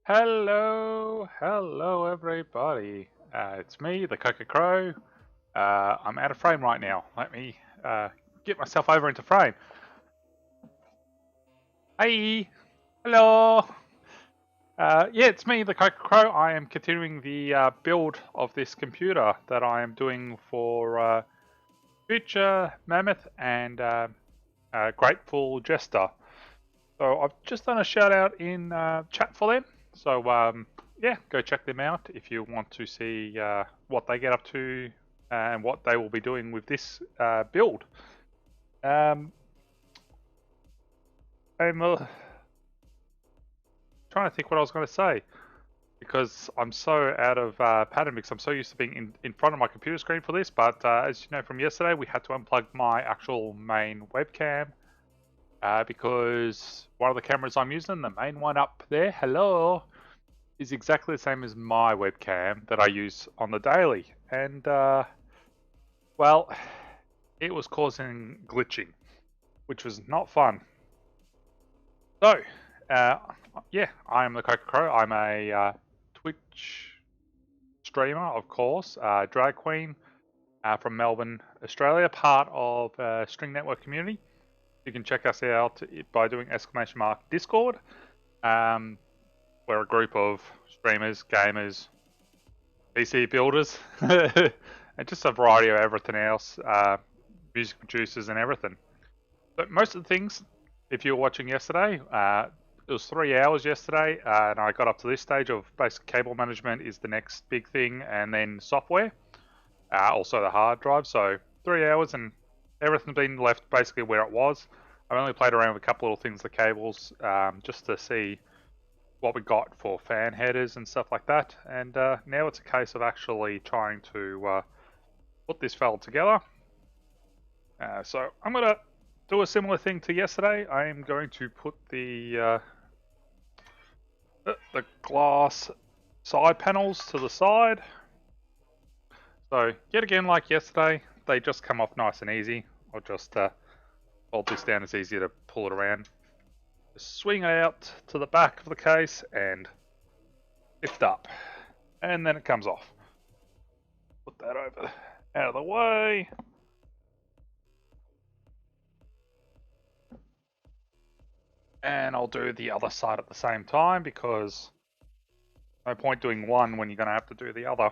Hello everybody. It's me, the Coca Crow. I'm out of frame right now. Let me get myself over into frame. Hey, hello. Yeah, it's me, the Coca Crow. I am continuing the build of this computer that I am doing for FutureMammoth and GrapefulJester. So I've just done a shout out in chat for them. So yeah, go check them out if you want to see what they get up to and what they will be doing with this build. I'm trying to think what I was going to say because I'm so out of pattern mix. I'm so used to being in front of my computer screen for this, but as you know from yesterday, we had to unplug my actual main webcam because one of the cameras I'm using, the main one up there, hello, is exactly the same as my webcam that I use on the daily. And, well, it was causing glitching, which was not fun. So, yeah, I am the Coca Crow. I'm a Twitch streamer, of course, drag queen from Melbourne, Australia, part of String Network community. You can check us out by doing !Discord. We're a group of streamers, gamers, PC builders, and just a variety of everything else, music producers and everything. But most of the things, if you were watching yesterday, it was 3 hours yesterday, and I got up to this stage of basic cable management is the next big thing, and then software, also the hard drive. So 3 hours and everything's been left basically where it was. I've only played around with a couple little things, the cables, just to see what we got for fan headers and stuff like that. And now it's a case of actually trying to put this fella together. So I'm going to do a similar thing to yesterday. I am going to put the glass side panels to the side. So yet again, like yesterday, they just come off nice and easy. I'll just hold this down. It's easier to pull it around. Just swing it out to the back of the case and lift up. And then it comes off. Put that over out of the way. And I'll do the other side at the same time because no point doing one when you're going to have to do the other.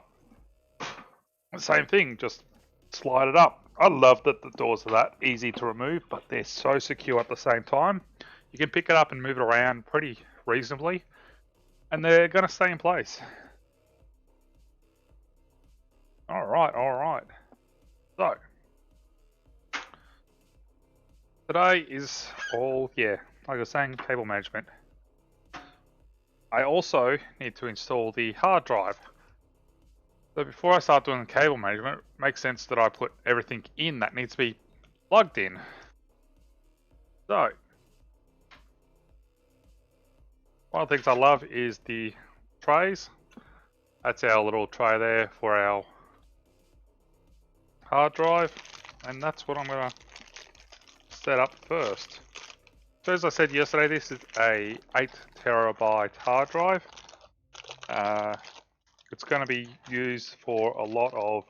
Same thing, just slide it up. I love that the doors are that easy to remove, but they're so secure at the same time. You can pick it up and move it around pretty reasonably, and they're going to stay in place. Alright. So, today is all, like I was saying, cable management. I also need to install the hard drive. So before I start doing the cable management, it makes sense that I put everything in that needs to be plugged in. So, one of the things I love is the trays. That's our little tray there for our hard drive, and that's what I'm going to set up first. So as I said yesterday, this is a 8 terabyte hard drive. It's going to be used for a lot of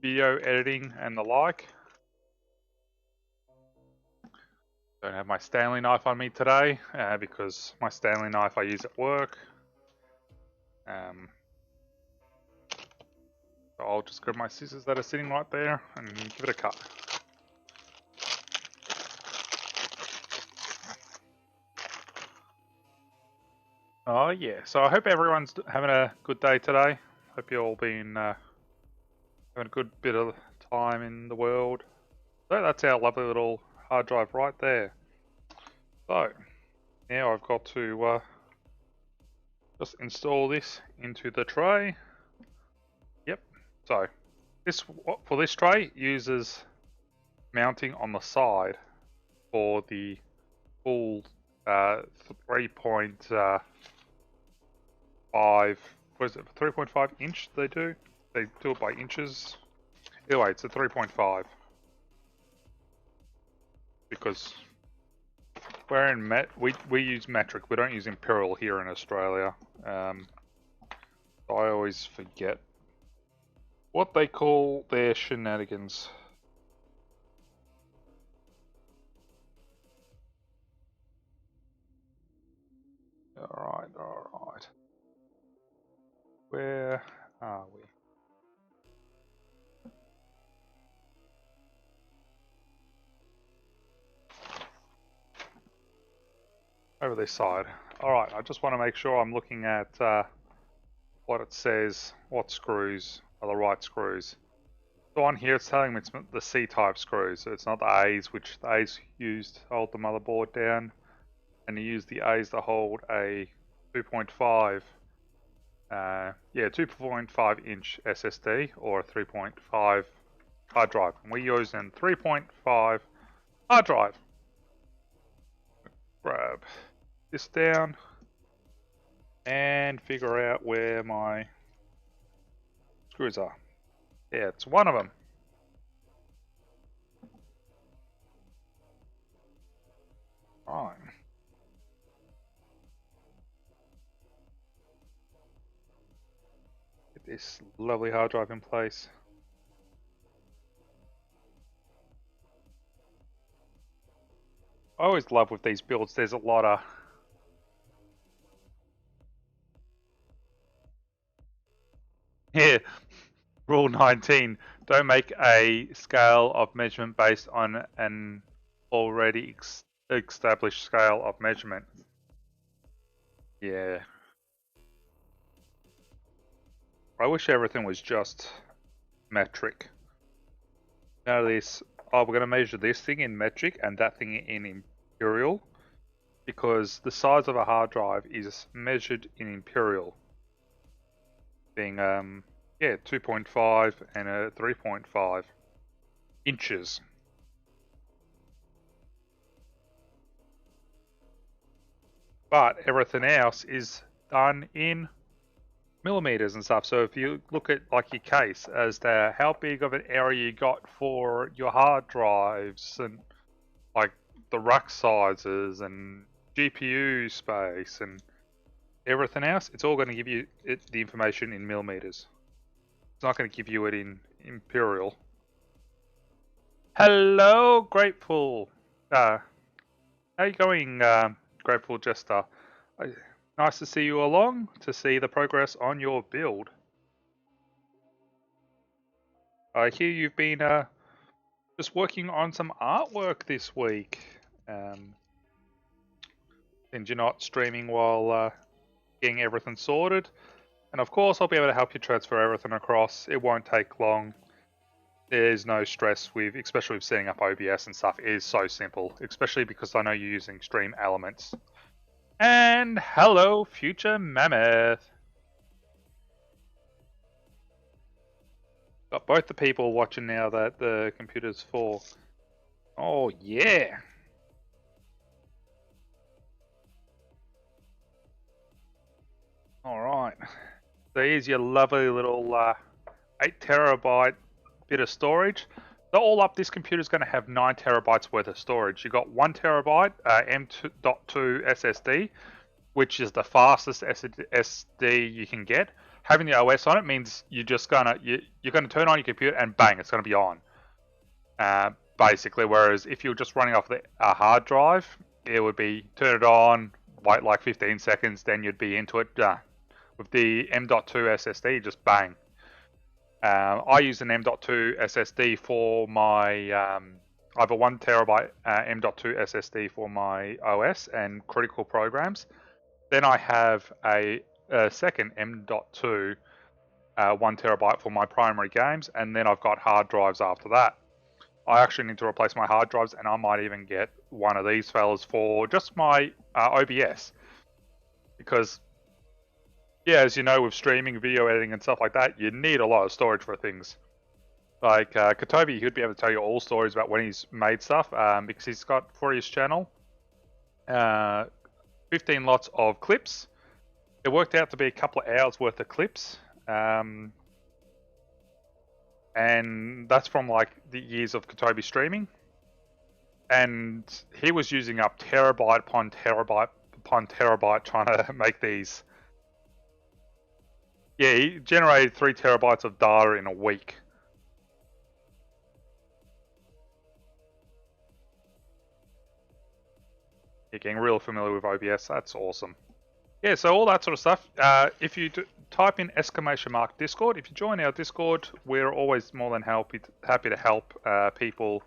video editing and the like. Don't have my Stanley knife on me today because my Stanley knife I use at work. So I'll just grab my scissors that are sitting right there and give it a cut. Oh yeah, so I hope everyone's having a good day today. Hope you've all been having a good bit of time in the world. So that's our lovely little hard drive right there. So now I've got to just install this into the tray. Yep, so for this tray uses mounting on the side for the full 3.5, what is it, 3.5 inch they do? They do it by inches. Anyway, it's a 3.5. Because We're in we use metric. We don't use imperial here in Australia. So I always forget what they call their shenanigans. Alright, alright. Where are we? Over this side. Alright, I just want to make sure I'm looking at what it says, what screws are the right screws. So on here it's telling me it's the C-type screws, so it's not the A's, which the A's used to hold the motherboard down, and you use the A's to hold a 2.5 2.5 inch SSD or a 3.5 hard drive. And we use an 3.5 hard drive. Grab this down and figure out where my screws are. Yeah, it's one of them. Right. Get this lovely hard drive in place. I always love with these builds, there's a lot of yeah, rule 19, don't make a scale of measurement based on an already established scale of measurement. Yeah. I wish everything was just metric. None of this, oh, we're going to measure this thing in metric and that thing in imperial, because the size of a hard drive is measured in imperial, being 2.5 and a 3.5 inches. But everything else is done in millimeters and stuff. So if you look at like your case as to how big of an area you got for your hard drives and like the rack sizes and GPU space and everything else, it's all going to give you the information in millimeters. It's not going to give you it in imperial. Hello, Grateful. How you going, GrapefulJester? Nice to see you along, to see the progress on your build. I hear you've been just working on some artwork this week. And you're not streaming while getting everything sorted. And of course, I'll be able to help you transfer everything across. It won't take long. There's no stress with, especially with setting up OBS and stuff. It is so simple, especially because I know you're using Stream Elements. And hello, FutureMammoth. Got both the people watching now that the computer's full. Oh yeah. All right. So here's your lovely little 8 terabyte bit of storage. So all up, this computer is going to have 9 terabytes worth of storage. You got 1 terabyte M.2 SSD, which is the fastest SSD you can get. Having the OS on it means you're gonna turn on your computer and bang, it's gonna be on. Basically, whereas if you're just running off a hard drive, it would be turn it on, wait like 15 seconds, then you'd be into it. With the M.2 SSD, just bang. I use an M.2 SSD for my, I have a 1 terabyte M.2 SSD for my OS and critical programs. Then I have a second M.2 1 terabyte for my primary games, and then I've got hard drives after that. I actually need to replace my hard drives, and I might even get one of these fellas for just my OBS. Because, yeah, as you know, with streaming, video editing, and stuff like that, you need a lot of storage for things. Like, Katobi, he'd be able to tell you all stories about when he's made stuff, because he's got, for his channel, 15 lots of clips. It worked out to be a couple of hours worth of clips. And that's from like the years of Katobi streaming. and he was using up terabyte upon terabyte upon terabyte trying to make these. Yeah, he generated 3 terabytes of data in a week. You're getting real familiar with OBS. That's awesome. Yeah, so all that sort of stuff. If you type in ! Discord, if you join our Discord, we're always more than happy to help people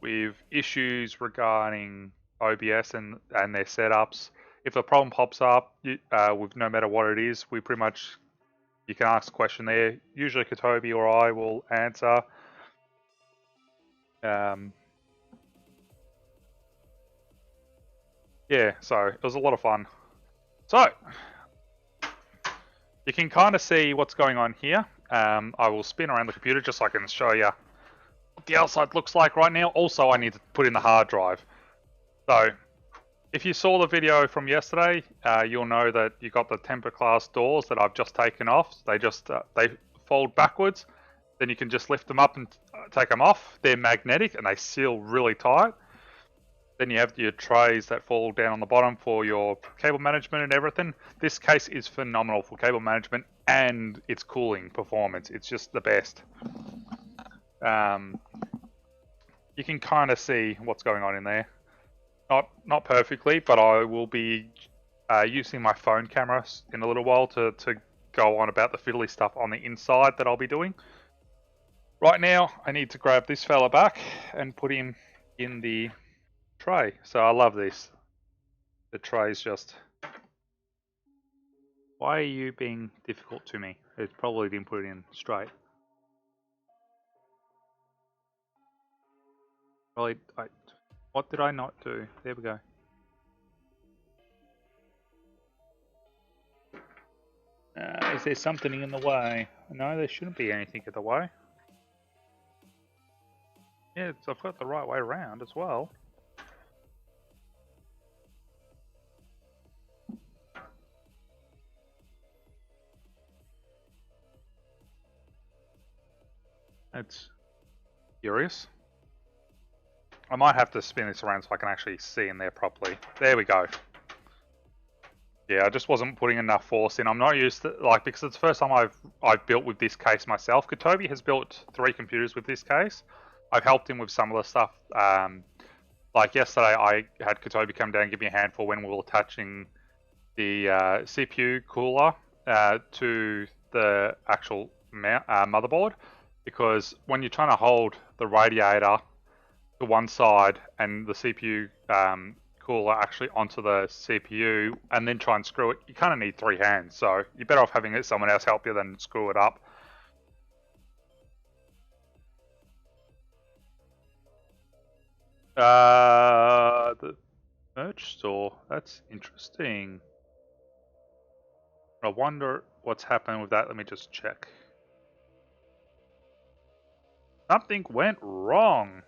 with issues regarding OBS and their setups. If a problem pops up, with no matter what it is, we pretty much, you can ask a question there. Usually Katobi or I will answer. Yeah, so it was a lot of fun. So, you can kind of see what's going on here. I will spin around the computer just so I can show you what the outside looks like right now. Also, I need to put in the hard drive. So, if you saw the video from yesterday, you'll know that you got the temper class doors that I've just taken off. They just they fold backwards. Then you can just lift them up and take them off. They're magnetic and they seal really tight. Then you have your trays that fall down on the bottom for your cable management and everything. This case is phenomenal for cable management and its cooling performance. It's just the best. You can kind of see what's going on in there. Not perfectly, but I will be using my phone camera in a little while to go on about the fiddly stuff on the inside that I'll be doing. Right now, I need to grab this fella back and put him in the tray. So I love this. The tray's just... Why are you being difficult to me? It probably didn't put it in straight. Well, what did I not do? There we go. Is there something in the way? No, there shouldn't be anything in the way. Yeah, I've got the right way around as well. That's curious. I might have to spin this around so I can actually see in there properly. There we go. Yeah, I just wasn't putting enough force in. I'm not used to, like, because it's the first time I've built with this case myself. Katobi has built 3 computers with this case. I've helped him with some of the stuff. Like yesterday, I had Katobi come down and give me a handful when we were attaching the CPU cooler to the actual motherboard. Because when you're trying to hold the radiator to one side and the CPU cooler actually onto the CPU and then try and screw it, you kind of need 3 hands. So you're better off having someone else help you than screw it up. The merch store, that's interesting. I wonder what's happening with that. Let me just check. Something went wrong.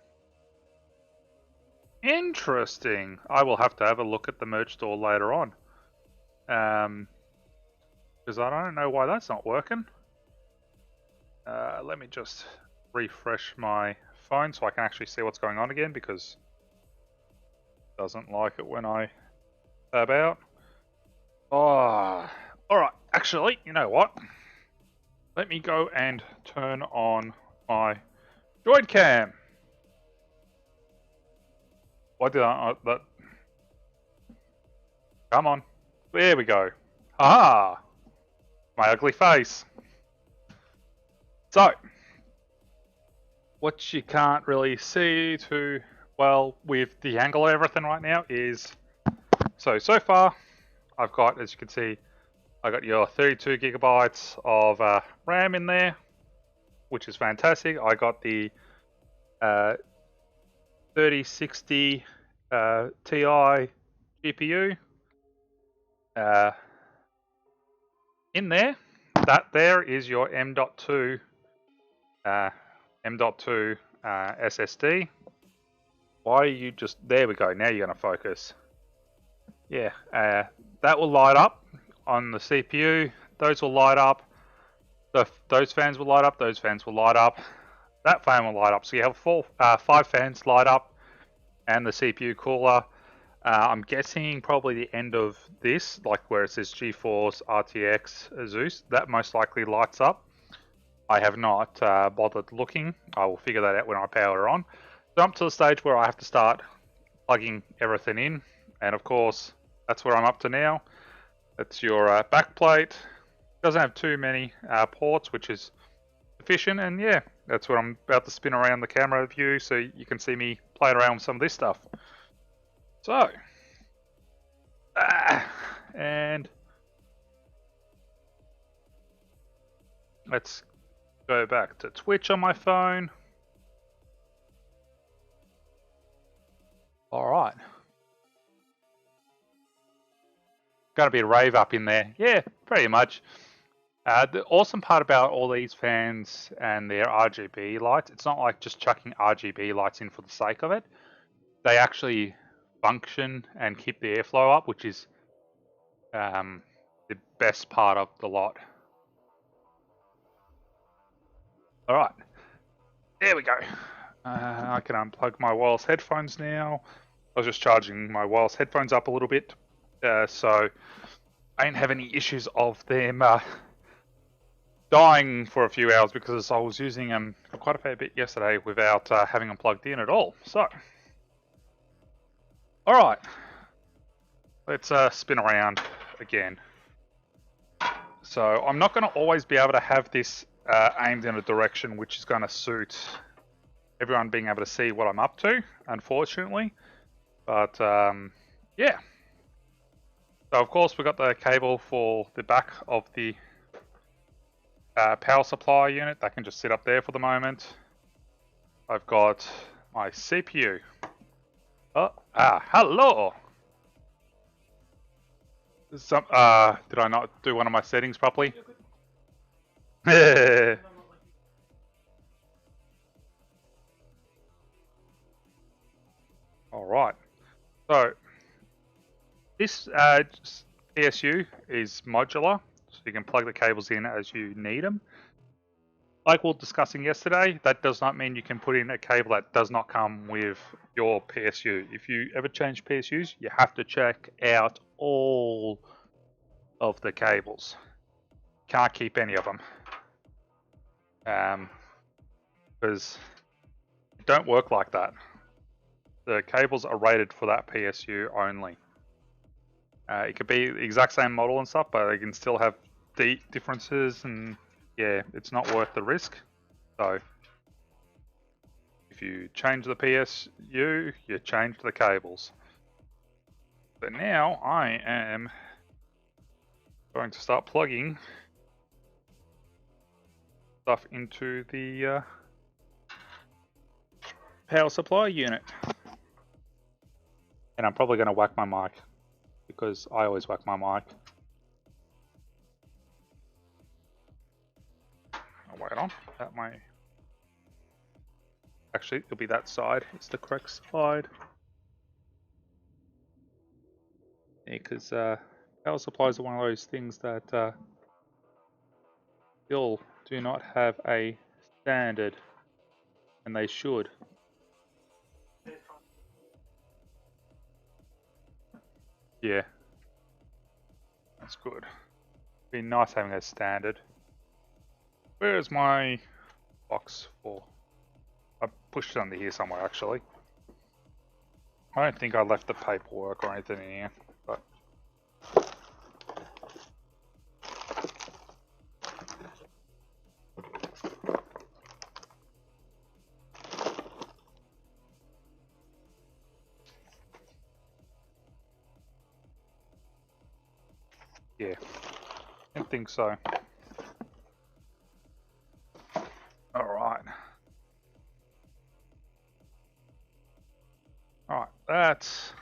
Interesting. I will have to have a look at the merch store later on. Because I don't know why that's not working. Let me just refresh my phone so I can actually see what's going on again, because it doesn't like it when I tab out. Oh, alright. Actually, you know what? Let me go and turn on my Droid Cam. Why did that? Come on. There we go. Aha! My ugly face. So, what you can't really see too well with the angle of everything right now is... So far, I've got, as you can see, I got your 32 gigabytes of RAM in there, which is fantastic. I got the 3060 Ti GPU in there. That there is your M.2 SSD. Why are you just... There we go. Now you're going to focus. Yeah, that will light up on the CPU. Those will light up. Those fans will light up. Those fans will light up. That fan will light up. So you have 5 fans light up. and the CPU cooler. I'm guessing probably the end of this, like where it says GeForce RTX Zeus, that most likely lights up. I have not bothered looking. I will figure that out when I power it on. So I'm to the stage where I have to start plugging everything in, and of course that's where I'm up to now. That's your back plate. Doesn't have too many ports, which is sufficient, and yeah, that's what I'm about to spin around the camera view so you can see me playing around with some of this stuff. So, and let's go back to Twitch on my phone. All right. Got to be a rave up in there. Yeah, pretty much. The awesome part about all these fans and their RGB lights, it's not like just chucking RGB lights in for the sake of it. They actually function and keep the airflow up, which is the best part of the lot. All right, there we go. I can unplug my wireless headphones now. I was just charging my wireless headphones up a little bit, so I didn't have any issues of them dying for a few hours because I was using them quite a fair bit yesterday without having them plugged in at all. So, all right, let's spin around again. So I'm not going to always be able to have this aimed in a direction which is going to suit everyone being able to see what I'm up to, unfortunately. But yeah. So of course we've got the cable for the back of the power supply unit. That can just sit up there for the moment. I've got my CPU. Hello! Did I not do one of my settings properly? Alright. So, this PSU is modular, so you can plug the cables in as you need them. Like we were discussing yesterday, that does not mean you can put in a cable that does not come with your PSU. If you ever change PSUs, you have to check out all of the cables. Can't keep any of them. Because it don't work like that. The cables are rated for that PSU only. It could be the exact same model and stuff, but they can still have deep differences, and yeah, it's not worth the risk. So if you change the PSU, you change the cables. So now I am going to start plugging stuff into the power supply unit. And I'm probably going to whack my mic, because I always whack my mic. Oh, wait on. That might... Actually, it'll be that side. It's the correct side. Yeah, because power supplies are one of those things that still do not have a standard, and they should. Yeah, that's good. Be nice having a standard. Where is my box for? I pushed it under here somewhere, actually. I don't think I left the paperwork or anything in here, but yeah, I don't think so. Alright. Alright, that's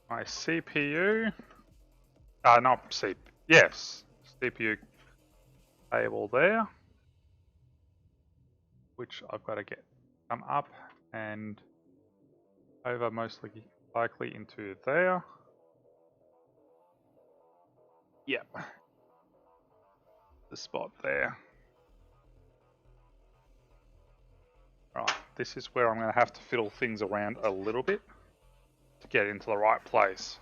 my CPU. Not CPU. Yes, CPU cable there, which I've got to get come up and over most likely into there. Yep. The spot there. Right, this is where I'm going to have to fiddle things around a little bit to get into the right place.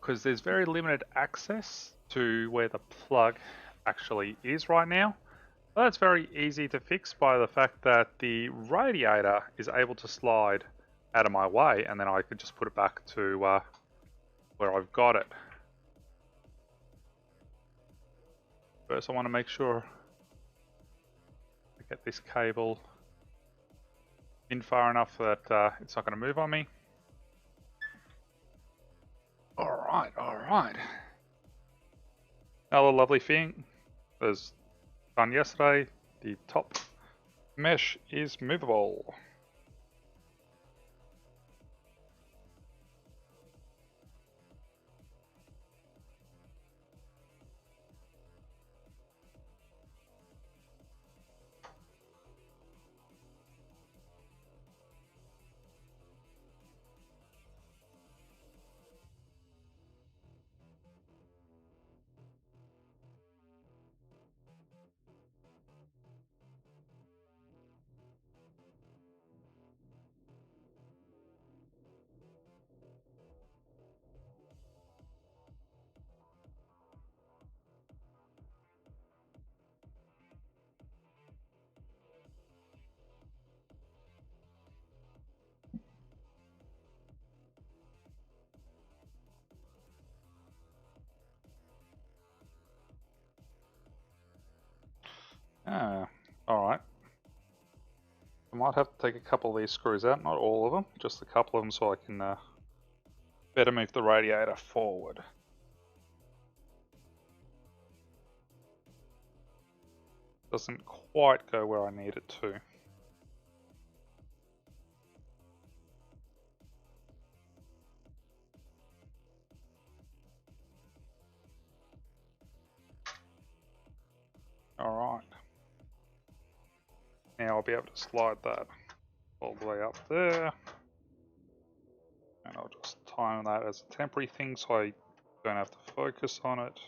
Because there's very limited access to where the plug actually is right now. Well, that's very easy to fix by the fact that the radiator is able to slide out of my way, and then I could just put it back to where I've got it. First, I want to make sure I get this cable in far enough that it's not going to move on me. Alright, alright. Another lovely thing was done yesterday, the top mesh is movable. Alright. I might have to take a couple of these screws out, not all of them, just a couple of them so I can better move the radiator forward. Doesn't quite go where I need it to. Alright. Now I'll be able to slide that all the way up there. And I'll just time that as a temporary thing so I don't have to focus on it.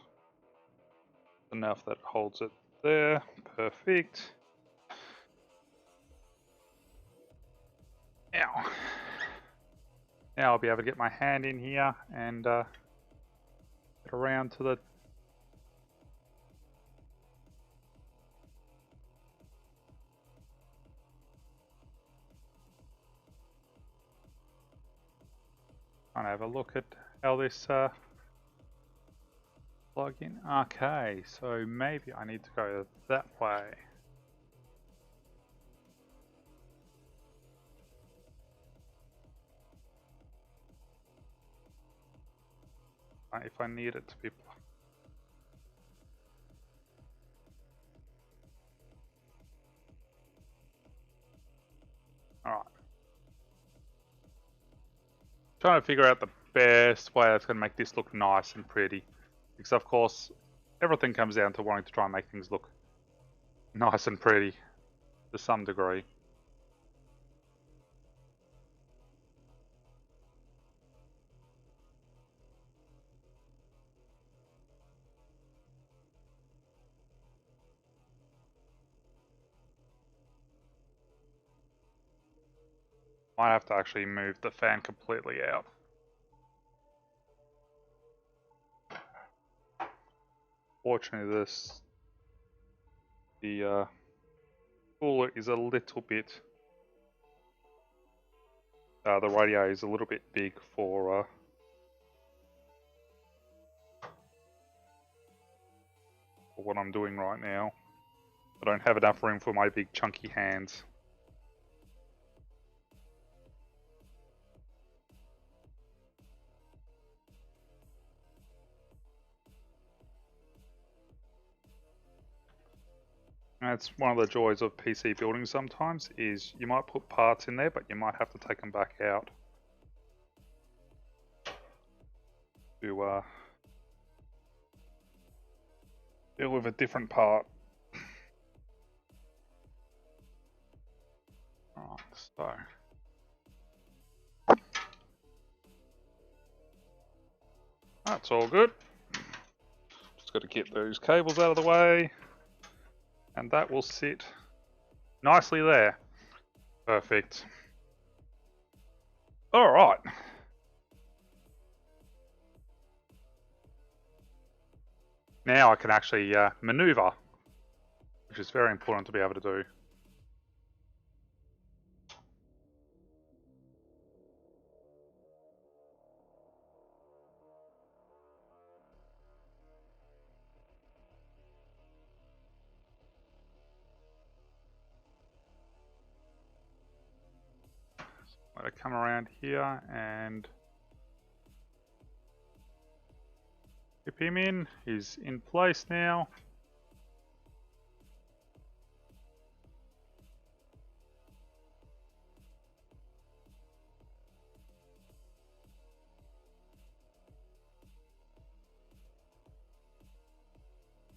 Enough that it holds it there. Perfect. Now I'll be able to get my hand in here and get around to the and have a look at how this plug in. Okay, so maybe I need to go that way. If I need it to be. Alright. Trying to figure out the best way that's going to make this look nice and pretty. Because of course, everything comes down to wanting to try and make things look nice and pretty to some degree. Might have to actually move the fan completely out. Fortunately, the cooler is a little bit, the radio is a little bit big for what I'm doing right now. I don't have enough room for my big chunky hands. That's one of the joys of PC building sometimes, is you might put parts in there, but you might have to take them back out to deal with a different part. Alright, so that's all good. Just got to get those cables out of the way. And that will sit nicely there. Perfect. All right. Now I can actually maneuver, which is very important to be able to do. I'm going to come around here and tip him in. He's in place now.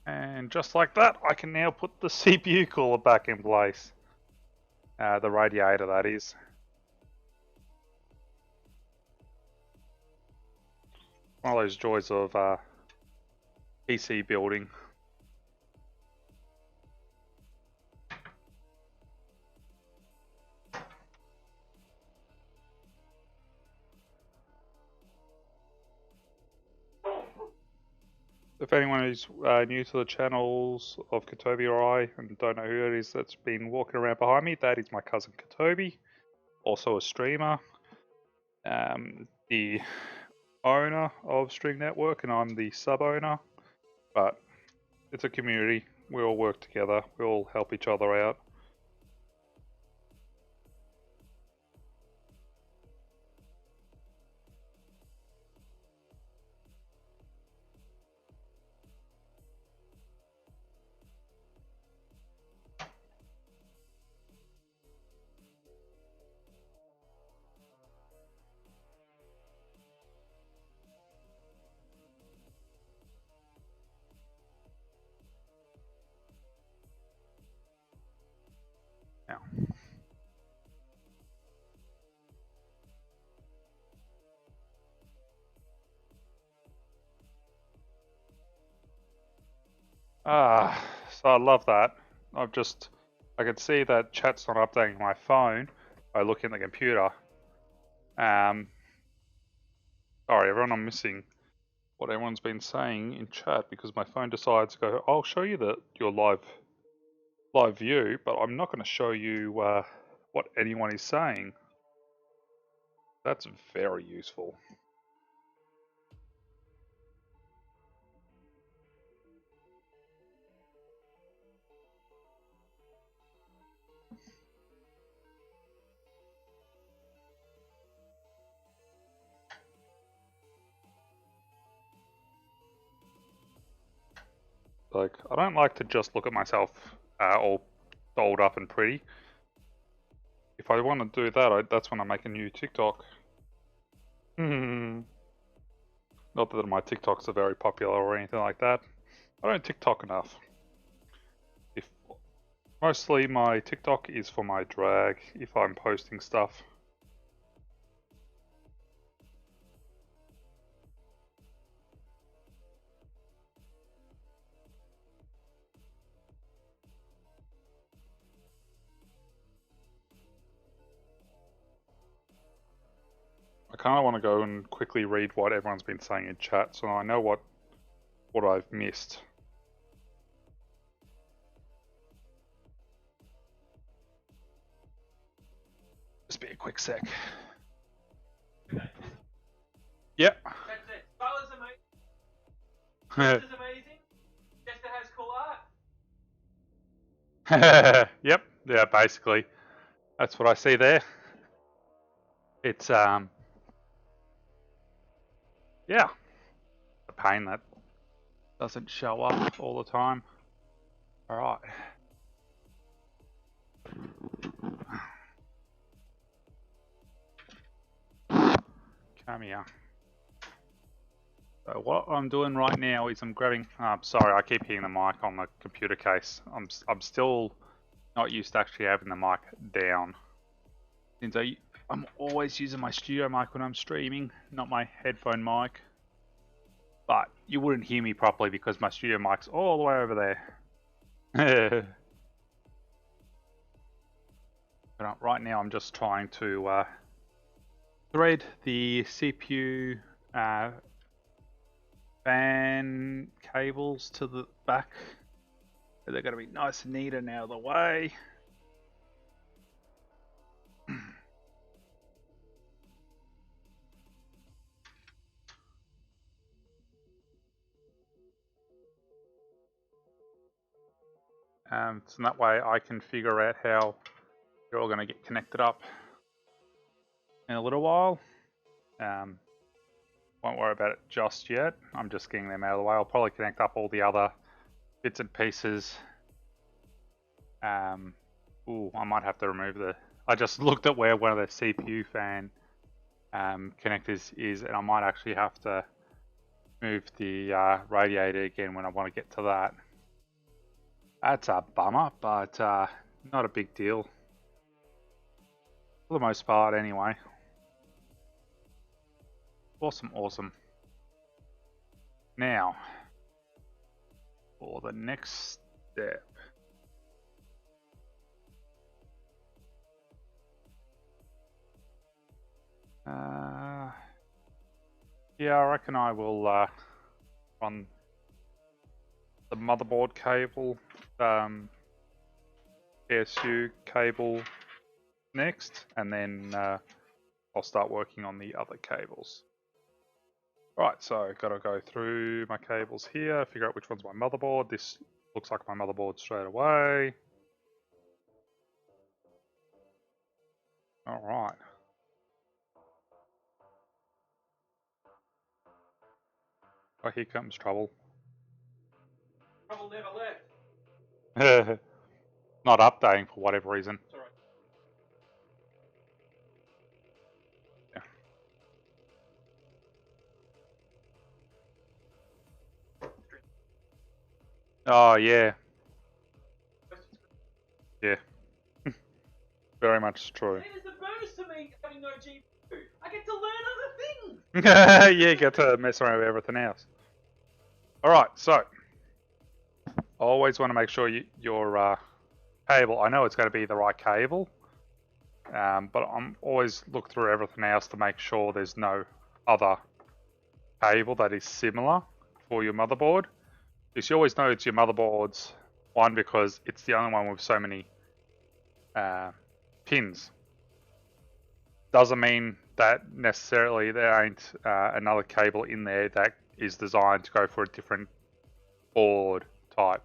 And just like that, I can now put the CPU cooler back in place. The radiator, that is. One of those joys of PC building. If anyone is new to the channels of Katobi or I and don't know who it is that's been walking around behind me, that is my cousin Katobi, also a streamer, the owner of Stream Network, and I'm the sub-owner, but it's a community. We all work together, we all help each other out. Now, so I love that. I can see that chat's not updating my phone by looking at the computer. Sorry everyone, I'm missing what everyone's been saying in chat because my phone decides to go, I'll show you your live view, but I'm not going to show you what anyone is saying. That's very useful. Like, I don't like to just look at myself all dolled up and pretty. If I want to do that, that's when I make a new TikTok. Not that my TikToks are very popular or anything like that. I don't TikTok enough. Mostly my TikTok is for my drag, if I'm posting stuff. I kind of want to go and quickly read what everyone's been saying in chat, so I know what I've missed. Just be a quick sec. Yep. That's it. Butler's amazing. Jester's amazing. Jester has cool art. Yep. Yeah, basically. That's what I see there. It's yeah. A pain that doesn't show up all the time. Alright. Come here. So what I'm doing right now is I'm grabbing. Sorry, I keep hitting the mic on the computer case. I'm still not used to actually having the mic down. Since I'm always using my studio mic when I'm streaming, not my headphone mic. But you wouldn't hear me properly because my studio mic's all the way over there. But right now I'm just trying to thread the CPU fan cables to the back. They're going to be nice and neat and out of the way. So that way I can figure out how you're all going to get connected up in a little while. Won't worry about it just yet. I'm just getting them out of the way. I'll probably connect up all the other bits and pieces. Ooh, I might have to remove the... I just looked at where one of the CPU fan connectors is, and I might actually have to move the radiator again when I want to get to that. That's a bummer, but not a big deal. For the most part, anyway. Awesome, awesome. Now, for the next step. Yeah, I reckon I will run the motherboard cable, ASU cable next, and then I'll start working on the other cables. Right, so gotta go through my cables here, figure out which one's my motherboard. This looks like my motherboard straight away. Alright. Oh, here comes trouble. Trouble never left. Not updating for whatever reason. It's alright. Oh, yeah. Yeah. Very much true. It is the bonus to me having no GPU. I get to learn other things. Yeah, get to mess around with everything else. Alright, so. Always want to make sure your cable, I know it's going to be the right cable, but I'm always look through everything else to make sure there's no other cable that is similar for your motherboard. Because you always know it's your motherboard's one because it's the only one with so many pins. Doesn't mean that necessarily there ain't another cable in there that is designed to go for a different board type.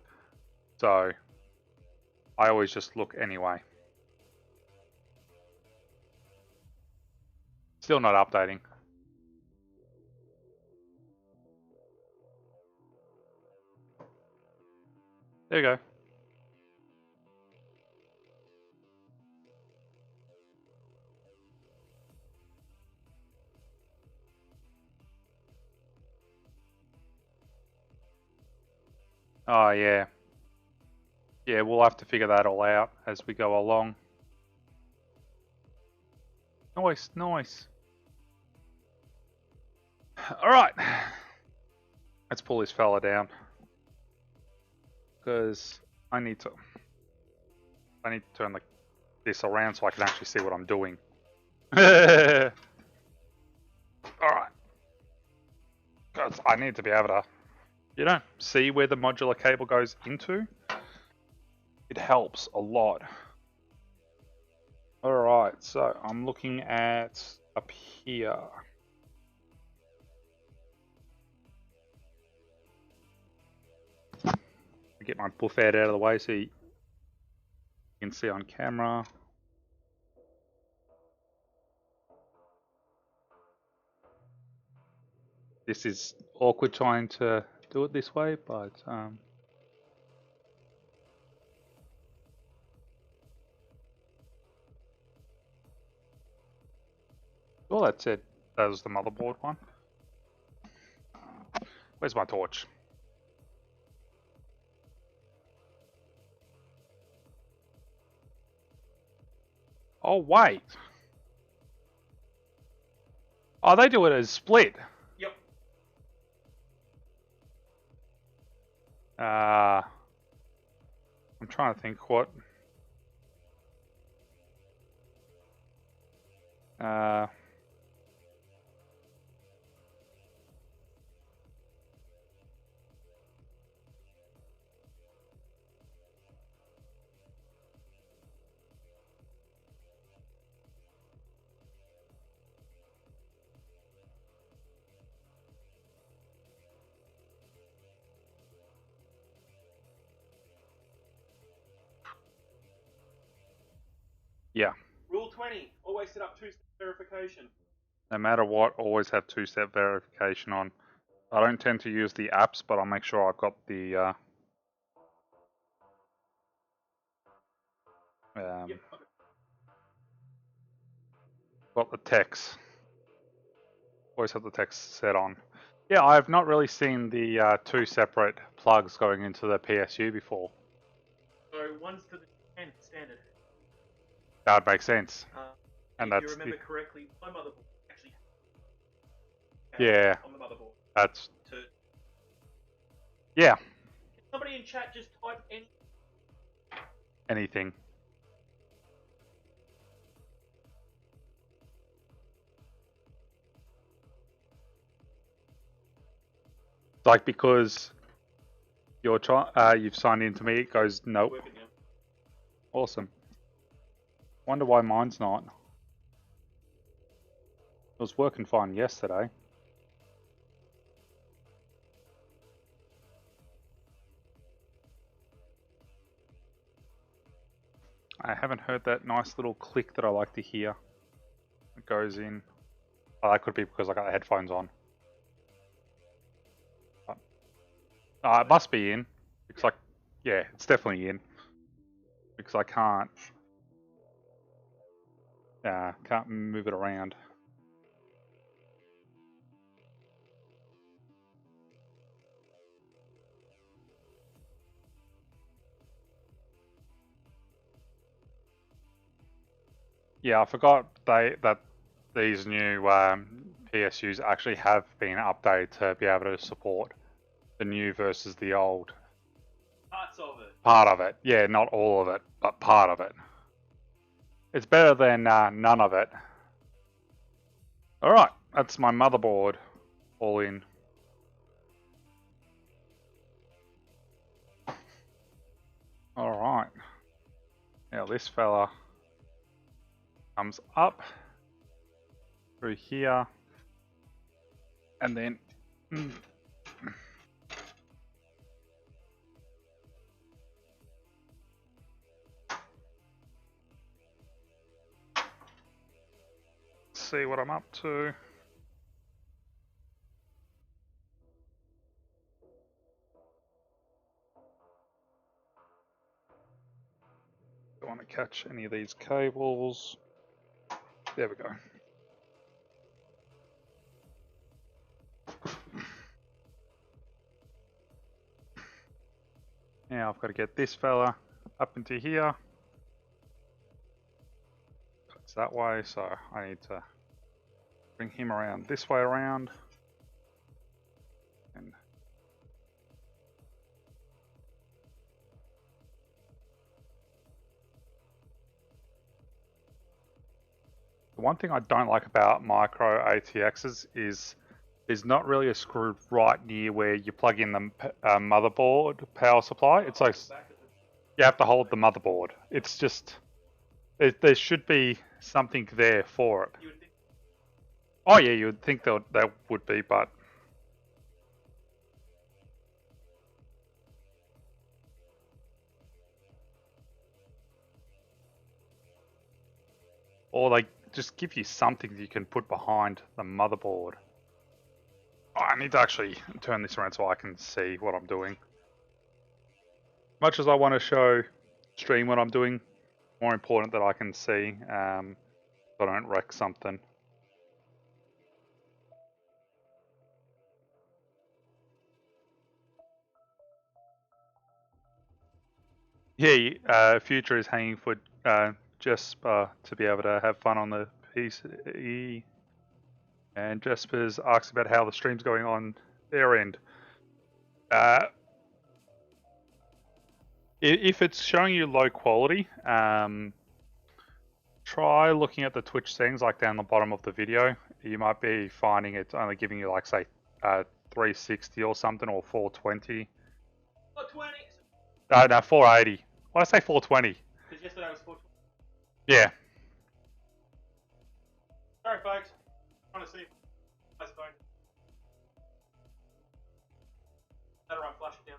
So I always just look anyway. Still not updating. There you go. Oh, yeah. Yeah, we'll have to figure that all out as we go along. Nice, nice. Alright. Let's pull this fella down. Because I need to turn this around so I can actually see what I'm doing. Alright. Because I need to be able to, you know, see where the modular cable goes into. It helps a lot. Alright, so I'm looking at up here. Get my buffet out of the way so you can see on camera. This is awkward trying to do it this way, but well, that's it. That was the motherboard one. Where's my torch? Oh, wait. Oh, they do it as split. Yep. I'm trying to think what. Uh, yeah. Rule 20, always set up two-step verification. No matter what, always have two-step verification on. I don't tend to use the apps, but I'll make sure I've got the Yep. got the text. Always have the text set on. Yeah, I've not really seen the two separate plugs going into the PSU before. So one's to the 10 standard. That would make sense. And if you that's remember correctly, my motherboard actually yeah, on the motherboard. that's To... yeah. Can somebody in chat just type Anything. Like because you've signed into me, it goes nope. Awesome. Wonder why mine's not. It was working fine yesterday. I haven't heard that nice little click that I like to hear. It goes in. Oh, that could be because I got the headphones on. It must be in. Because yeah, it's definitely in. Because I can't move it around. Yeah, I forgot that these new PSUs actually have been updated to be able to support the new versus the old. parts of it. Part of it. Yeah, not all of it, but part of it. It's better than none of it. Alright, that's my motherboard all in. Alright. Now this fella comes up through here and then see what I'm up to. Don't want to catch any of these cables. There we go. Now I've got to get this fella up into here. It's that way, so I need to bring him around this way around. And the one thing I don't like about micro ATXs is there's not really a screw right near where you plug in the motherboard power supply. It's like you have to hold the motherboard. It's just there should be something there for it. Oh yeah, you would think that would be, but or like just give you something that you can put behind the motherboard. Oh, I need to actually turn this around so I can see what I'm doing. Much as I want to stream what I'm doing, more important that I can see so I don't wreck something. Yeah, Future is hanging for Jesper to be able to have fun on the PC. And Jesper's asks about how the stream's going on their end. If it's showing you low quality, try try looking at the Twitch settings like down the bottom of the video. You might be finding it's only giving you like say 360 or something, or 420. 420. No, 480. Why did I say 420? Because yesterday was 420. Yeah. Sorry, folks. I'm trying to see. How's it going? That right, flash it down.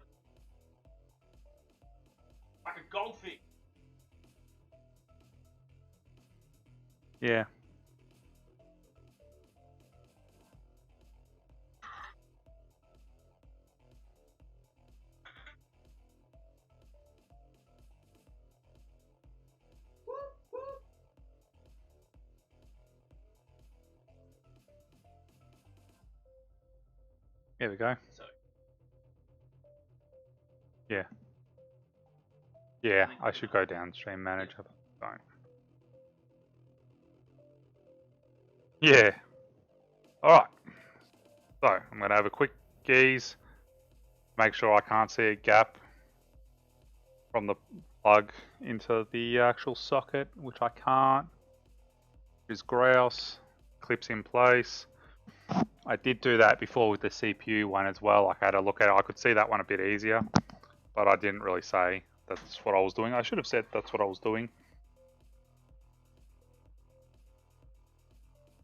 Like a goldfish. Yeah. Here we go. So, Yeah. Yeah, I should go downstream manager. Don't. Yeah. Alright. So, I'm going to have a quick gaze. Make sure I can't see a gap from the plug into the actual socket, which I can't. Is grouse. Clips in place. I did do that before with the CPU one as well. Like I had a look at it. I could see that one a bit easier, but I didn't really say that's what I was doing. I should have said that's what I was doing.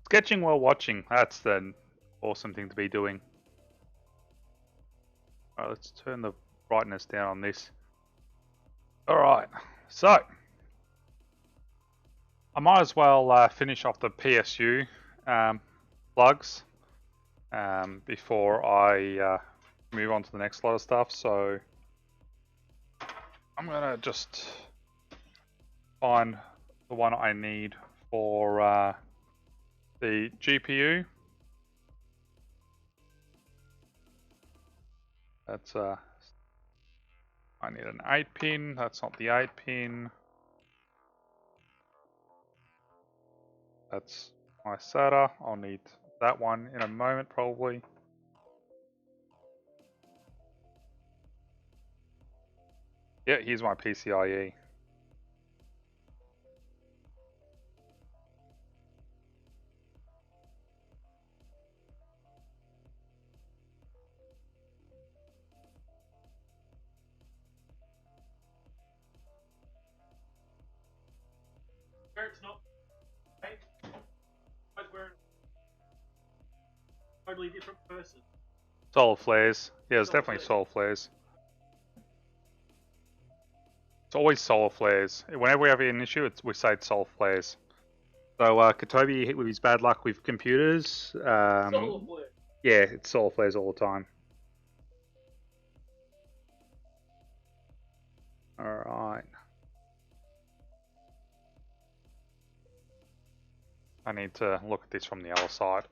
Sketching while watching. That's the awesome thing to be doing. Alright, let's turn the brightness down on this. Alright, so I might as well finish off the PSU plugs before I move on to the next lot of stuff. So I'm gonna just find the one I need for the GPU. That's I need an 8-pin. That's not the 8-pin. That's my SATA. I'll need that one in a moment probably. Yeah, here's my PCIe. It's not. Right? I was wearing a totally different person. Solar flares. Yeah, it's Solar definitely flares. solar flares. It's always solar flares. Whenever we have an issue, we say it's solar flares. So Katobi hit with his bad luck with computers. Solar flare. Yeah, it's solar flares all the time. Alright. I need to look at this from the other side.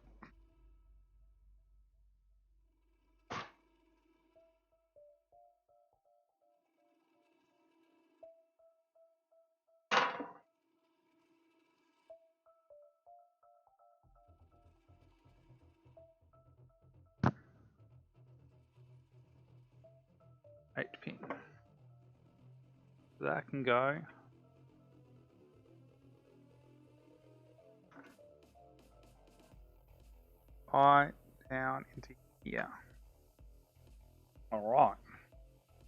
Eight pin. That can go. Right down into here. Alright.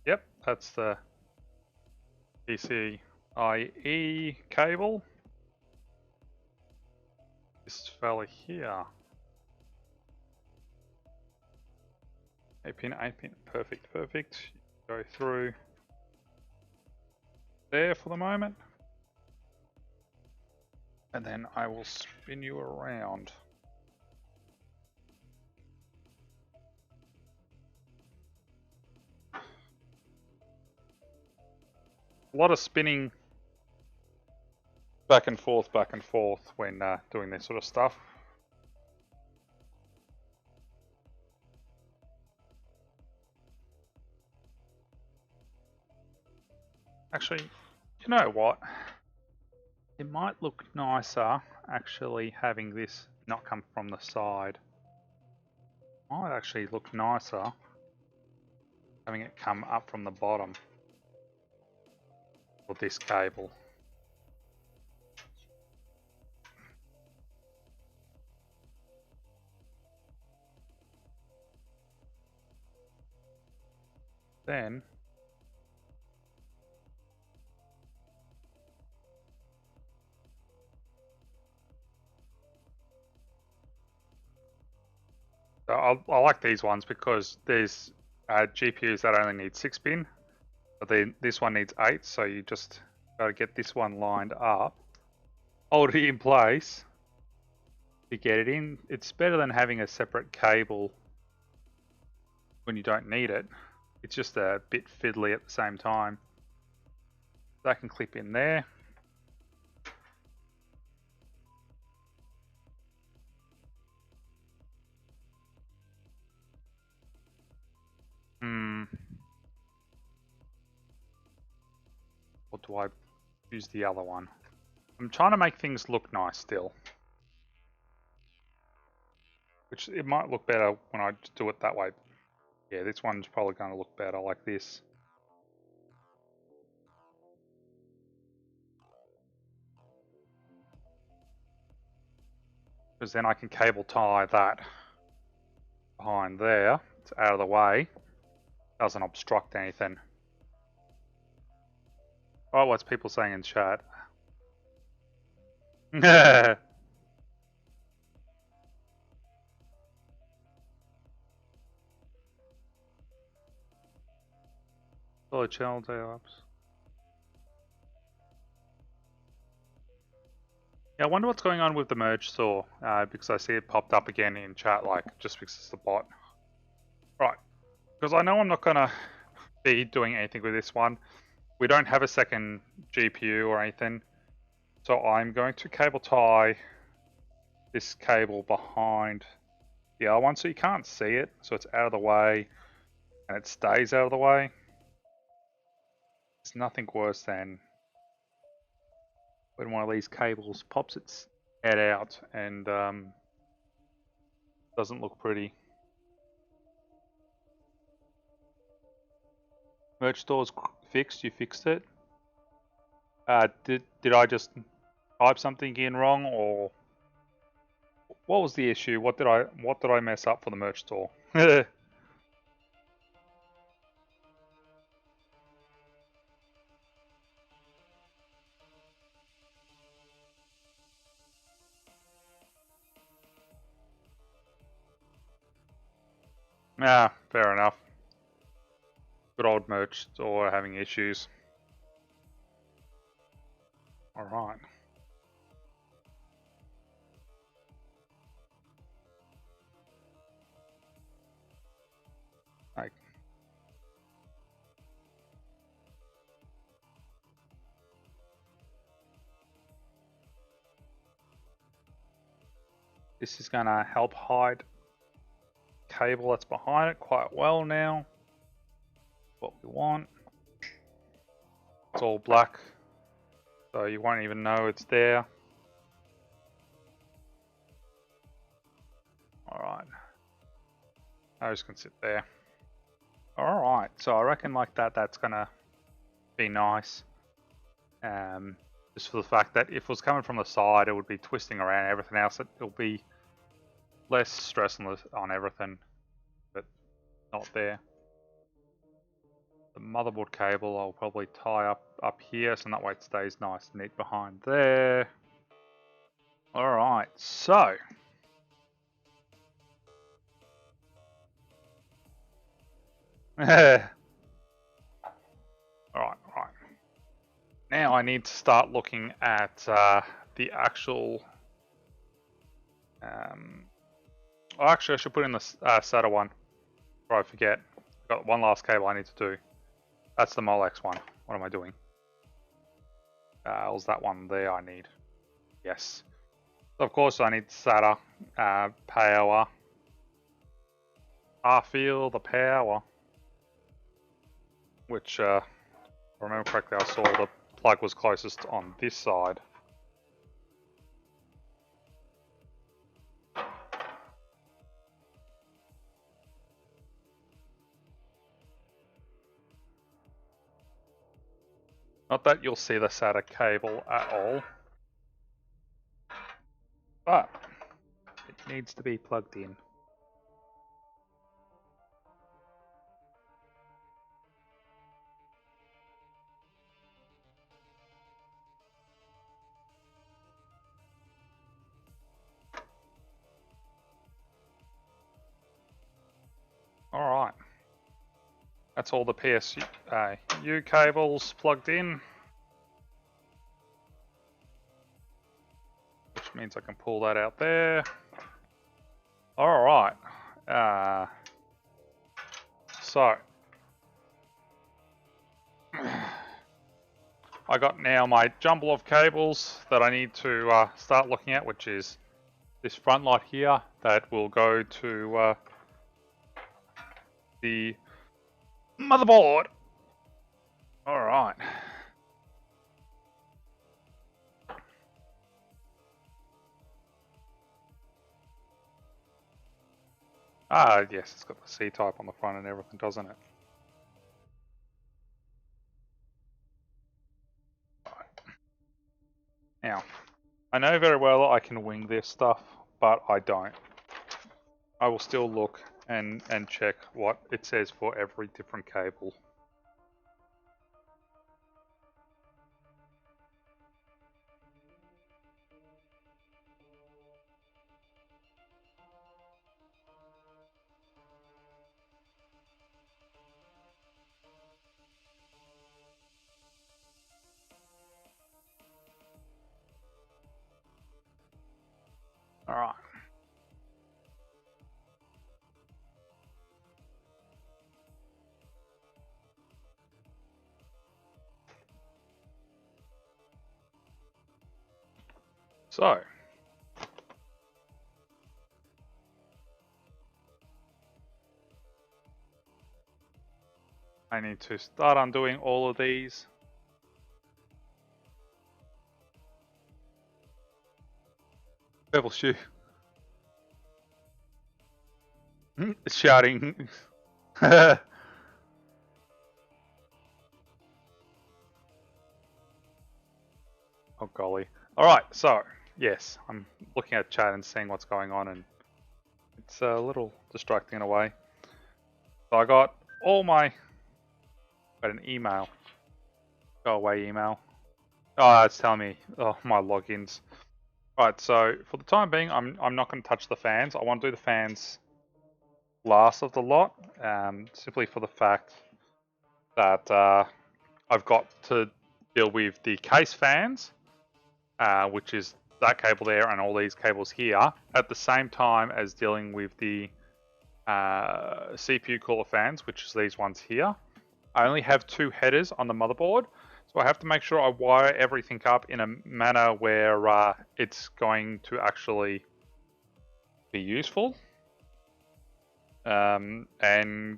Yep, that's the PCIe cable. This fella here. 8-pin, 8-pin. Perfect, perfect. Go through there for the moment. And then I will spin you around. A lot of spinning back and forth when doing this sort of stuff. Actually, you know what? It might look nicer actually having this not come from the side. Might actually look nicer having it come up from the bottom with this cable. then I like these ones because there's GPUs that only need 6 pin, but then this one needs 8, so you just got to get this one lined up, hold it in place to get it in. It's better than having a separate cable when you don't need it. It's just a bit fiddly at the same time. That can clip in there. Or do I use the other one? I'm trying to make things look nice still. Which it might look better when I do it that way. Yeah, this one's probably going to look better like this. Because then I can cable tie that behind there. It's out of the way. Doesn't obstruct anything. Oh, what's people saying in chat? Solid channel day-ups. Yeah, I wonder what's going on with the merge saw, because I see it popped up again in chat, like, just because it's the bot. Right, because I know I'm not going to be doing anything with this one. We don't have a second GPU or anything, so I'm going to cable tie this cable behind the other one so you can't see it, so it's out of the way and it stays out of the way. It's nothing worse than when one of these cables pops its head out and doesn't look pretty. Merge store's fixed. You fixed it. Did I just type something in wrong, or what was the issue? What did I mess up for the merge store? Ah, fair enough. Good old merge store having issues. All right. Like, this is gonna help hide cable that's behind it quite well now. What we want. It's all black, so you won't even know it's there. Alright. Those can sit there. Alright, so I reckon like that's gonna be nice. Just for the fact that if it was coming from the side, it would be twisting around everything else. It'll be less stress on everything, but not there. The motherboard cable I'll probably tie up here, so that way it stays nice and neat behind there. Alright, so Alright. Now I need to start looking at the actual oh, actually I should put in the SATA one before I forget. I've got one last cable I need to do. That's the Molex one. What am I doing? Was that one there I need? Yes. So of course I need SATA, power. I feel the power. Which, if I remember correctly, I saw the plug was closest on this side. Not that you'll see the SATA cable at all, but it needs to be plugged in. That's all the PSU cables plugged in, which means I can pull that out there. All right. So I got now my jumble of cables that I need to start looking at, which is this front light here that will go to the motherboard. All right. Ah, yes, it's got the C-type on the front and everything, doesn't it? Now, I know very well I can wing this stuff, but I don't. I will still look and check what it says for every different cable. All right. So, I need to start undoing all of these. Purple shoe. It's shouting. Oh golly. Alright, so, yes, I'm looking at chat and seeing what's going on, and it's a little distracting in a way. So I got all my... got an email. Go away email. Oh, it's telling me, oh, my logins. Alright, so for the time being, I'm not going to touch the fans. I want to do the fans last of the lot, simply for the fact that I've got to deal with the case fans, which is that cable there and all these cables here, at the same time as dealing with the CPU cooler fans, which is these ones here. I only have 2 headers on the motherboard, so I have to make sure I wire everything up in a manner where it's going to actually be useful. And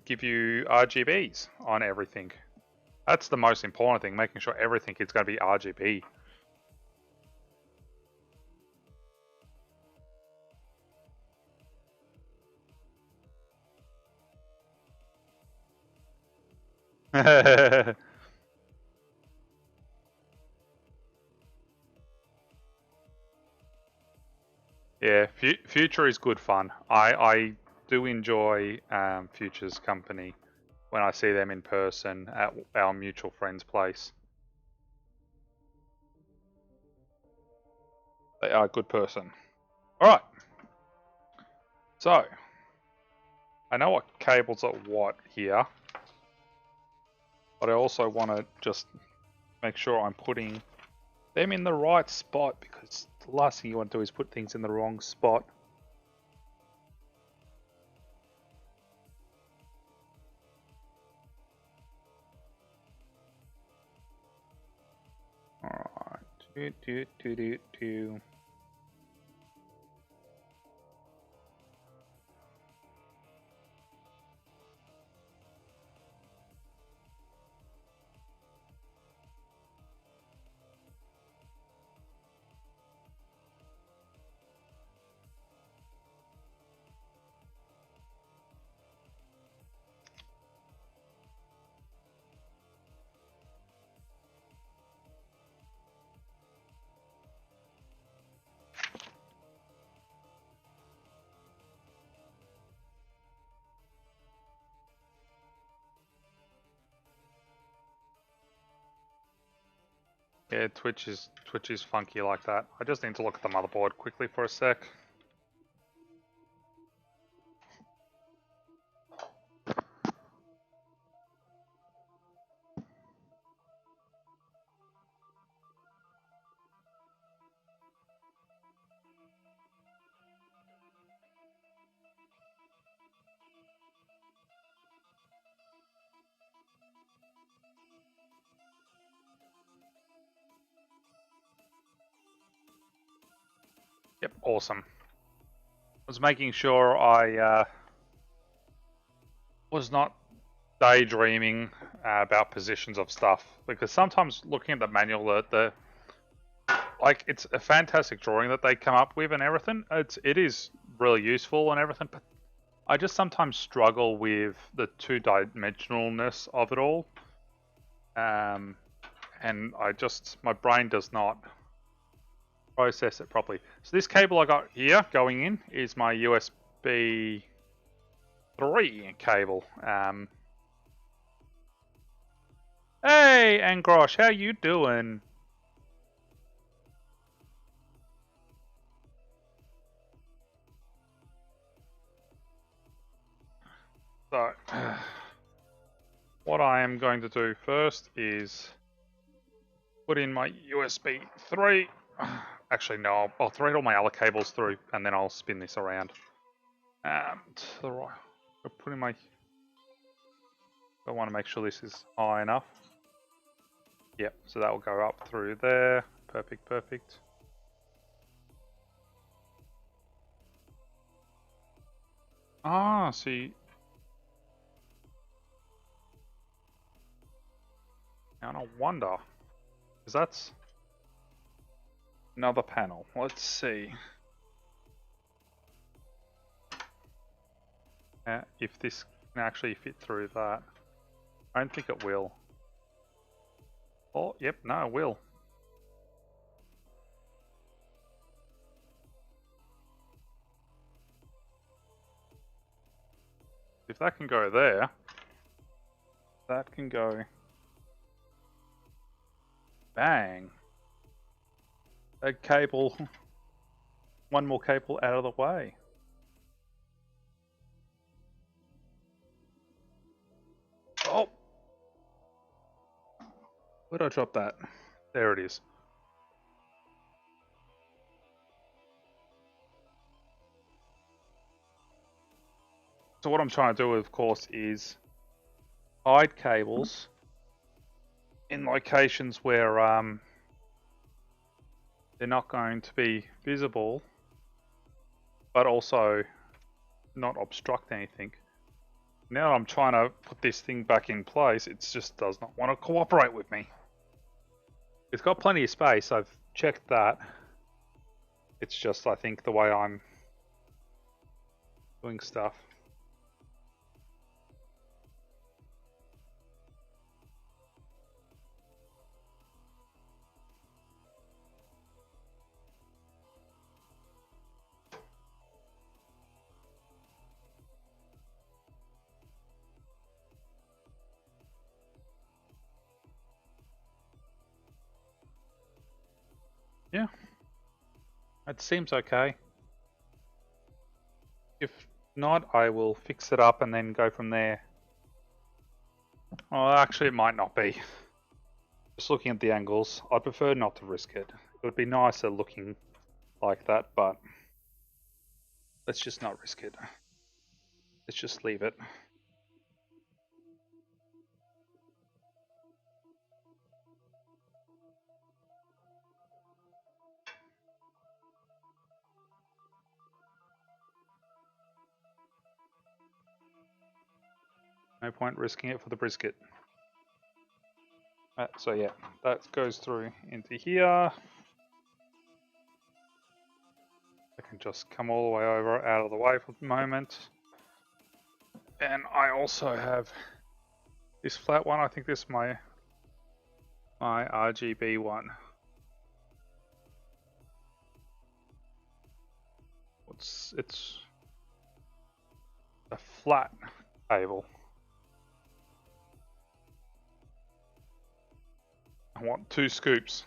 give you RGBs on everything. That's the most important thing, making sure everything is going to be RGB. Yeah, Future is good fun. I do enjoy Future's company when I see them in person at our mutual friend's place. They are a good person. Alright. So, I know what cables are what here, but I also want to just make sure I'm putting them in the right spot, because the last thing you want to do is put things in the wrong spot. Alright. Do. Yeah, Twitch is funky like that. I just need to look at the motherboard quickly for a sec. awesome. I was making sure I was not daydreaming about positions of stuff, because sometimes looking at the manual, like, it's a fantastic drawing that they come up with and everything. It is really useful and everything, but I just sometimes struggle with the two-dimensionalness of it all. And my brain does not process it properly. So this cable I got here going in is my USB 3 cable. Hey, Angrosh, how you doing? So, what I am going to do first is put in my USB 3. Actually, no, I'll thread all my other cables through, and then I'll spin this around. To the right. I'll put in my... I want to make sure this is high enough. Yep, so that will go up through there. Perfect, perfect. Ah, see. Now I wonder, because that's another panel. Let's see if this can actually fit through that. I don't think it will. Oh, yep, no, it will. If that can go there, that can go... Bang! A cable... One more cable out of the way. Oh! Where'd I drop that? There it is. So what I'm trying to do, of course, is hide cables in locations where they're not going to be visible, but also not obstruct anything. Now I'm trying to put this thing back in place, it just does not want to cooperate with me. It's got plenty of space, I've checked that. It's just, I think, the way I'm doing stuff. Yeah, it seems okay. If not, I will fix it up and then go from there. Well, actually, it might not be. Just looking at the angles, I'd prefer not to risk it. It would be nicer looking like that, but let's just not risk it. Let's just leave it. No point risking it for the brisket. So yeah, that goes through into here. I can just come all the way over, out of the way for the moment. And I also have this flat one. I think this is my RGB one. It's a flat cable. I want 2 scoops.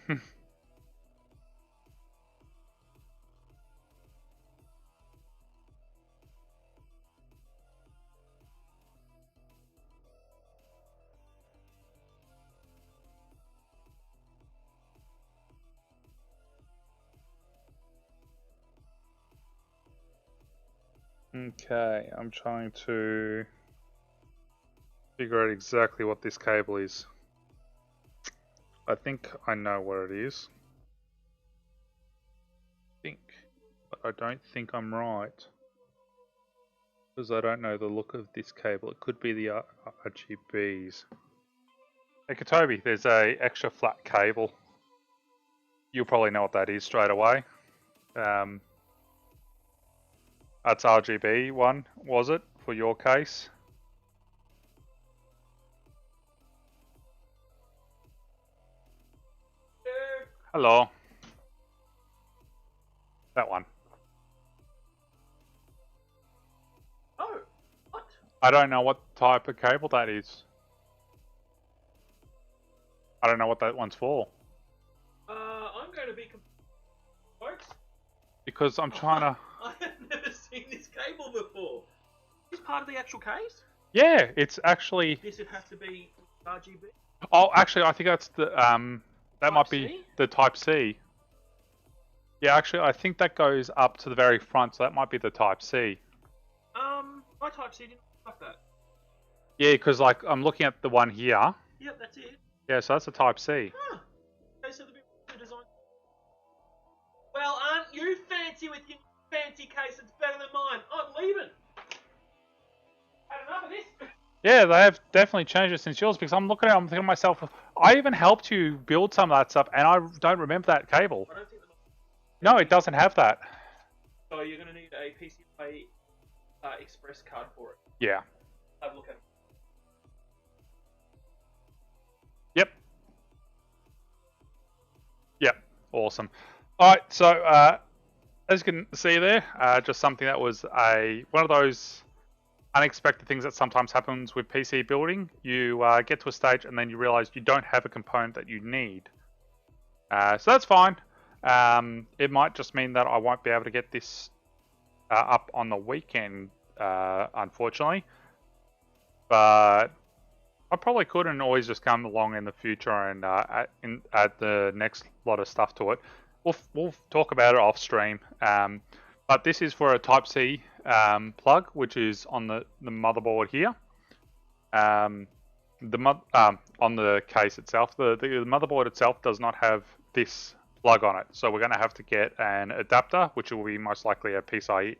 Okay, I'm trying to figure out exactly what this cable is. I think I know what it is. But I don't think I'm right. Because I don't know the look of this cable. It could be the RGBs. Hey Katobi, there's a extra flat cable. You'll probably know what that is straight away. That's RGB one, was it, for your case? Hello. That one. Oh, what? I don't know what type of cable that is. I don't know what that one's for. I'm going to be folks. Because I'm trying to... I have never seen this cable before. Is this part of the actual case? Yeah, it's actually... This would have to be RGB. Oh, actually, I think that's the... that might be C? the Type C. Yeah, actually, I think that goes up to the very front, so that might be the Type C. My Type C didn't look like that. Yeah, because like I'm looking at the one here. Yep, that's it. Yeah, so that's a Type C. Huh. Okay, so the bit of design. Well, aren't you fancy with your fancy case? It's better than mine. I'm leaving. Had enough of this. Yeah, they have definitely changed it since yours, because I'm looking at it, I'm thinking to myself, I even helped you build some of that stuff, and I don't remember that cable. I don't think No, it doesn't have that. So you're going to need a PCI Express card for it. Yeah. Have a look at it. Yep. Yep. Awesome. All right. So as you can see there, just something that was one of those unexpected things that sometimes happens with PC building. You get to a stage and then you realize you don't have a component that you need. So that's fine. It might just mean that I won't be able to get this up on the weekend, unfortunately. But I probably could, and always just come along in the future and add the next lot of stuff to it. We'll talk about it off stream. But this is for a Type C plug, which is on the motherboard here. On the case itself, the motherboard itself does not have this plug on it, so we're going to have to get an adapter, which will be most likely a PCIe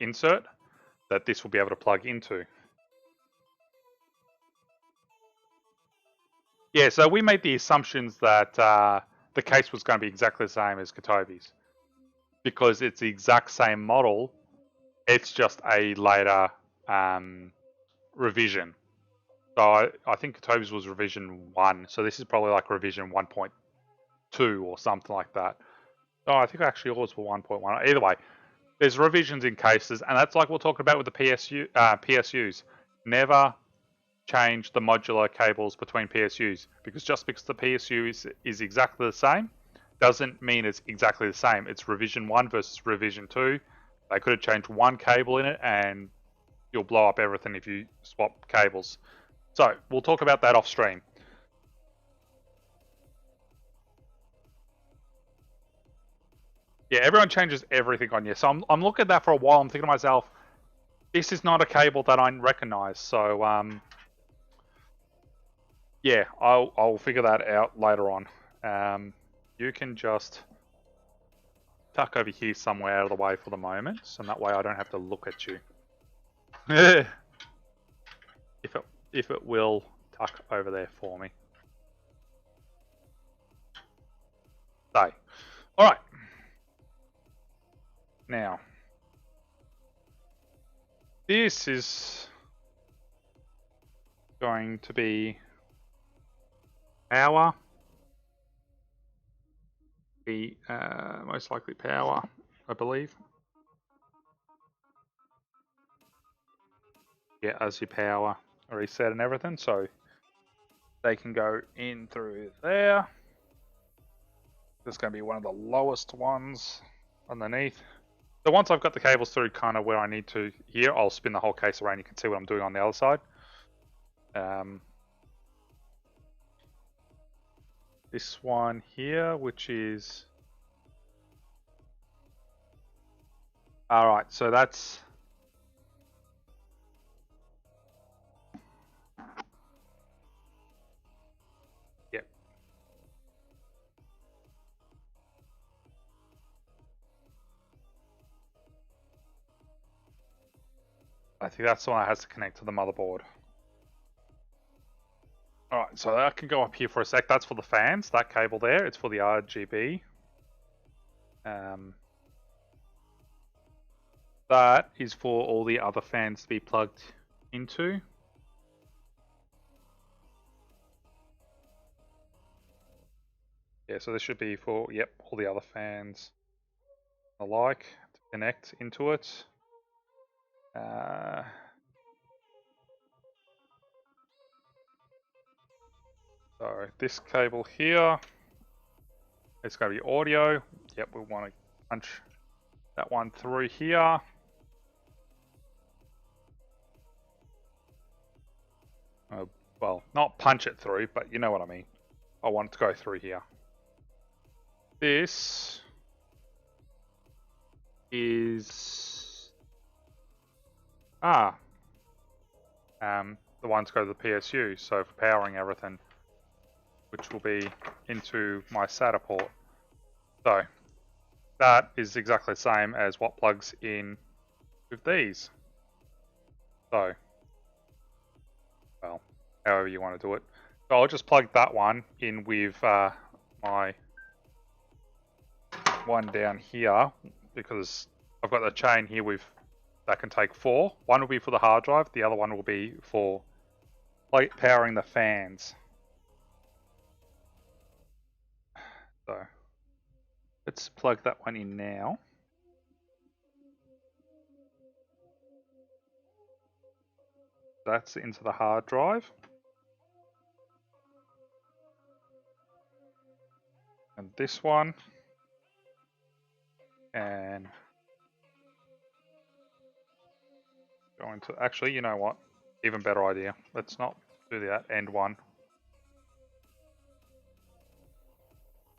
insert that this will be able to plug into. Yeah, so we made the assumptions that the case was going to be exactly the same as Katobi's, because it's the exact same model. It's just a later revision. So I think Katobi's was revision 1, so this is probably like revision 1.2 or something like that. Oh, I think actually yours were 1.1. Either way, there's revisions in cases, and that's like we're talking about with the PSUs. Never change the modular cables between PSUs, because just because the PSU is exactly the same doesn't mean it's exactly the same. It's revision 1 versus revision 2. They could have changed one cable in it and you'll blow up everything if you swap cables. So we'll talk about that off stream. Yeah, everyone changes everything on you. So I'm looking at that for a while. I'm thinking to myself, this is not a cable that I recognize. So yeah, I'll figure that out later on. You can just tuck over here somewhere out of the way for the moment, so that way I don't have to look at you. if it will tuck over there for me. So, all right. Now, this is going to be power. The most likely power, I believe. Yeah, as your power reset and everything, so they can go in through there. This is going to be one of the lowest ones underneath. So once I've got the cables through kind of where I need to here, I'll spin the whole case around. You can see what I'm doing on the other side. This one here, which is... Alright, so that's... Yep. I think that's the one that has to connect to the motherboard. Alright, so that can go up here for a sec. That's for the fans, that cable there. It's for the RGB. That is for all the other fans to be plugged into. Yeah, so this should be for, yep, all the other fans alike to connect into it. So this cable here, it's going to be audio. Yep, we want to punch that one through here. Well, not punch it through, but you know what I mean. I want it to go through here. This is the ones go to the PSU, so for powering everything, which will be into my SATA port. So that is exactly the same as what plugs in with these. So, well, however you want to do it. So I'll just plug that one in with my one down here, because I've got the chain here with that can take 4. One will be for the hard drive, the other one will be for powering the fans. So let's plug that one in now. That's into the hard drive. And this one. And go into, actually, you know what? Even better idea. Let's not do that end one.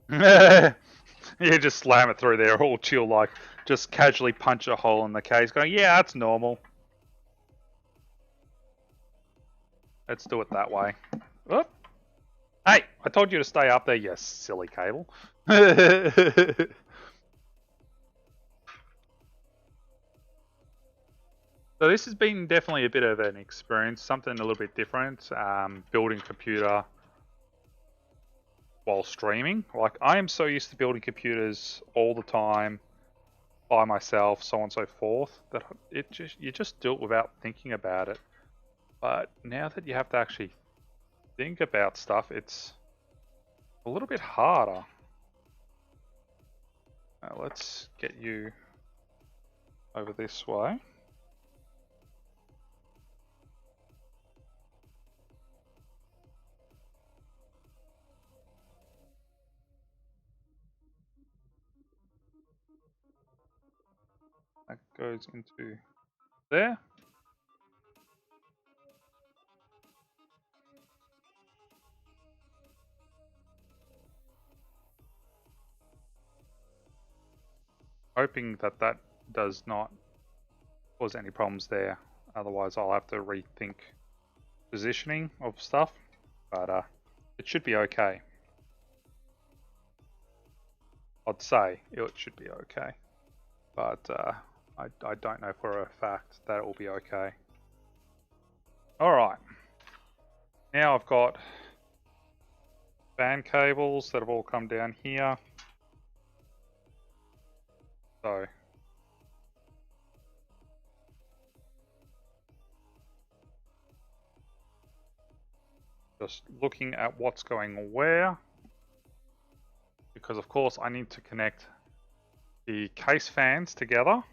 You just slam it through there, all chill, like just casually punch a hole in the case, going, yeah, that's normal. Let's do it that way. Oop. Hey, I told you to stay up there, you silly cable. So this has been definitely a bit of an experience, something a little bit different, building computer while streaming. Like, I am so used to building computers all the time by myself, so on and so forth, that you just do it without thinking about it. But now that you have to actually think about stuff, it's a little bit harder. Let's get you over this way. That goes into there. Hoping that that does not cause any problems there. Otherwise, I'll have to rethink positioning of stuff. But it should be okay. I'd say it should be okay. But I don't know for a fact that it will be okay. Alright. Now I've got fan cables that have all come down here. So just looking at what's going where, because of course I need to connect the case fans together,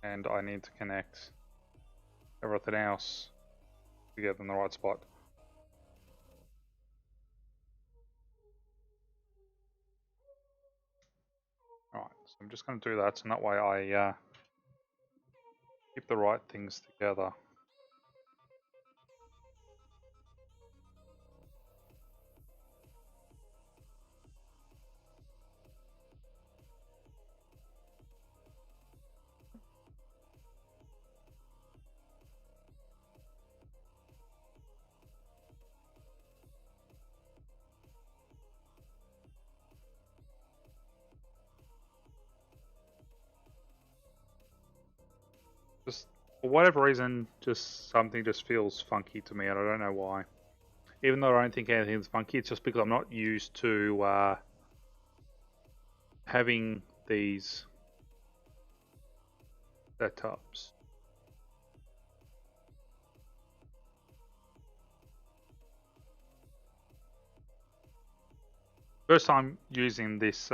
and I need to connect everything else together in the right spot. Alright, so I'm just going to do that, so that way I keep the right things together. For whatever reason, just something just feels funky to me, and I don't know why. Even though I don't think anything's funky, it's just because I'm not used to having these setups. First time using this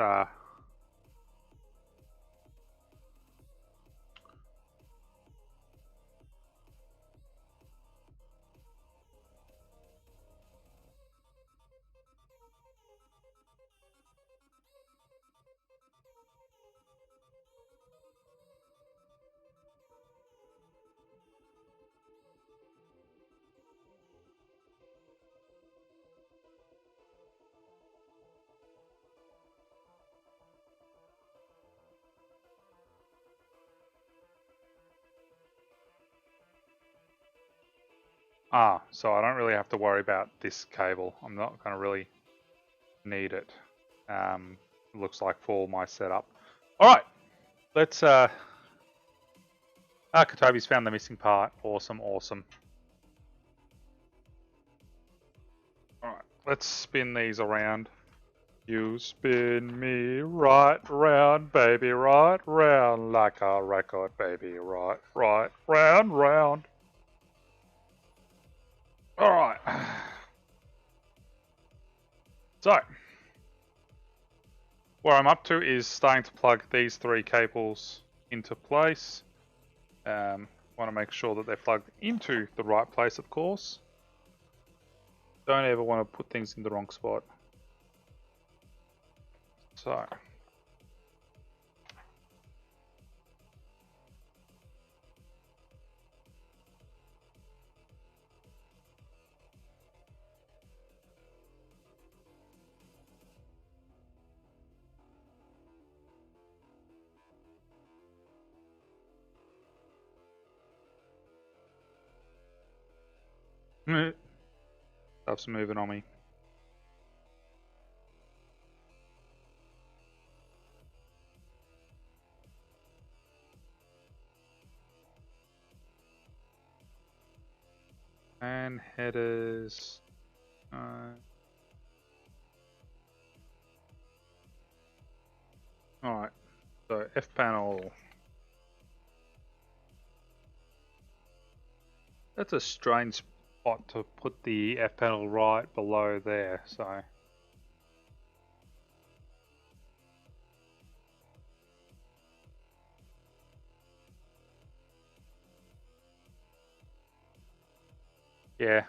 so I don't really have to worry about this cable. I'm not going to really need it. Looks like for my setup. Alright, let's Katobi's found the missing part. Awesome, awesome. Alright, let's spin these around. You spin me right round, baby, right round, like a record, baby, right, round, round. Alright. So, what I'm up to is starting to plug these 3 cables into place. Want to make sure that they're plugged into the right place, of course. Don't ever want to put things in the wrong spot. So, stuff's moving on me. And headers. Alright, so F panel. That's a strange spot to put the F panel right below there, so. Yeah.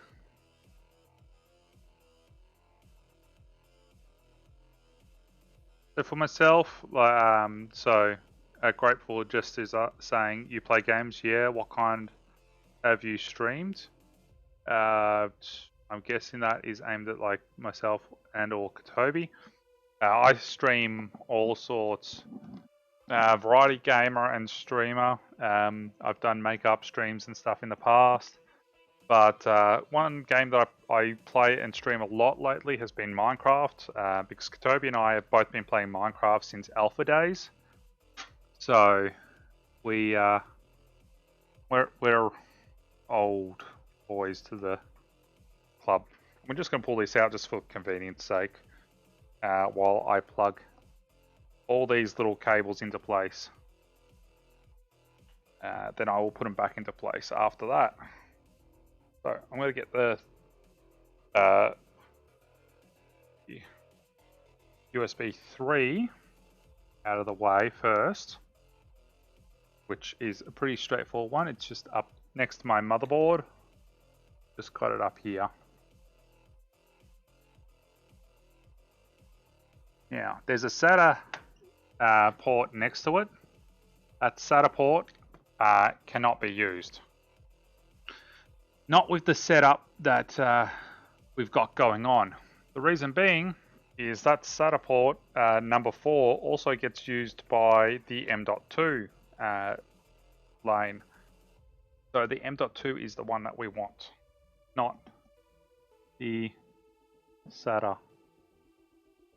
So for myself, GrapefulJester is saying, you play games? Yeah. What kind have you streamed? I'm guessing that is aimed at like myself and or Katobi. I stream all sorts. Variety gamer and streamer. I've done makeup streams and stuff in the past. But one game that I play and stream a lot lately has been Minecraft, because Katobi and I have both been playing Minecraft since alpha days. So we're old boys to the club. We're just going to pull this out just for convenience sake, while I plug all these little cables into place. Then I will put them back into place after that. So I'm going to get the USB 3 out of the way first, which is a pretty straightforward one. It's just up next to my motherboard. Just got it up here. Now, there's a SATA port next to it. That SATA port cannot be used. Not with the setup that we've got going on. The reason being is that SATA port number 4 also gets used by the M.2 lane. So the M.2 is the one that we want, not the SATA.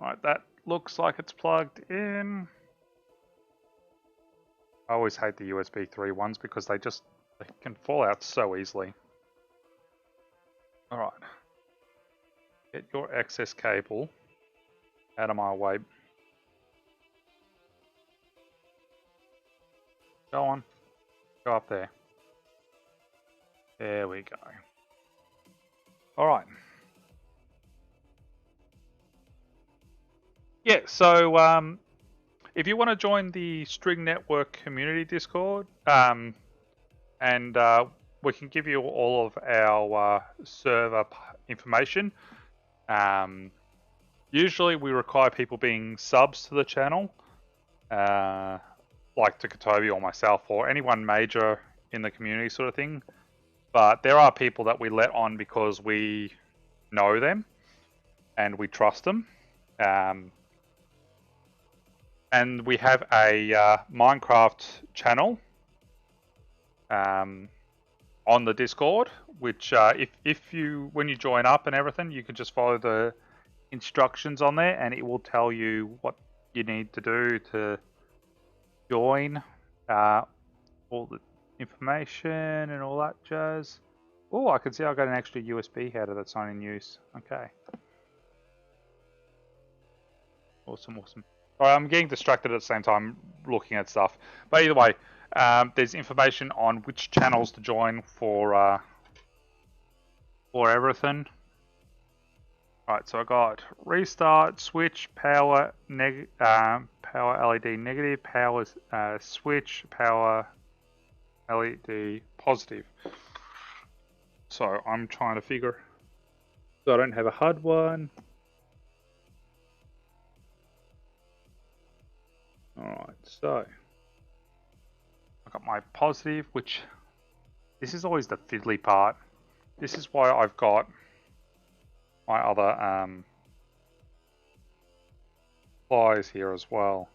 Alright, that looks like it's plugged in. I always hate the USB 3 ones because they They can fall out so easily. Alright. Get your excess cable out of my way. Go on. Go up there. There we go. Alright. Yeah, so if you want to join the String Network Community Discord, and we can give you all of our server information. Usually we require people being subs to the channel, like to Katobi or myself or anyone major in the community sort of thing. But there are people that we let on because we know them and we trust them. And we have a Minecraft channel on the Discord, which if you, when you join up and everything, you can just follow the instructions on there and it will tell you what you need to do to join, all the information and all that jazz. Oh, I can see I've got an extra USB header that's not in use. Okay. Awesome, awesome. Alright, I'm getting distracted at the same time looking at stuff. But either way, there's information on which channels to join for everything. Alright, so I got restart, switch, power, power LED negative, power switch, power LED positive. So I'm trying to figure. So I don't have a HUD one. Alright, so I got my positive, which this is always the fiddly part. This is why I've got my other pliers here as well.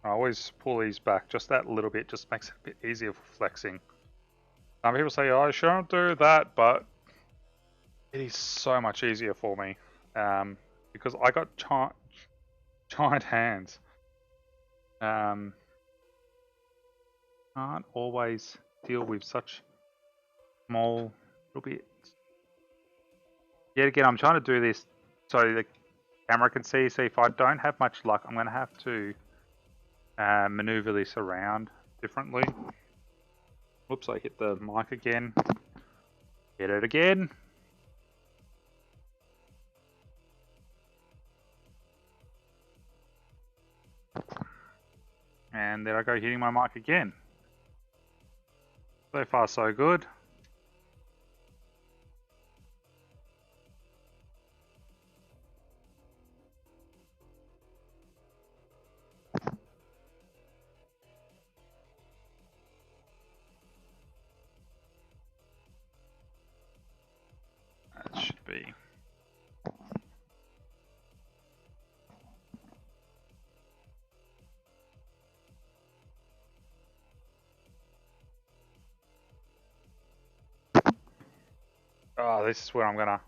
I always pull these back just that little bit, just makes it a bit easier for flexing. Some people say, oh, I shouldn't do that, but it is so much easier for me because I got giant hands. Can't always deal with such small little bits. Yet again, I'm trying to do this so the camera can see. So if I don't have much luck, I'm going to have to maneuver this around differently. Whoops, I hit the mic again. Hit it again. And there I go, hitting my mic again. So far, so good. That should be. Oh, this is where I'm gonna.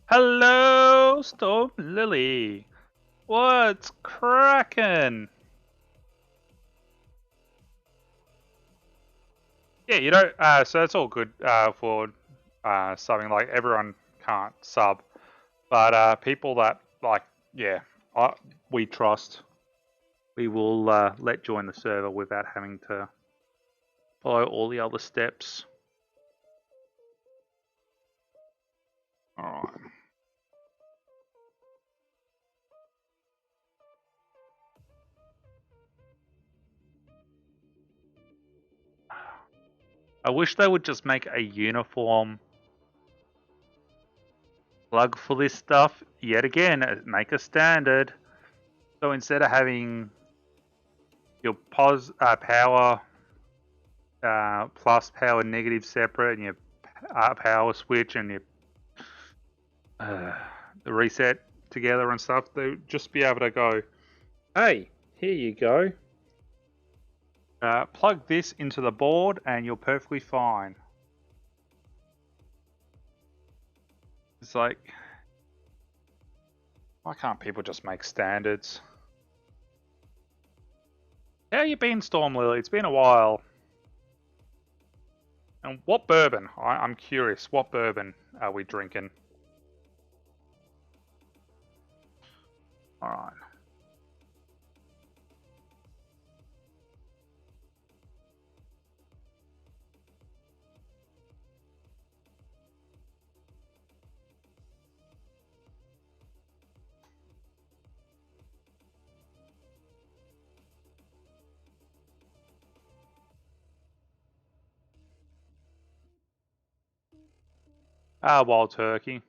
Hello, Storm Lily. What's cracking? Yeah, you know, so that's all good for subbing. Like everyone can't sub, but people that like, yeah, we trust, we will let join the server without having to follow all the other steps. All right. I wish they would just make a uniform plug for this stuff. Yet again, make a standard. So instead of having your power plus power negative separate, and your power switch and your the reset together and stuff, they'll just be able to go, hey, here you go. Plug this into the board and you're perfectly fine. It's like, why can't people just make standards? How you been, Storm Lily? It's been a while. And what bourbon? I'm curious. What bourbon are we drinking? Alright. Wild turkey.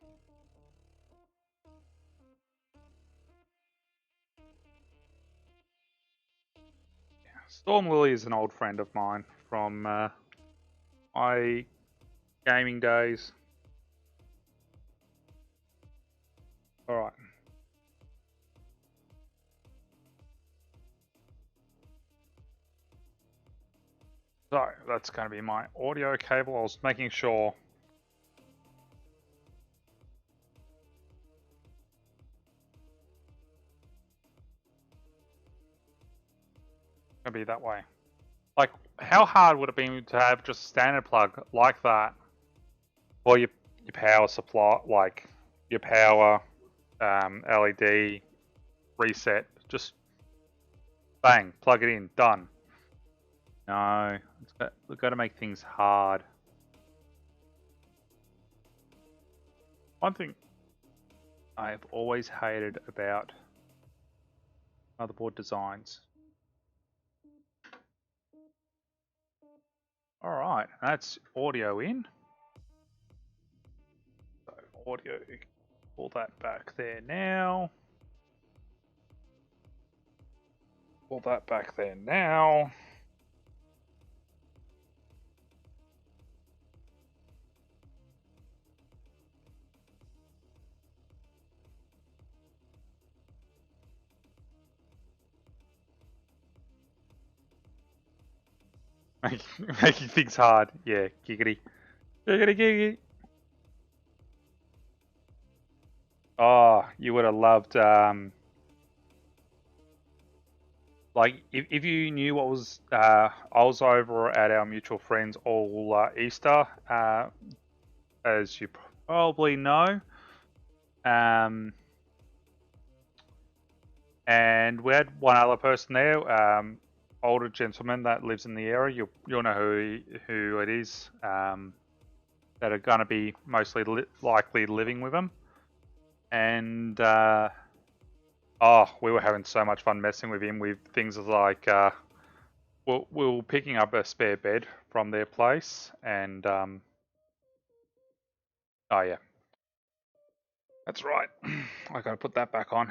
Storm Lily is an old friend of mine from my gaming days. Alright. So, that's going to be my audio cable. I was making sure. It's going to be that way. Like, how hard would it be to have just a standard plug like that? Or your power supply, like your power LED reset, just bang, plug it in, done. No, we've got to make things hard. One thing I've always hated about motherboard designs. Alright, that's audio in. So audio, pull that back there now. Pull that back there now. Making things hard. Yeah, giggity. Giggity, giggity. Oh, you would have loved, like, if you knew what was, I was over at our mutual friends all Easter, as you probably know. And we had one other person there, older gentleman that lives in the area. You'll know who it is, that are going to be mostly likely living with him. And oh, we were having so much fun messing with him with things like we were picking up a spare bed from their place, and oh yeah, that's right. I gotta put that back on.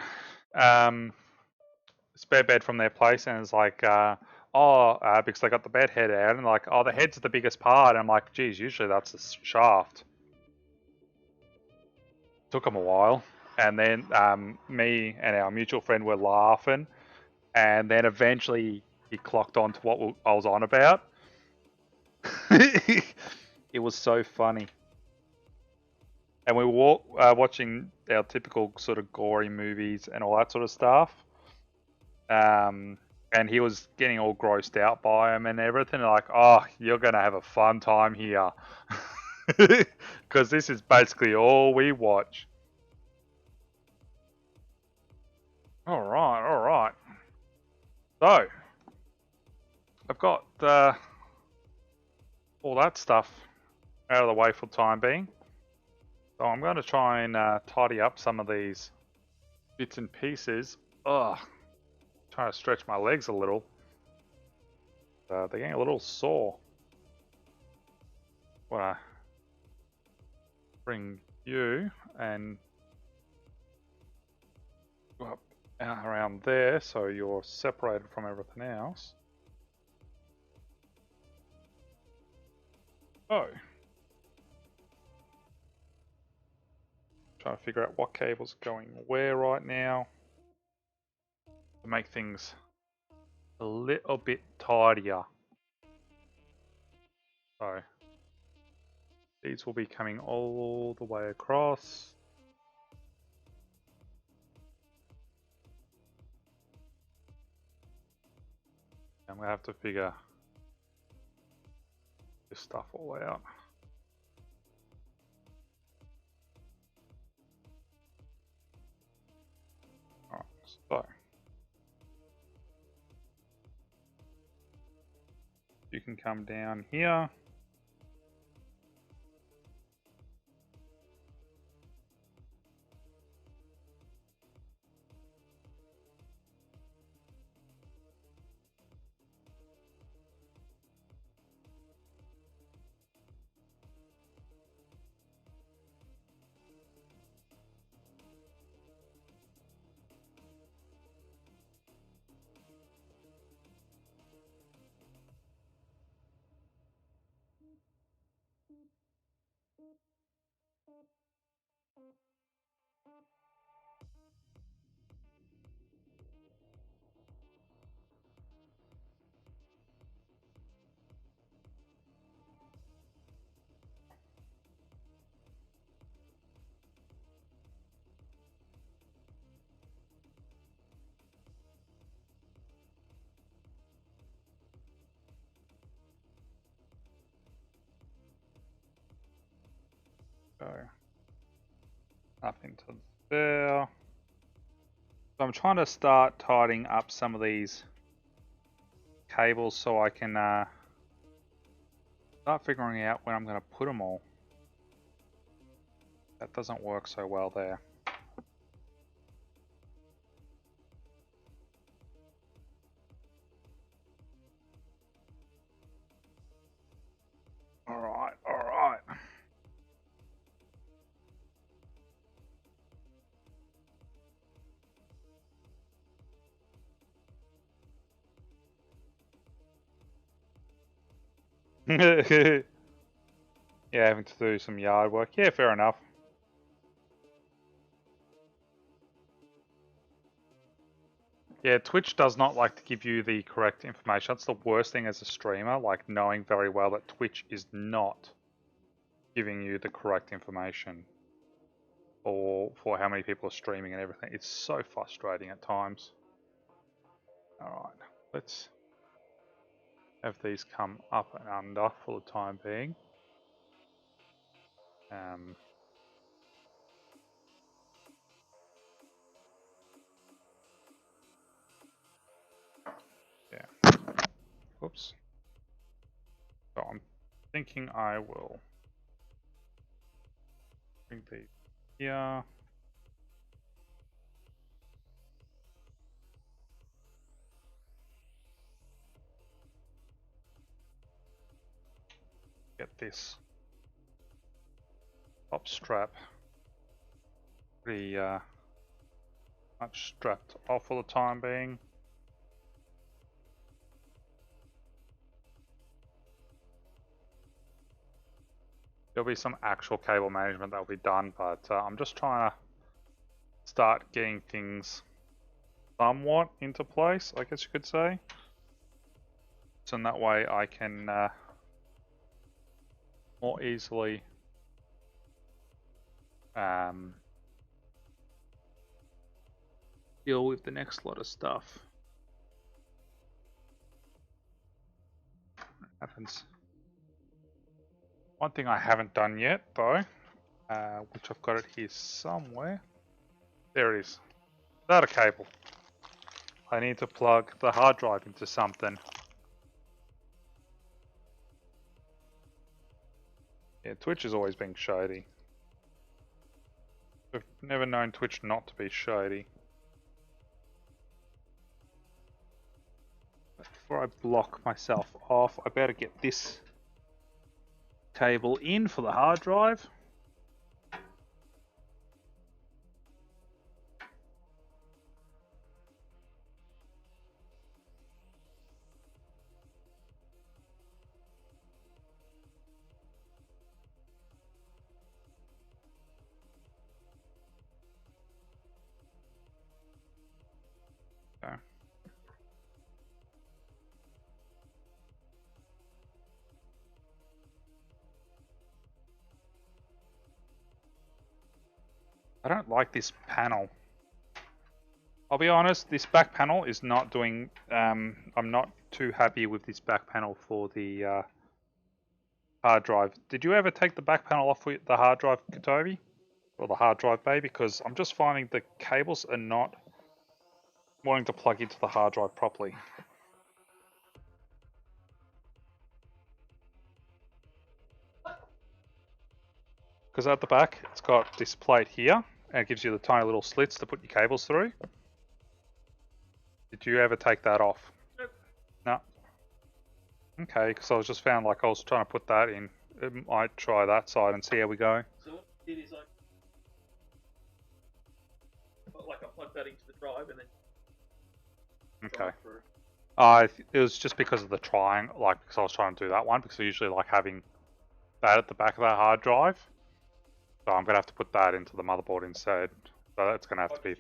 Spare bed from their place, and it's like, because they got the bed head out, and like, oh, the head's the biggest part. And I'm like, geez, usually that's the shaft. Took them a while, and then me and our mutual friend were laughing, and then eventually he clocked on to what I was on about. It was so funny. And we were watching our typical sort of gory movies and all that sort of stuff. And he was getting all grossed out by him and everything. Like, oh, you're going to have a fun time here. Because this is basically all we watch. Alright, alright. So, I've got all that stuff out of the way for the time being. So I'm going to try and tidy up some of these bits and pieces. Ugh. Trying to stretch my legs a little. They're getting a little sore. Want to bring you and go up around there so you're separated from everything else. Oh. Trying to figure out what cable's going where right now to make things a little bit tidier. So these will be coming all the way across. And we have to figure this stuff all out. Alright, so you can come down here. So up into there. So I'm trying to start tidying up some of these cables so I can start figuring out when I'm going to put them all. That doesn't work so well there. Alright, alright. Yeah, having to do some yard work. Yeah, fair enough. Yeah, Twitch does not like to give you the correct information. That's the worst thing as a streamer, like knowing very well that Twitch is not giving you the correct information for how many people are streaming and everything. It's so frustrating at times. Alright, let's have these come up and under for the time being. Yeah. Whoops. So I'm thinking I will bring these here. Get this top strap pretty much strapped off for the time being. There'll be some actual cable management that'll be done, but I'm just trying to start getting things somewhat into place, I guess you could say. So in that way I can more easily deal with the next lot of stuff. Happens. One thing I haven't done yet, though, which I've got it here somewhere. There it is. Data cable. I need to plug the hard drive into something. Yeah, Twitch has always been shady. I've never known Twitch not to be shady. But before I block myself off, I better get this cable in for the hard drive. Okay. I don't like this panel I'll be honest, this back panel is not doing, I'm not too happy with this back panel for the hard drive. Did you ever take the back panel off with the hard drive, Katobi? Or the hard drive bay? Because I'm just finding the cables are not wanting to plug into the hard drive properly. Because at the back, it's got this plate here, and it gives you the tiny little slits to put your cables through. Did you ever take that off? Nope. No. Okay, because I was just found like I was trying to put that in. It might try that side and see how we go. So what I did is I plugged that into the drive and then. Okay. It was just because of the triangle, like because I was trying to do that one because I usually like having that at the back of that hard drive. So I'm gonna have to put that into the motherboard instead. So that's gonna have to be.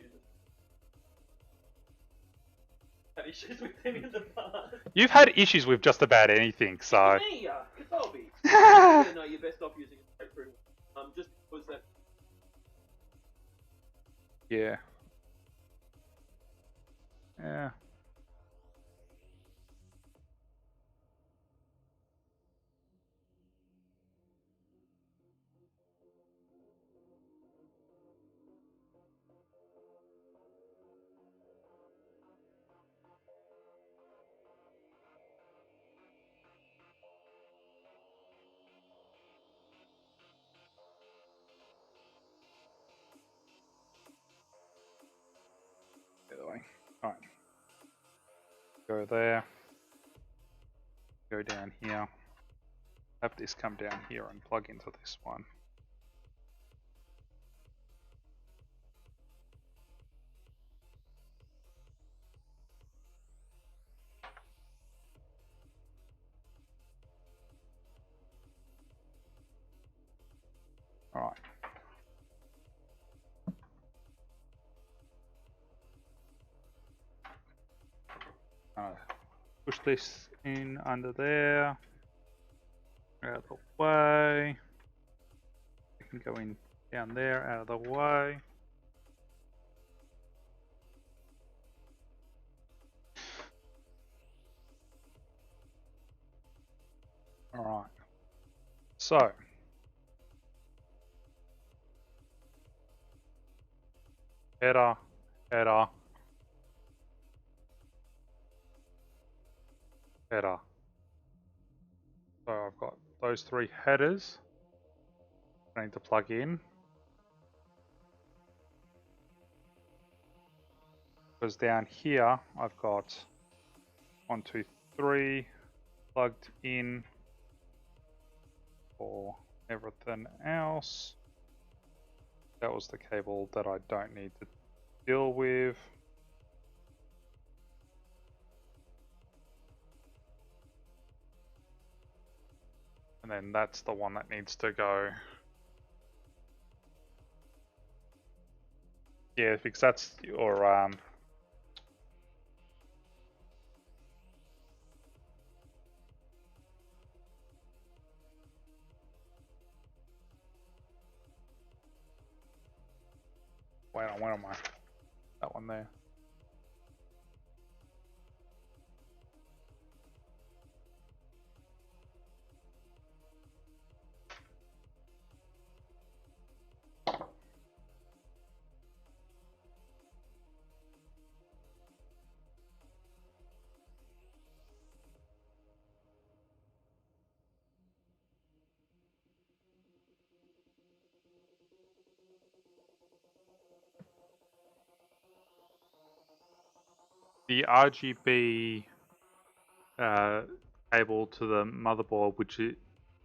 Had issues with them in the past. You've had issues with just about anything, so. Me, Katobi. Yeah, no, you're best off using a grapefruit. Just because that. Yeah. Yeah. Alright. Go there. Go down here. Have this come down here and plug into this one. Alright. Push this in under there. Out of the way. It can go in down there, out of the way. Alright. So. Header, header. Header. So I've got those three headers I need to plug in. Because down here I've got 1, 2, 3 plugged in for everything else. That was the cable that I don't need to deal with. And then that's the one that needs to go. Yeah, because that's your where am I? That one there. The RGB cable to the motherboard,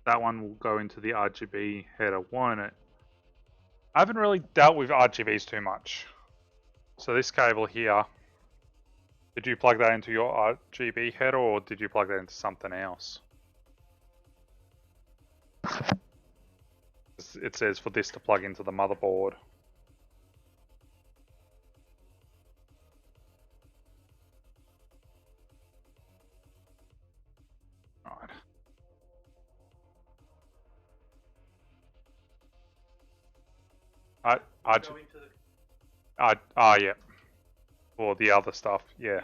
that one will go into the RGB header, won't it? I haven't really dealt with RGBs too much. So this cable here, did you plug that into your RGB header or did you plug that into something else? It says for this to plug into the motherboard. Yeah. or the other stuff. Yeah.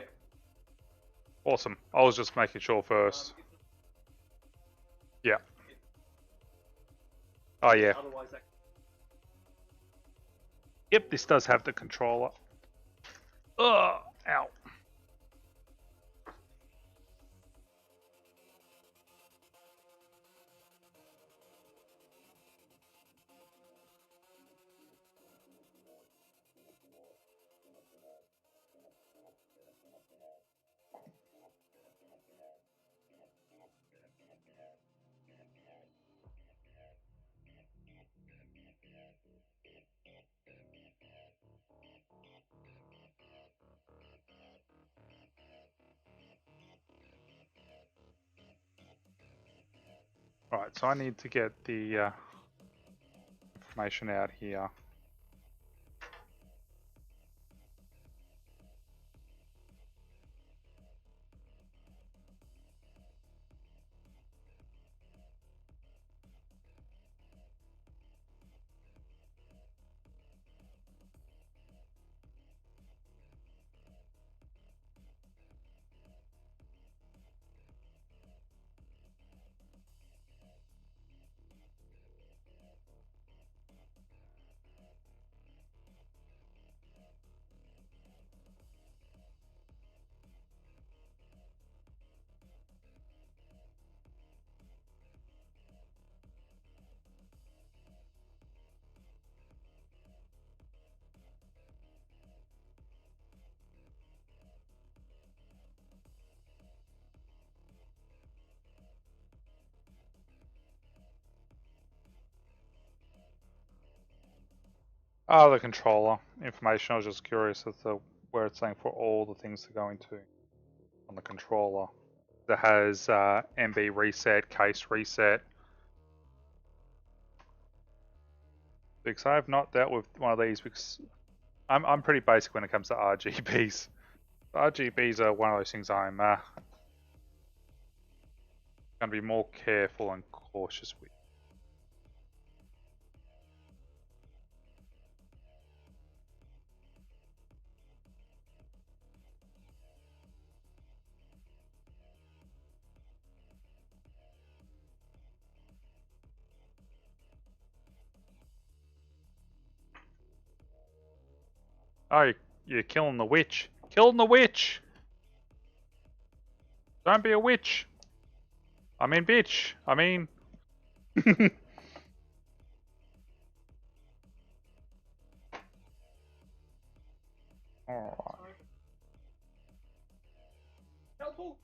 Awesome. I was just making sure first. Yeah. Oh yeah. Otherwise, that Yep, this does have the controller. Ugh, ow. Right, so I need to get the information out here. Oh, the controller information. I was just curious as to where it's saying for all the things to go into on the controller. That has MB reset, case reset. Because I have not dealt with one of these because I'm pretty basic when it comes to RGBs. RGBs are one of those things I'm going to be more careful and cautious with. Oh, you're killing the witch. Killing the witch! Don't be a witch! I mean bitch! I mean... Alright. helpful.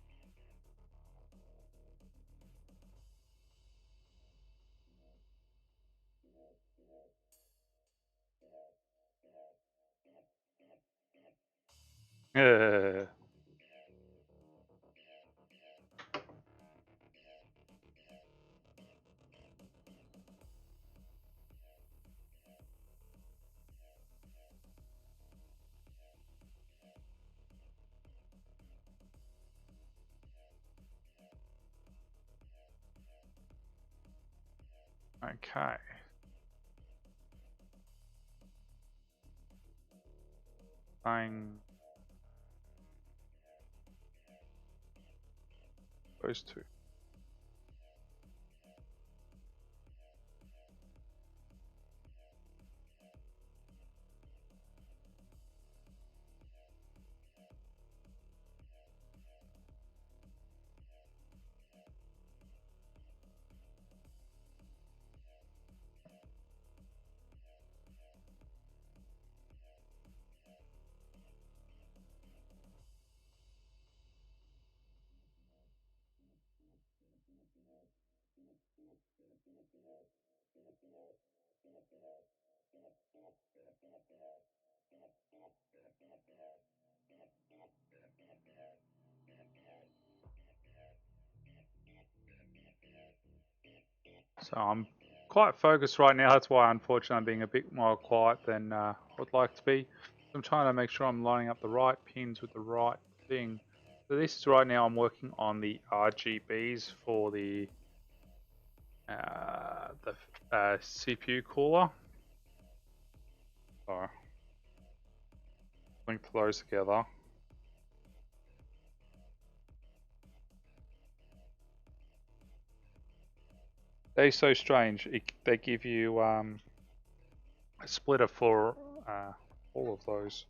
Okay. Fine. Those two. So I'm quite focused right now. That's why, unfortunately, I'm being a bit more quiet than I would like to be. I'm trying to make sure I'm lining up the right pins with the right thing. So this is right now I'm working on the RGBs for the CPU cooler. So link those together. They're so strange. They give you a splitter for all of those.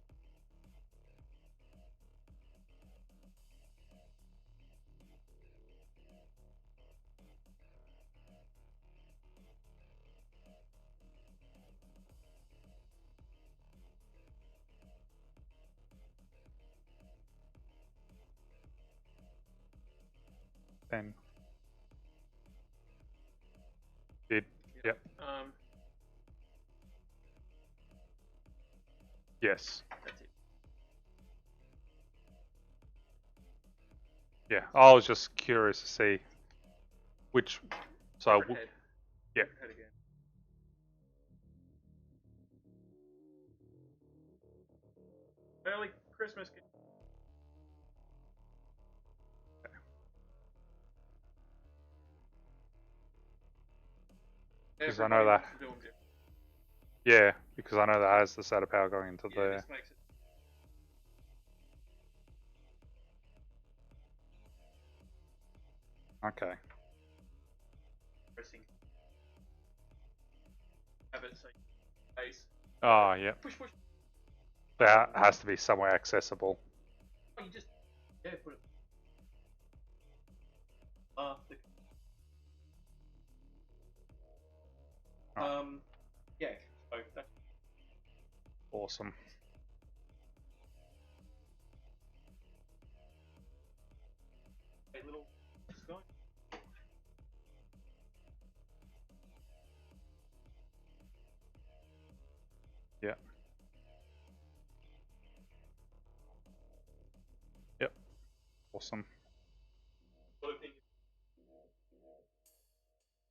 Then did yep. Yes. That's it. Yeah. I was just curious to see which. So Overhead. yeah. Overhead again. Early Christmas. Because I know that. Yeah, because I know that has the SATA power going into there. This makes it. Okay. Pressing. Have it so base. Oh, yeah. Push, push. That has to be somewhere accessible. Oh, you just put it. The yeah. So that's Awesome. a little sky. Yeah. Yep. Awesome.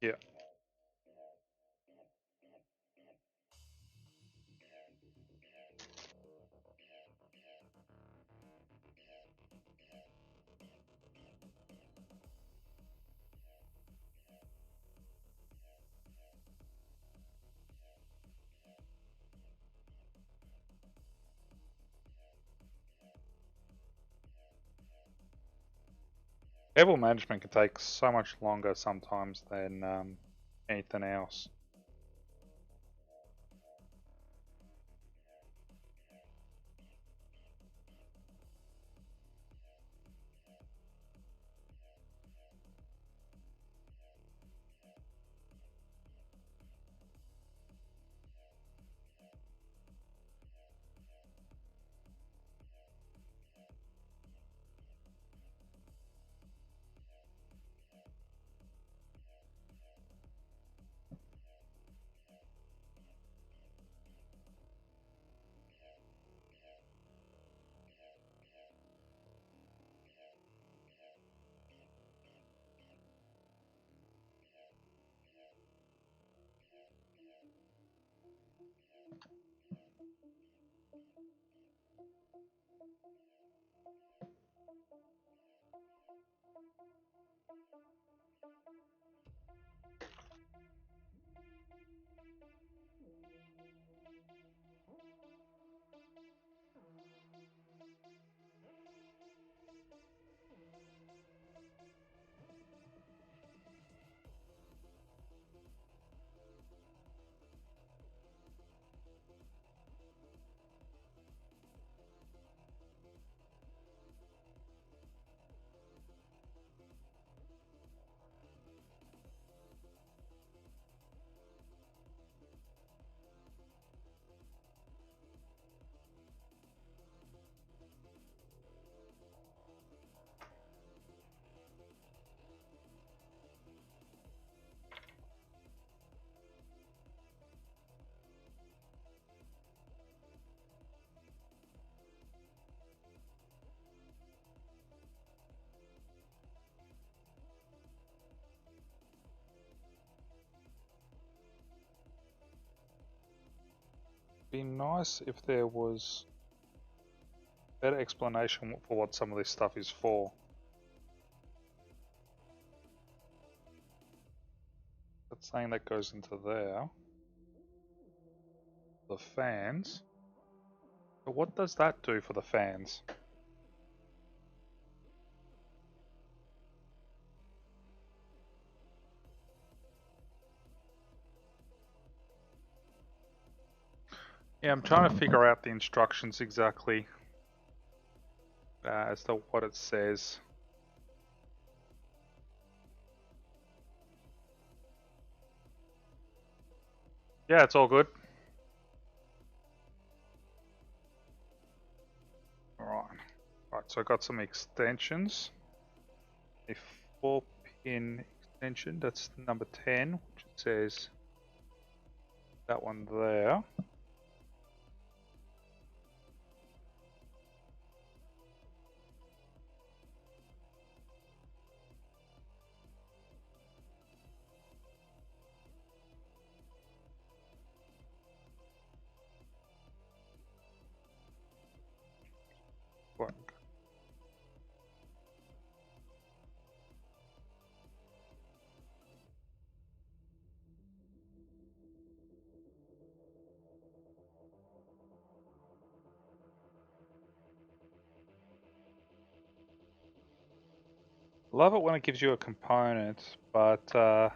Yeah. Cable management can take so much longer sometimes than anything else. Be nice if there was better explanation for what some of this stuff is for. That's saying that goes into there. The fans But what does that do for the fans? Yeah, I'm trying to figure out the instructions exactly as to what it says. Yeah, it's all good. Alright. Right, so I got some extensions. A 4-pin extension, that's number 10, which it says that one there. What? Love it when it gives you a component, but the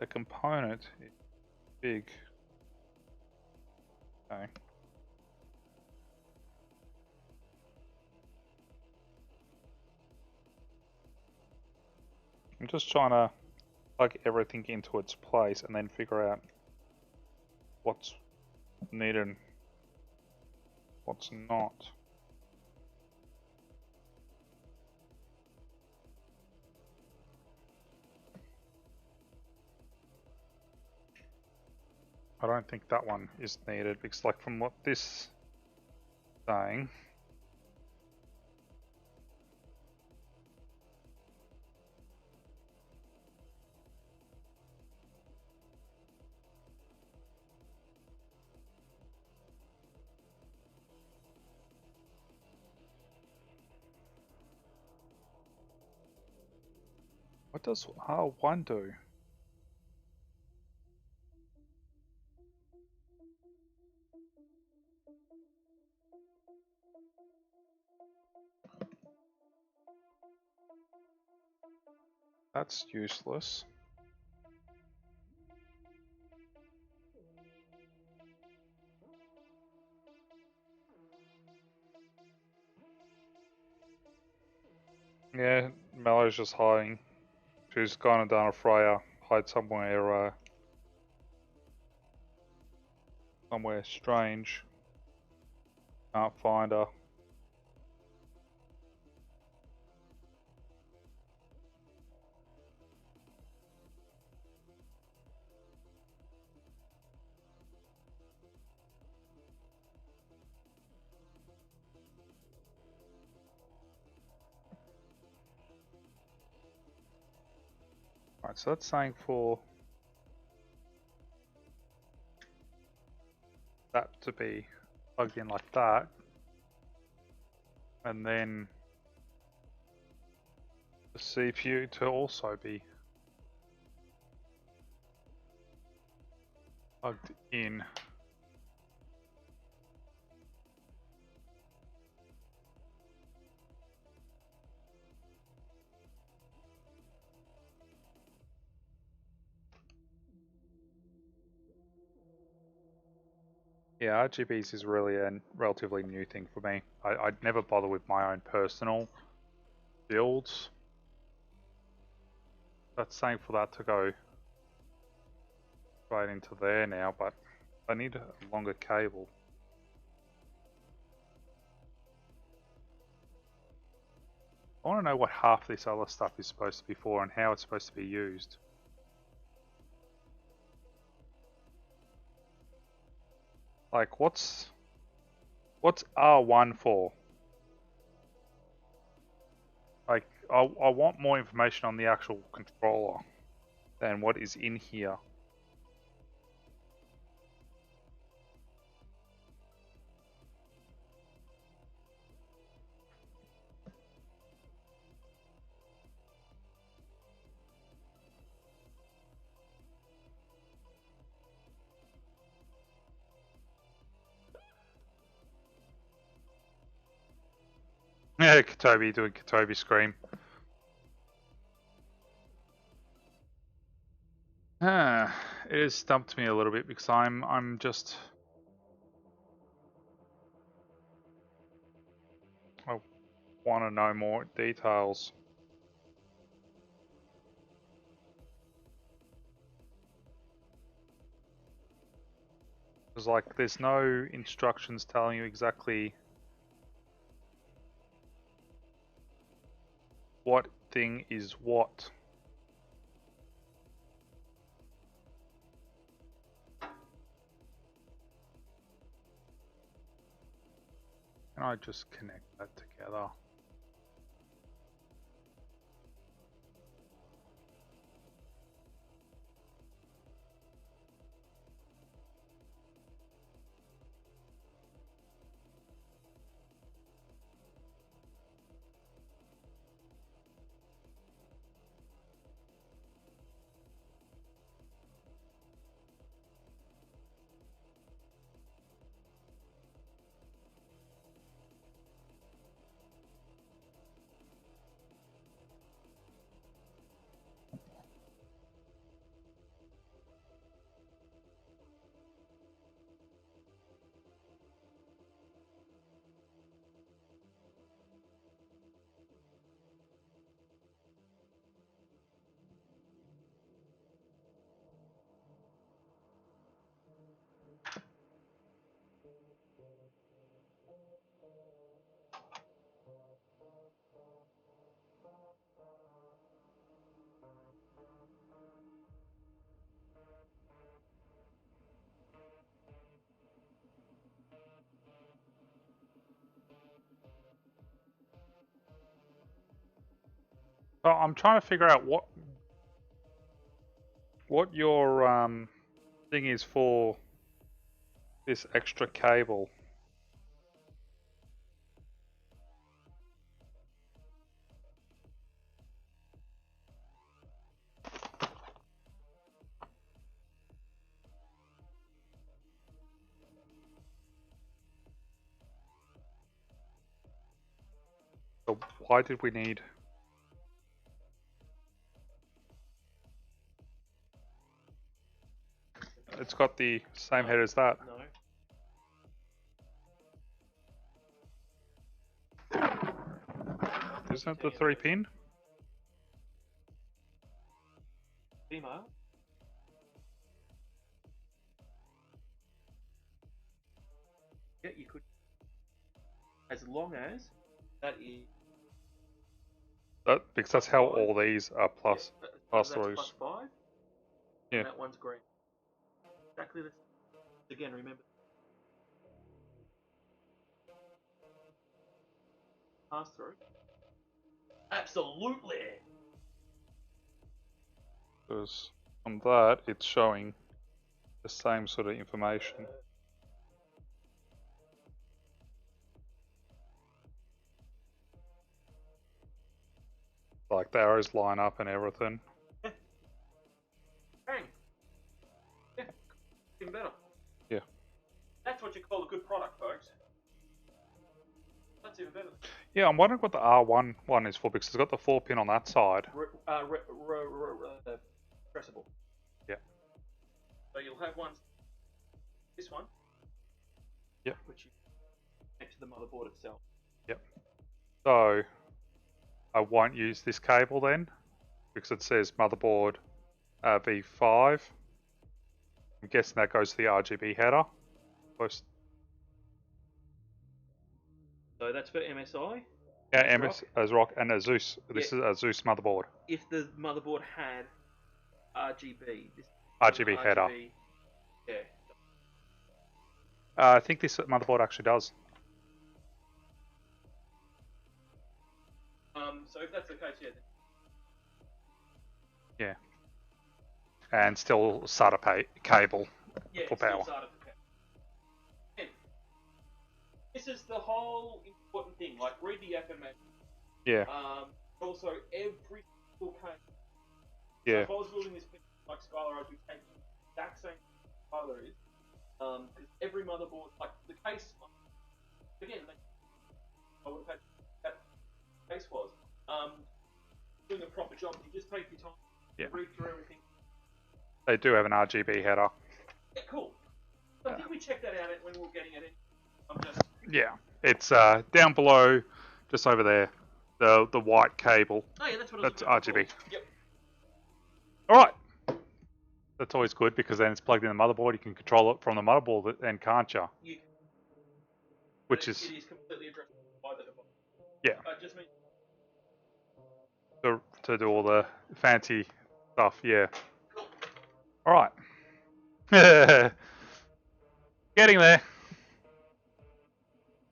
component is big. Okay. I'm just trying to plug everything into its place and then figure out what's needed and what's not. I don't think that one is needed because, like, from what this is saying, what does R1 do? That's useless. Yeah, Mellow's just hiding. She's gone and done a Freya. Hide somewhere, somewhere strange. Can't find her. Right, so that's saying for that to be plugged in like that, and then the CPU to also be plugged in. Yeah, RGBs is really a relatively new thing for me. I'd never bother with my own personal builds. That's saying for that to go right into there now, but I need a longer cable. I want to know what half this other stuff is supposed to be for and how it's supposed to be used. Like, what's R1 for? Like, I want more information on the actual controller than what is in here. Katobi doing Katobi scream. It has stumped me a little bit because I'm just. I want to know more details. Because like, there's no instructions telling you exactly what thing is what. Can I just connect that together? So I'm trying to figure out what your thing is for this extra cable. So why did we need? It's got the same head as that. No. Isn't it the 3-pin? Email. Yeah, you could. As long as that is. That because that's how all these are plus Yeah, pass that's throughs. plus 5. Yeah. And that one's green. Exactly the same. Again, remember. Pass through. Absolutely. Because on that it's showing the same sort of information. Like the arrows line up and everything. Bang. Yeah, even better. Yeah. That's what you call a good product, folks. That's even better. Yeah, I'm wondering what the R1 one is for because it's got the 4-pin on that side. Pressable. Yeah. So you'll have one. This one. Yep. Which you connect to the motherboard itself. Yep. So I won't use this cable then because it says motherboard V5. I'm guessing that goes to the RGB header. Close. So that's for MSI. Yeah, MS as Rock and Asus. This is a Zeus motherboard. If the motherboard had RGB, this RGB header. Yeah. I think this motherboard actually does. So if that's the case, yeah. Yeah. And still SATA cable for power. This is the whole important thing. Like, read the FMA. Yeah. Also, every single case. Yeah. So if I was building this picture like Skylar, I'd be taking the exact same Skylar is. Because every motherboard, like the case, again, I would have had that job. You just take your time, read through everything. They do have an RGB header. Yeah, cool. I think we checked that out when we were getting it in. Yeah, it's down below, just over there, the white cable. Oh yeah, that's what that's I was RGB. Yep. All right. That's always good because then it's plugged in the motherboard. You can control it from the motherboard, then can't you? You can. Which it is is completely addressable by the device. Yeah. Just means to do all the fancy stuff. Yeah. All right. Getting there.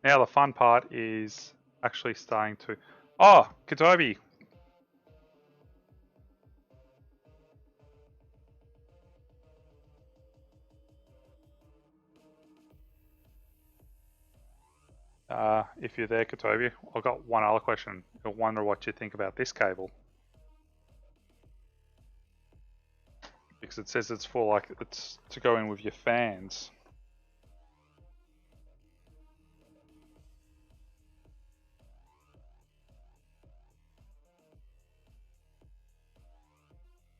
Now the fun part is actually starting to. Oh, Katobi. If you're there, Katobi, I've got one other question. I wonder what you think about this cable. Because it says it's for like, it's to go in with your fans.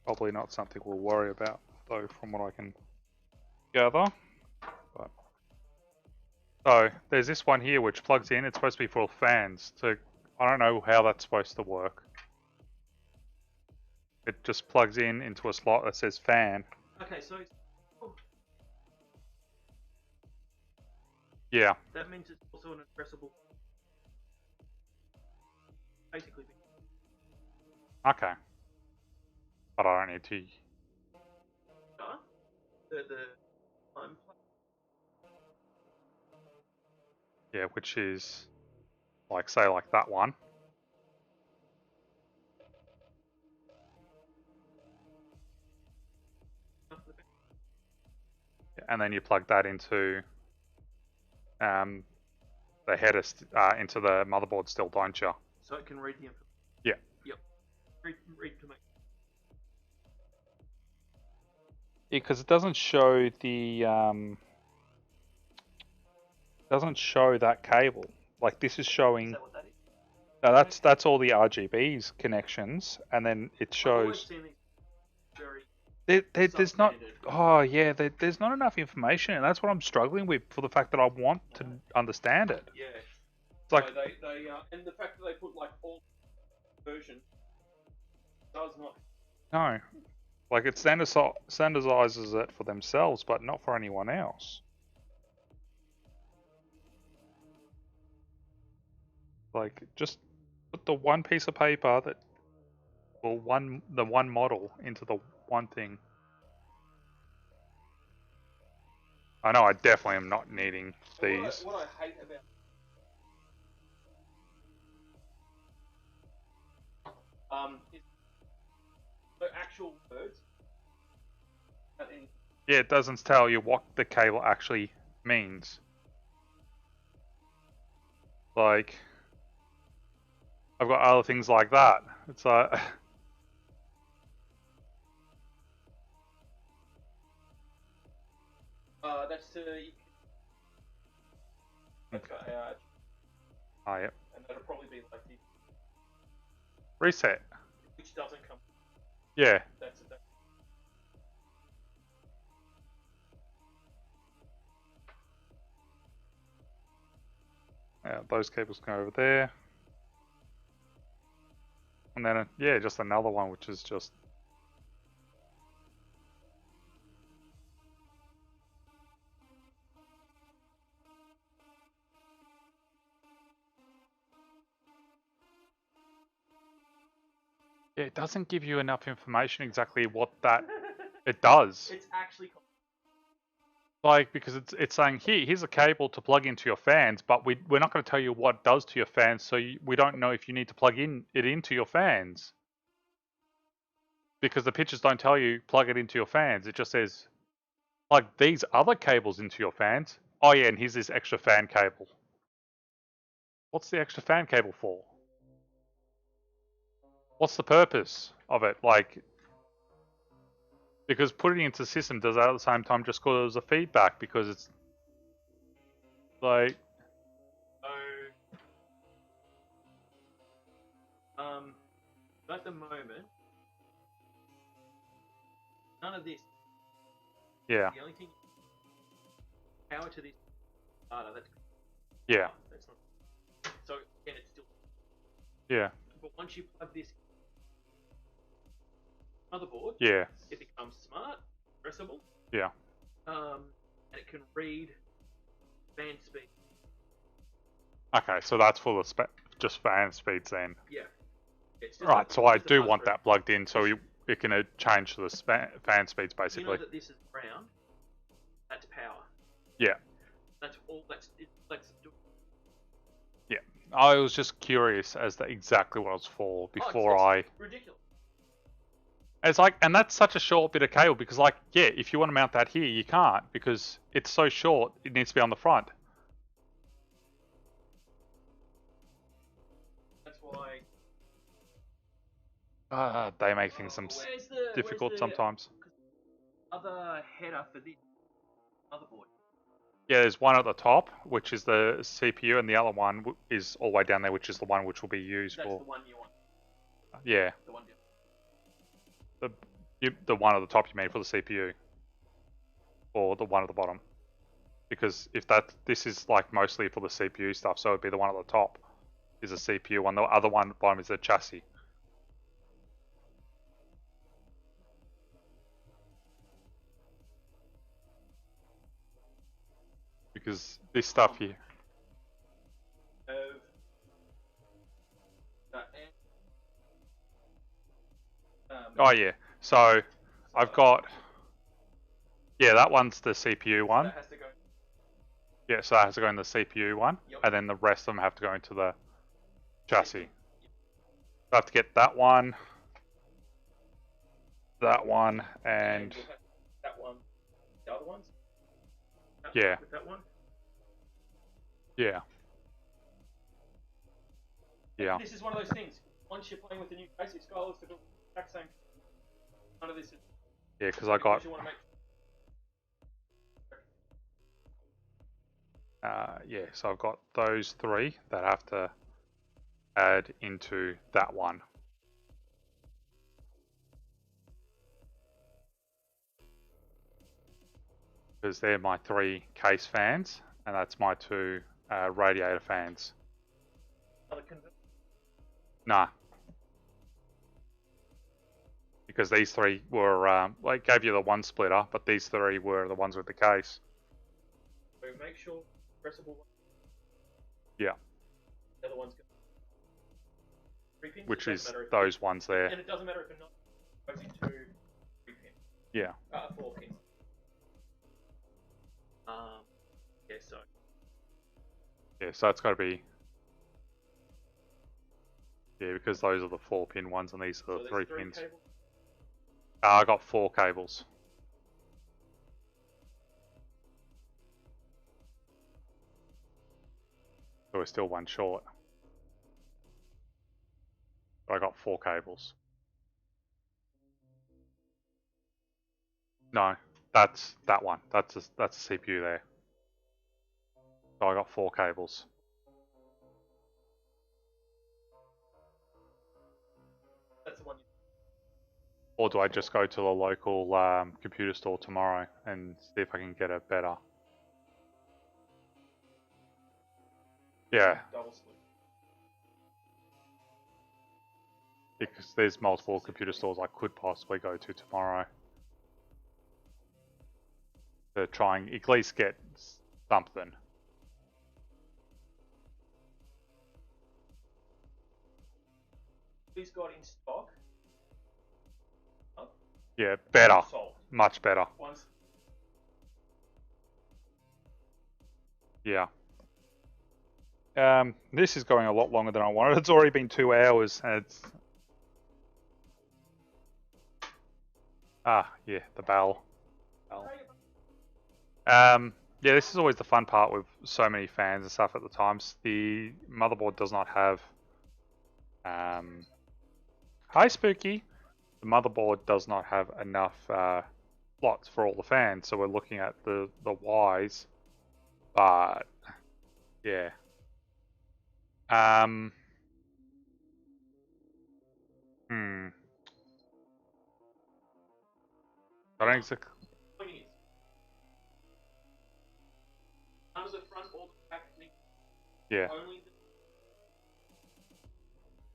Probably not something we'll worry about, though, from what I can gather. But so there's this one here which plugs in. It's supposed to be for fans. So I don't know how that's supposed to work. It just plugs in into a slot that says fan. okay, so Yeah. that means it's also an addressable. Basically. Okay. But I don't need to. Yeah, which is like, say, like that one. And then you plug that into the header into the motherboard still, don't you? So it can read the information. Yeah. Yep. Read to me. Yeah, because it doesn't show the doesn't show that cable. Like this is showing. Is that what that is? No, that's all the RGBs connections, and then it shows. There's not. Oh yeah, there's not enough information, and that's what I'm struggling with for the fact that I want to understand it. Yeah. It's like so they and the fact that they put like all version does not. No, like it standardizes it for themselves, but not for anyone else. Like just put the one piece of paper that, well, the one model into the one thing. I know I definitely am not needing these. What I hate about is the actual words. Yeah, it doesn't tell you what the cable actually means. Like, I've got other things like that. It's like, that's to. That's got oh yeah, and that'll probably be like the reset. which doesn't come. Yeah. That's it. Yeah, those cables go over there. And then, yeah, just another one, which is just... Yeah, it doesn't give you enough information exactly what that... It does. It's actually... Like, because it's saying, here's a cable to plug into your fans, but we're not going to tell you what it does to your fans, so we don't know if you need to plug it into your fans. Because the pictures don't tell you plug it into your fans. It just says, plug these other cables into your fans. Oh yeah, and here's this extra fan cable. What's the extra fan cable for? What's the purpose of it? Like, because putting it into the system does that at the same time just cause a feedback, because it's like... at the moment, none of this. Yeah. The only thing power to this data. That's Yeah. That's not. So again, it's still. Yeah. But once you plug this motherboard, Yeah. it becomes smart, addressable. Yeah. And it can read fan speed. Okay, so that's full of just fan speeds then. Yeah. It's just Right, so I just a do pass want through. that plugged in, so it can change to the fan speeds You basically. know that this is ground. That's power. Yeah. That's all. That's Yeah. I was just curious as to exactly what it was for before it's ridiculous. It's like, and that's such a short bit of cable because, like, yeah, if you want to mount that here, you can't because it's so short. It needs to be on the front. That's why. They make things difficult sometimes. Other header for this motherboard. Yeah, there's one at the top, which is the CPU, and the other one is all the way down there, which is the one which will be used That's for. the one you want. Yeah. The one. The one at the top you mean for the CPU, or the one at the bottom? Because if this is like mostly for the CPU stuff, so it'd be the one at the top is a CPU one. The other one at the bottom is a chassis. Because this stuff here. Oh yeah. So I've got. Yeah, that one's the CPU one. That has to go. Yeah, so that has to go in the CPU one, Yep. and then the rest of them have to go into the chassis. So I have to get that one, and that one, the other ones. Yeah. With that one. Yeah. Yeah. This is one of those things. Once you're playing with the new case, it's got to do the exact same. None of this is. Yeah, because I got. You want to make. Yeah, so I've got those three that have to add into that one. Because they're my 3 case fans, and that's my 2 radiator fans. Nah. Because these 3 were, like, gave you the 1 splitter, but these 3 were the ones with the case. So make sure pressable one. Yeah. The other one's got 3 pins. Which is those ones there. And it doesn't matter if it not goes into 3 pins. Yeah. 4 pins. Yeah, so. Yeah, so it's got to be. Yeah, because those are the 4-pin ones and these are the 3 pins. Cables? I got 4 cables. So we're still 1 short. But I got 4 cables. No, that's that one. That's a CPU there. So I got 4 cables. That's the one. Or do I just go to the local computer store tomorrow and see if I can get a better? Yeah. Double split. Because there's multiple computer stores I could possibly go to tomorrow. To try and at least get something. He's got in stock. Yeah, better. Sold. Much better. Once. Yeah. This is going a lot longer than I wanted. It's already been 2 hours and it's... Yeah, the bell. Yeah, this is always the fun part with so many fans and stuff at the times. The motherboard does not have... Hi, Spooky! The motherboard does not have enough slots for all the fans, so we're looking at the Ys. But, yeah. I don't exactly. Point is, arms the front or the back. Yeah. Only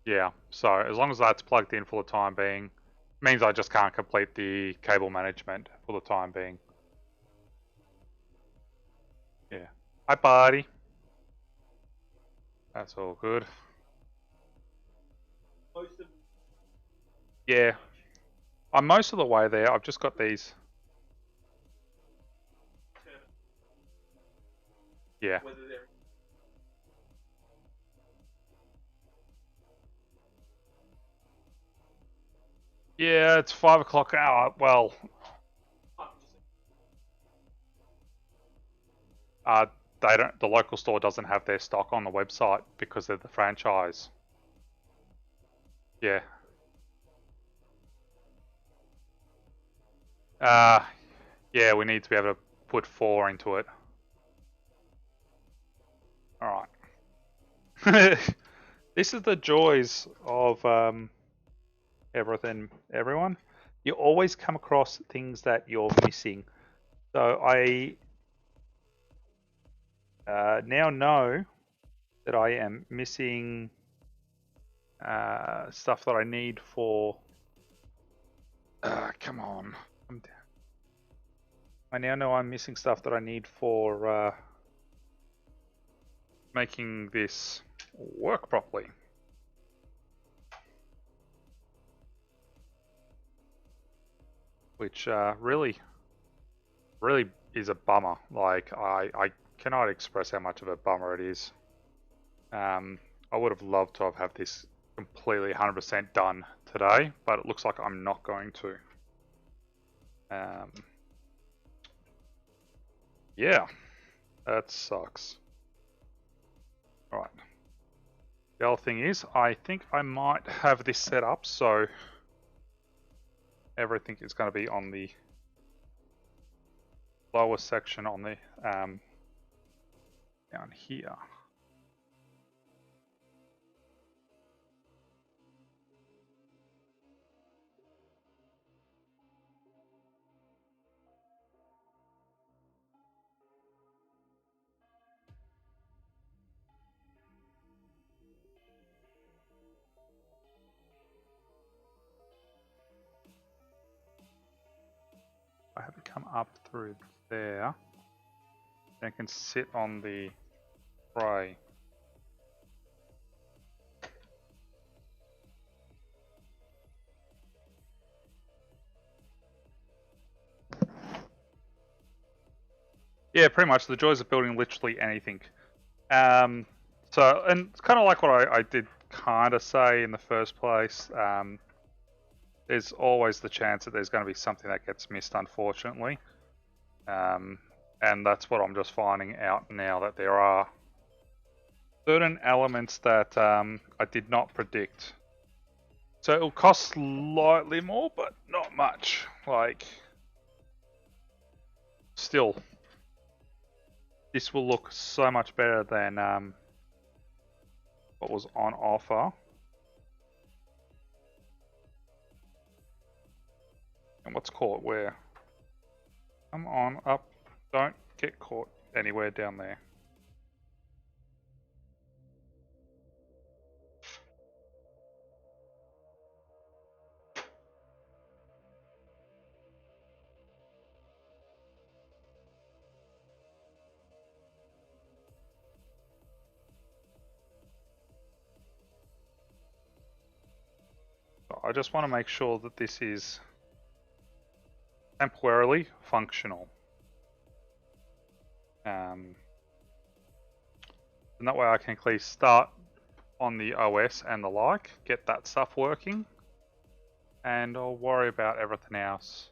Yeah. So as long as that's plugged in for the time being, means I just can't complete the cable management for the time being. Yeah. Hi, buddy. That's all good. most of Yeah. I'm most of the way there. I've just got these. Yeah. whether they're Yeah, it's 5 o'clock hour. Well, they don't. The local store doesn't have their stock on the website because they're the franchise. Yeah. Yeah, we need to be able to put 4 into it. All right. This is the joys of everyone. You always come across things that you're missing. So I now know that I am missing stuff that I need for. Come on. I now know I'm missing stuff that I need for making this work properly. Which really is a bummer. Like, I cannot express how much of a bummer it is. I would have loved to have had this completely 100% done today, but it looks like I'm not going to. Yeah, that sucks. Alright. The other thing is, I think I might have this set up so everything is going to be on the lower section on the down here. I have it come up through there. And it can sit on the tray. Yeah, pretty much. The joys of building literally anything. So, and it's kind of like what I did kind of say in the first place. There's always the chance that there's going to be something that gets missed, unfortunately. And that's what I'm just finding out now, that there are certain elements that I did not predict. So it'll cost slightly more, but not much. Like, still, this will look so much better than what was on offer. And what's caught where? Come on, up. Don't get caught anywhere down there. I just want to make sure that this is temporarily functional. And that way I can clearly start on the OS and the like, get that stuff working, and I'll worry about everything else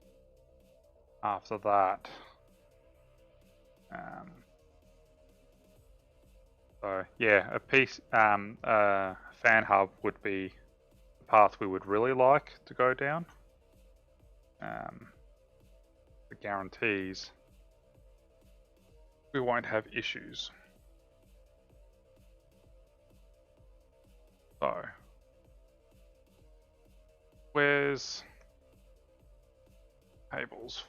after that. So yeah, a fan hub would be the path we would really like to go down. The guarantees we won't have issues. So, Cables.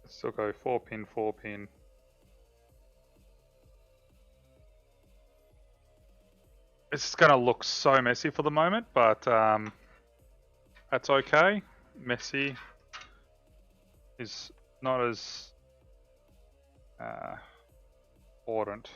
Still go 4 pin, 4 pin. It's gonna look so messy for the moment, but that's okay. Messy is not as important.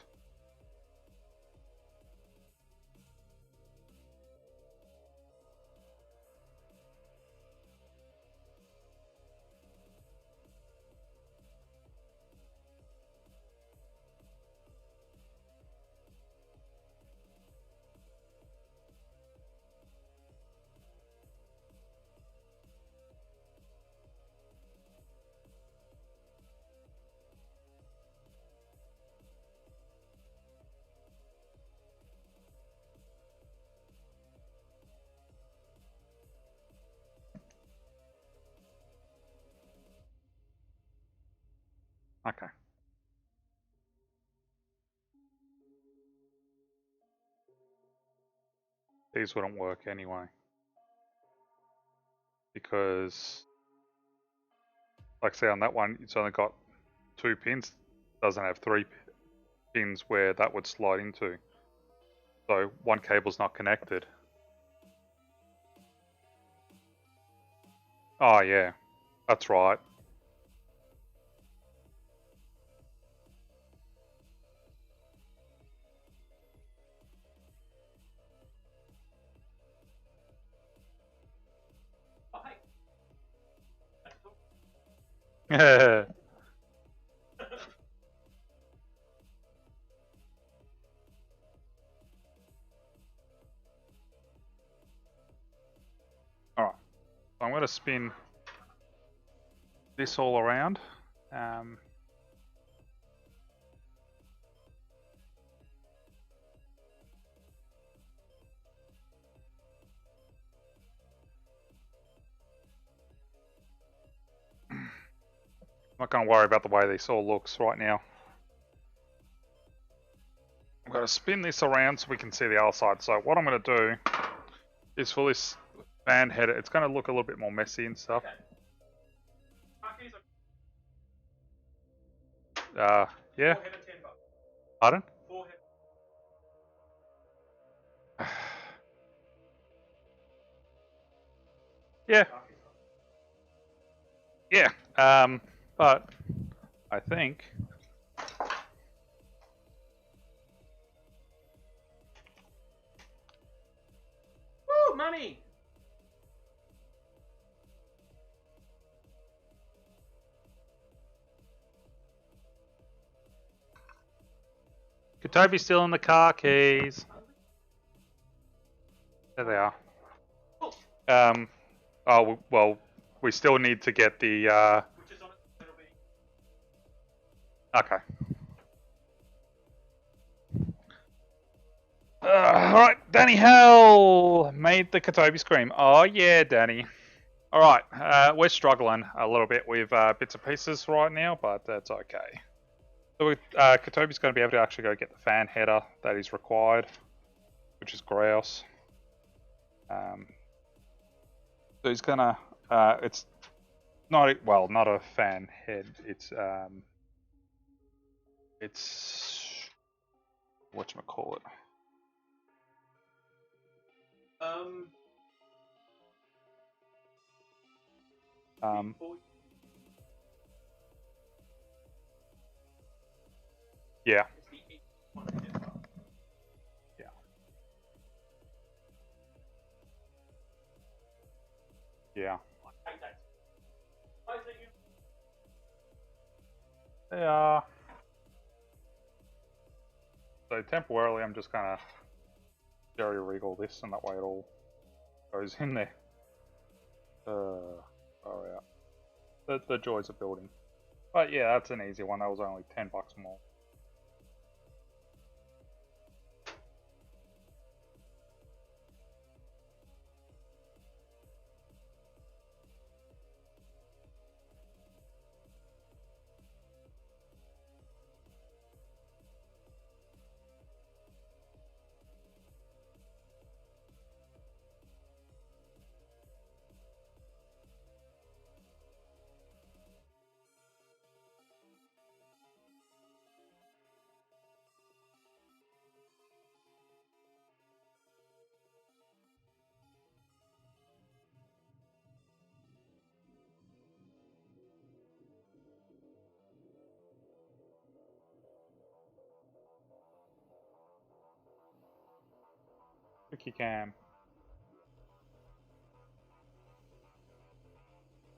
Okay. These wouldn't work anyway. Because, like I say, on that one, it's only got 2 pins. It doesn't have 3 pins where that would slide into. So one cable's not connected. Oh yeah, that's right. Oh, hey. Alright, so I'm going to spin this all around. I'm not going to worry about the way this all looks right now. I'm going to spin this around so we can see the other side. So what I'm going to do is for this fan header, it's going to look a little bit more messy and stuff. Yeah. Pardon? Yeah. Yeah. But I think Woo, money! Kotobi's still in the car keys. There they are. Oh well, we still need to get the. Which is on it. It'll be. Okay. Alright, Danny Hell made the Kotobi scream. Oh yeah, Danny. Alright, we're struggling a little bit with bits and pieces right now, but that's okay. So Kotobi's going to be able to actually go get the fan header that is required, which is grouse. So he's gonna, it's not, well, not a fan head, it's whatchamacallit? Yeah. Yeah. Yeah. They are. So temporarily I'm just gonna jerry rig all this and that way it all goes in there. Far out. The joys of building. But yeah, that's an easy one. That was only $10 more. Think you can.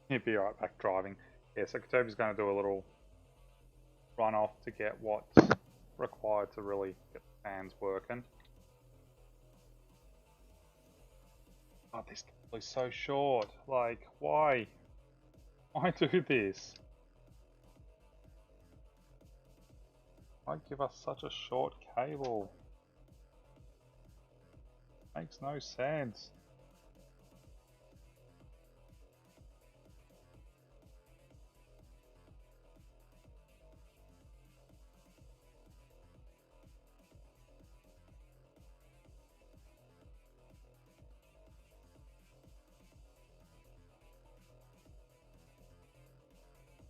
He'd be right back driving. Yeah, so Katobi's going to do a little run off to get what's required to really get the fans working. Oh, this cable is so short. Like, why? Why do this? Why give us such a short cable? Makes no sense.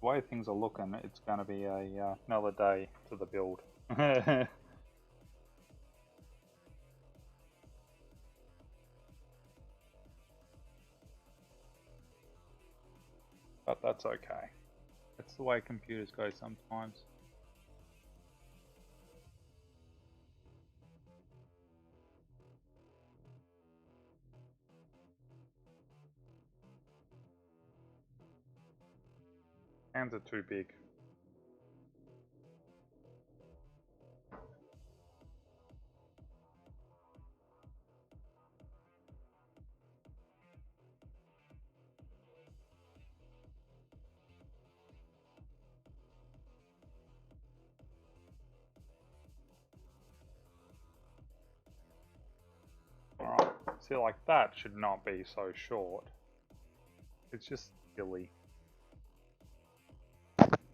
The way things are looking, it's going to be another day to the build. But that's okay. That's the way computers go sometimes. Hands are too big. Alright, see, like that should not be so short. It's just silly.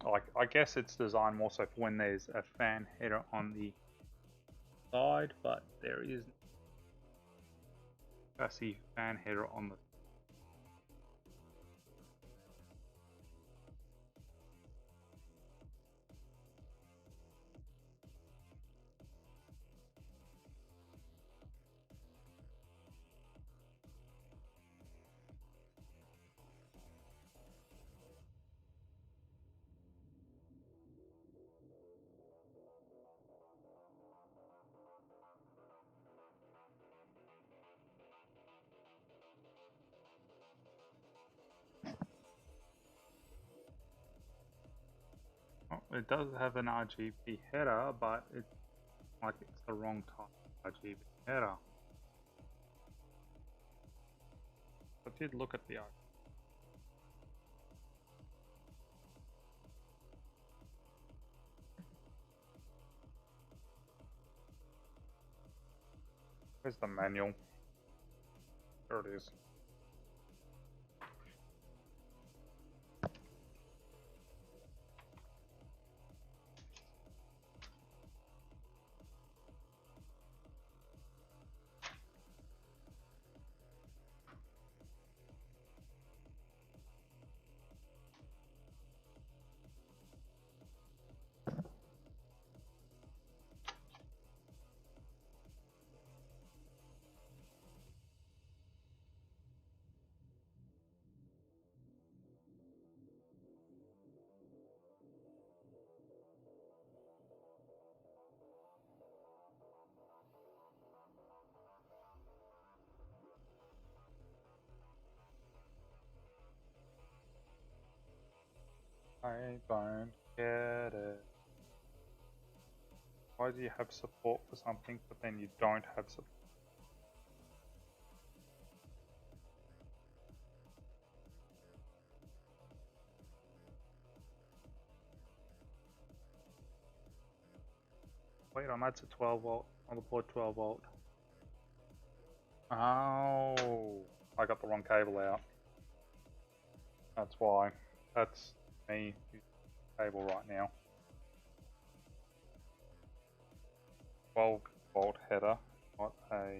Like, I guess it's designed more so for when there's a fan header on the side, but there is a chassis fan header on the It does have an RGB header, but it's like it's the wrong type of RGB header. I did look at the RGB. Where's the manual? There it is. I don't get it. Why do you have support for something, but then you don't have support? Wait on, that's a 12 volt, on the board 12 volt. Oh, I got the wrong cable out. That's why. That's me using the cable right now. 12 volt header, not a...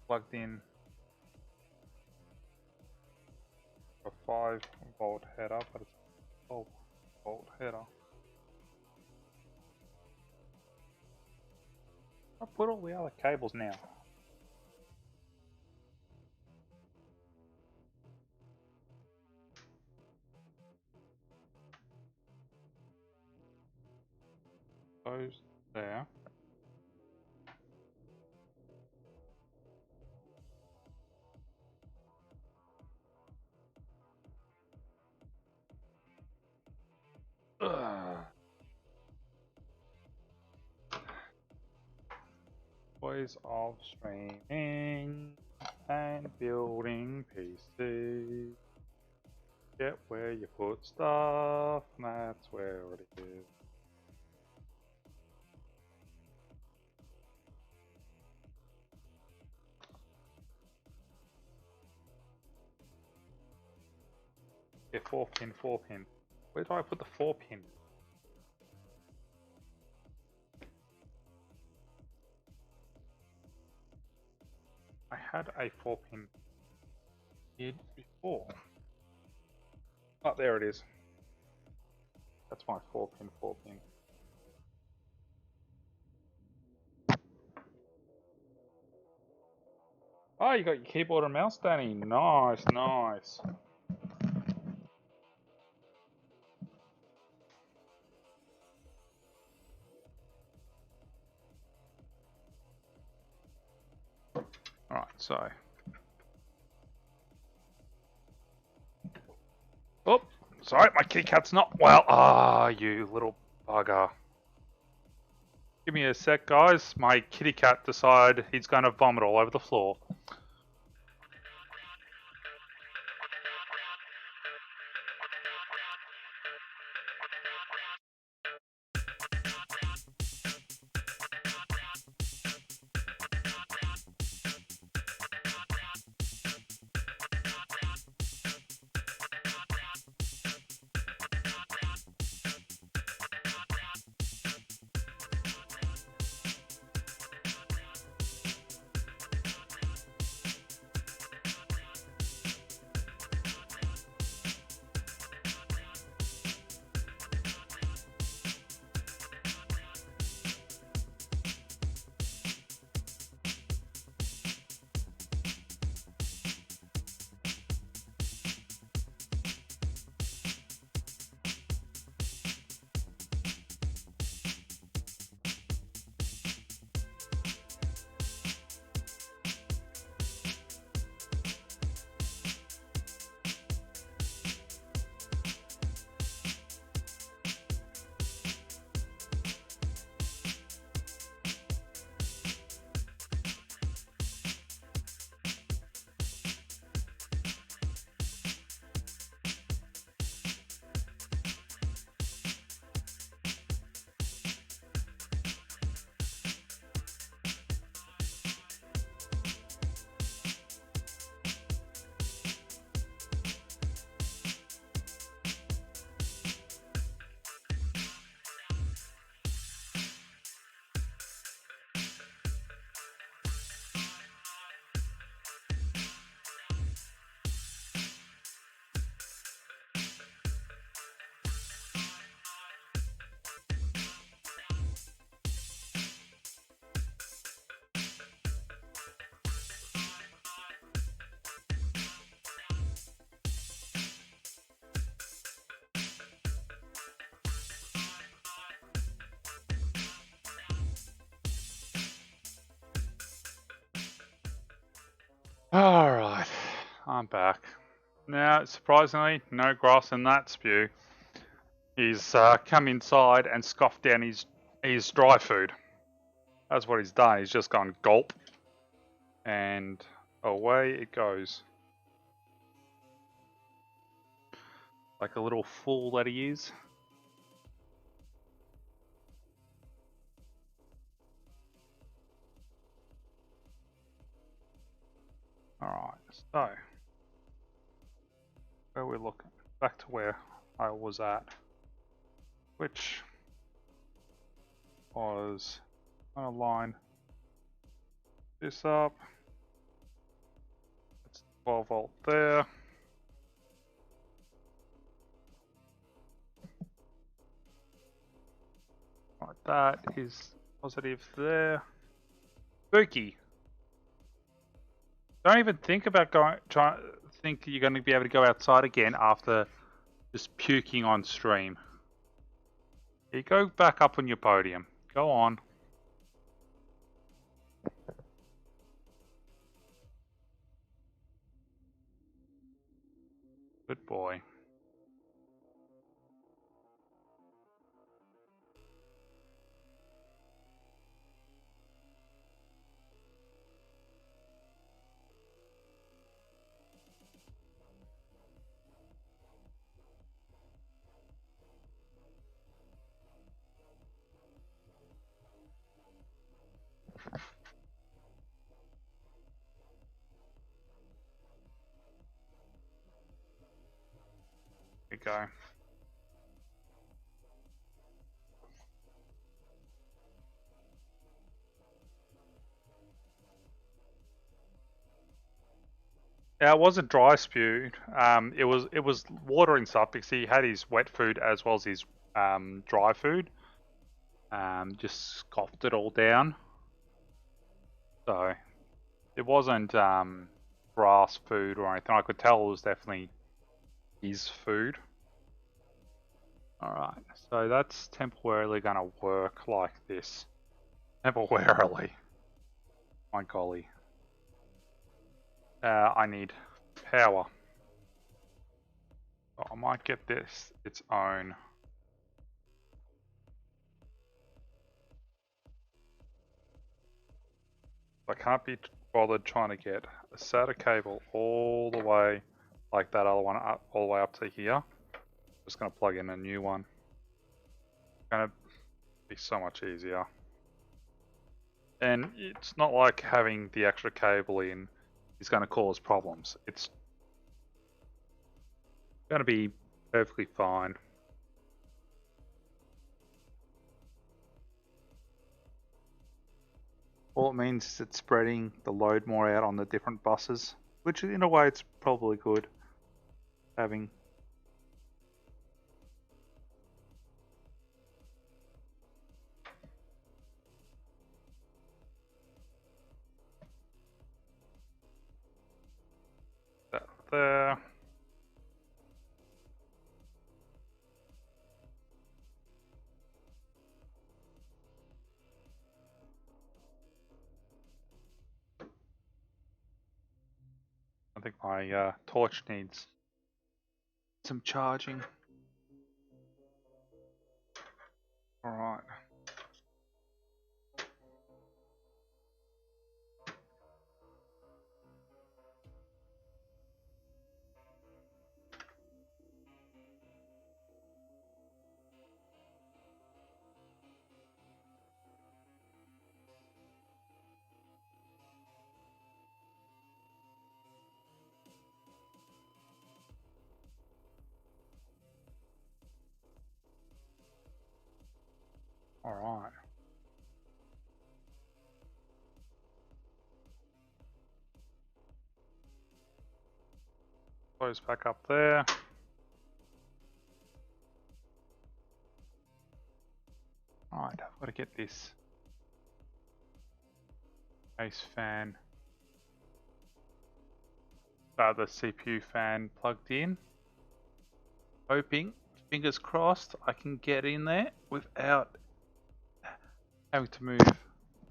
plugged in a 5 volt header, but it's a 12 volt header. I'll put all the other cables now. There. Ugh. Ways of streaming and building PCs. Get where you put stuff, and that's where it is. Yeah, 4-pin, 4-pin. Where do I put the 4-pin? I had a 4-pin here before. Oh, there it is. That's my 4-pin, 4-pin. Oh, you got your keyboard and mouse, Danny. Nice, nice. Alright, so. Oh, sorry, my kitty cat's not well. Ah, you little bugger. Give me a sec, guys. My kitty cat decided he's going to vomit all over the floor. Alright, I'm back. Now, surprisingly, no grass in that spew. He's come inside and scoffed down his dry food. That's what he's done. He's just gone gulp. And away it goes. Like a little fool that he is. Alright, so. Where we're looking. Back to where I was at. Which was going to line this up. It's 12 volt there. Right, that is positive there. Spooky. Don't even think about think you're going to be able to go outside again after just puking on stream. You go back up on your podium. Go on. Good boy. There you go. Yeah, it wasn't dry spew. It was water and stuff because he had his wet food as well as his dry food. Just scoffed it all down. So it wasn't grass food or anything. I could tell it was definitely his food. Alright, so that's temporarily going to work like this. Temporarily. My golly. I need power. So I might get this its own. I can't be bothered trying to get a SATA cable all the way like that other one up, all the way up to here. Just going to plug in a new one. Going to be so much easier. And it's not like having the extra cable in is going to cause problems. It's going to be perfectly fine. All it means is it's spreading the load more out on the different buses, which in a way it's probably good having. That there. I think my torch needs some charging. Alright. Alright. Close back up there. Alright, I've got to get this base fan, the CPU fan plugged in. Hoping, fingers crossed, I can get in there without having to move.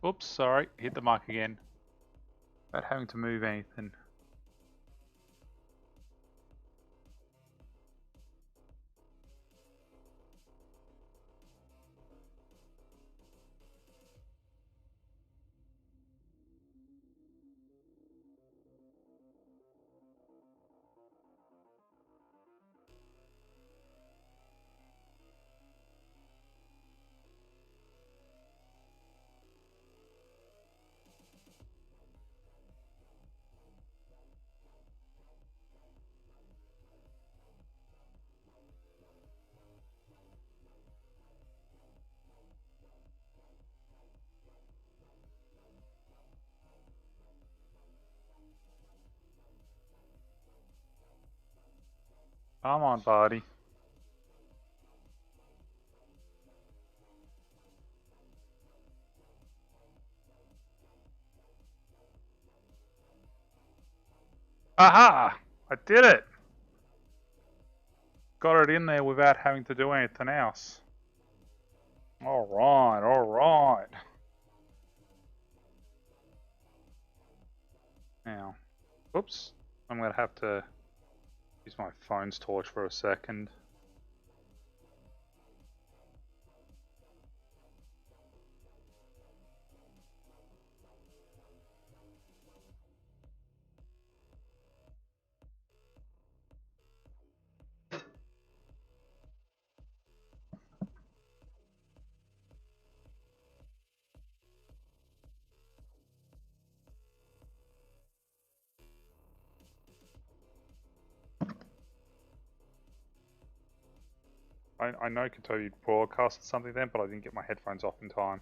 Oops, sorry, hit the mic again. Without having to move anything. Come on, buddy. Aha! I did it! Got it in there without having to do anything else. Alright, alright. Now, whoops. I'm going to have to use my phone's torch for a second. I know Katobi broadcasted something then, but I didn't get my headphones off in time.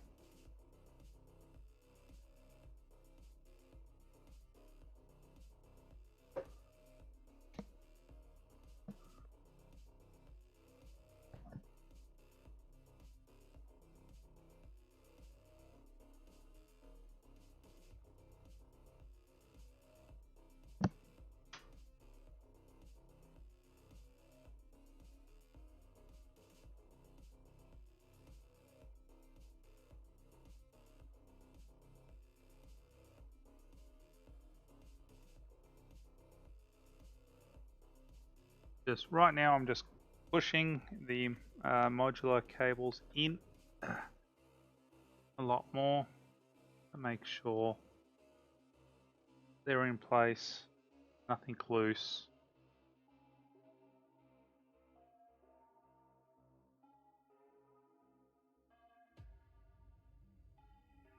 Just right now, I'm just pushing the modular cables in a lot more to make sure they're in place, nothing loose.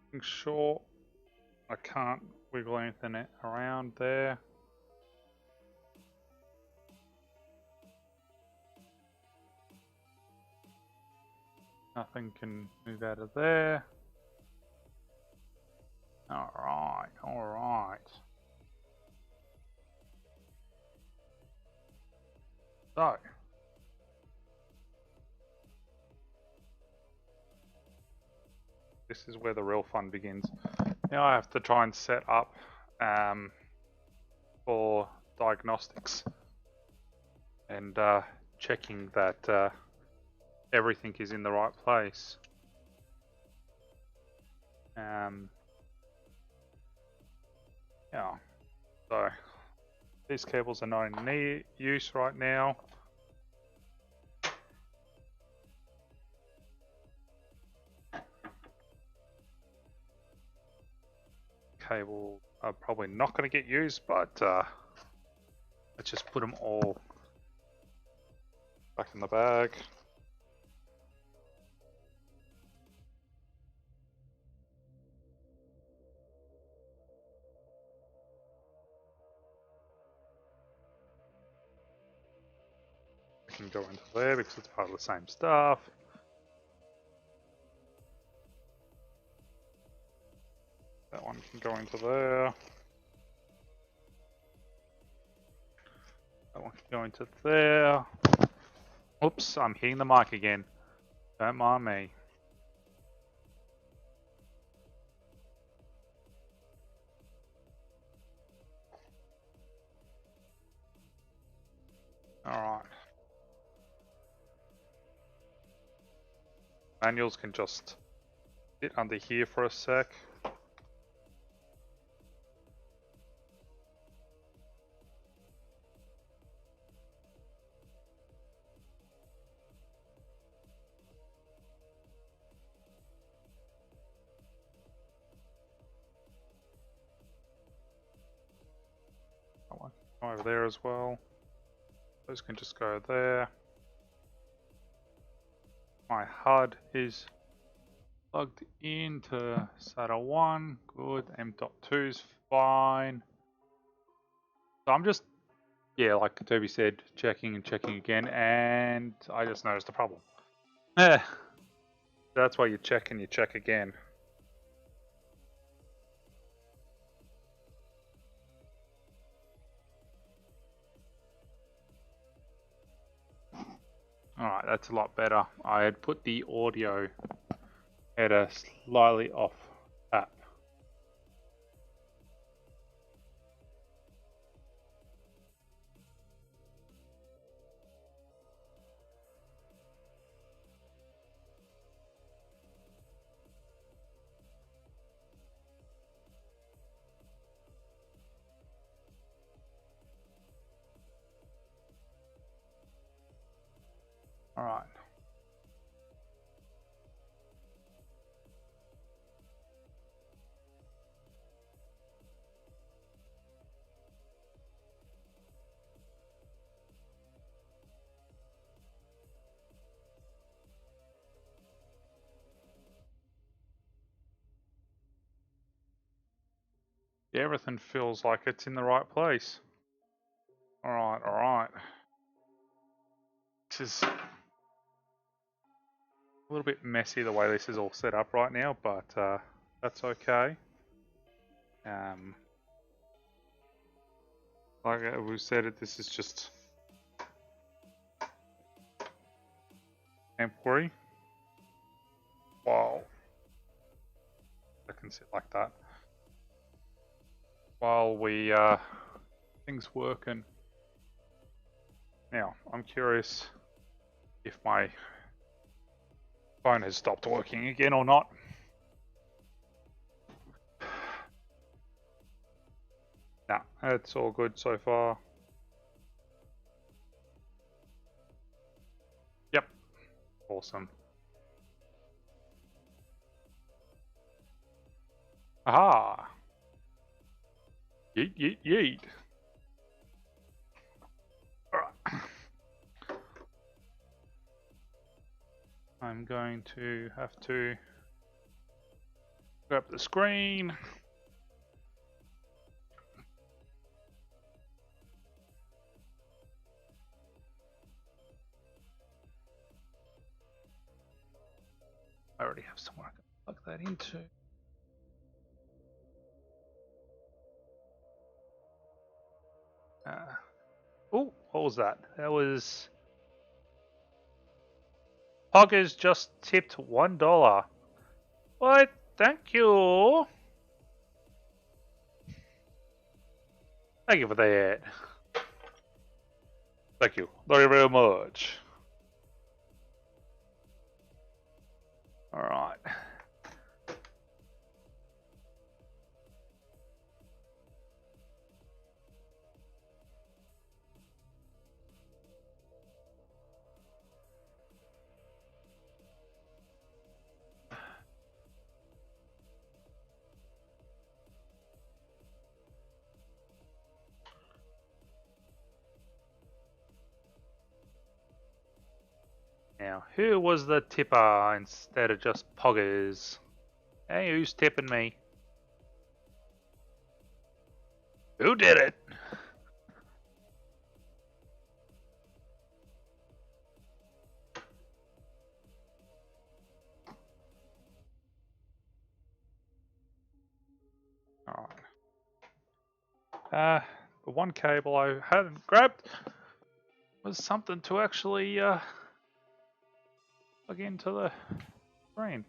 Making sure I can't wiggle anything around there. Nothing can move out of there. Alright, alright. So, this is where the real fun begins. Now I have to try and set up for diagnostics and checking that everything is in the right place. Yeah, so these cables are not in use right now. Cable are probably not going to get used, but let's just put them all back in the bag. Can go into there because it's part of the same stuff. That one can go into there. That one can go into there. Oops, I'm hitting the mic again. Don't mind me. Alright. Manuals can just sit under here for a sec. That one can go over there as well. Those can just go there. My HUD is plugged into SATA 1, good. M.2 is fine. So I'm just, yeah, like Toby said, checking and checking again, and I just noticed a problem. That's why you check and you check again. Alright, that's a lot better. I had put the audio header slightly off tap. Alright. Yeah, everything feels like it's in the right place. Alright, alright. This is a little bit messy the way this is all set up right now, but that's okay. Like we said, this is just temporary. Wow. I can sit like that. While we things working. Now, I'm curious if my phone has stopped working again or not. Nah, it's all good so far. Yep. Awesome. Aha! Yeet, yeet, yeet. Alright. I'm going to have to grab the screen. I already have somewhere I can plug that into. Oh, what was that? That was... Poggers just tipped $1. What? Thank you. Thank you for that. Thank you very, very much. Alright. Now, who was the tipper instead of just Poggers? Hey, who's tipping me? Who did it? Alright. The one cable I hadn't grabbed was something to actually plug into the screen.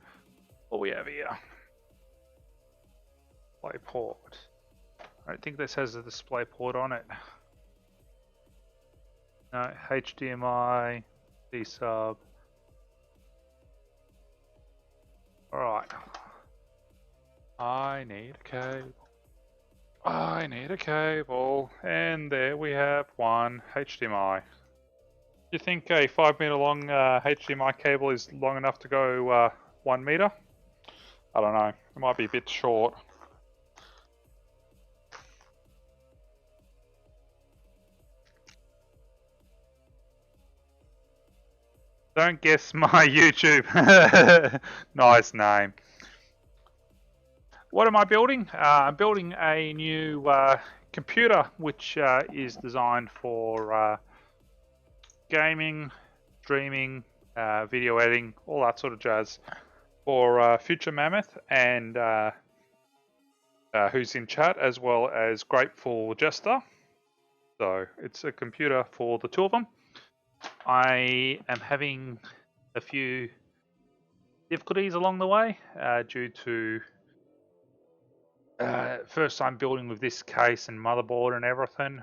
What we have here? Display port. I don't think this has a display port on it. No, HDMI, D-sub. Alright. I need a cable. I need a cable. And there we have one HDMI. Do you think a 5 meter long HDMI cable is long enough to go 1 meter? I don't know. It might be a bit short. Don't guess my YouTube. Nice name. What am I building? I'm building a new computer which is designed for gaming, streaming, video editing, all that sort of jazz for FutureMammoth and who's in chat, as well as GrapefulJester. So it's a computer for the two of them. I am having a few difficulties along the way due to first time building with this case and motherboard and everything.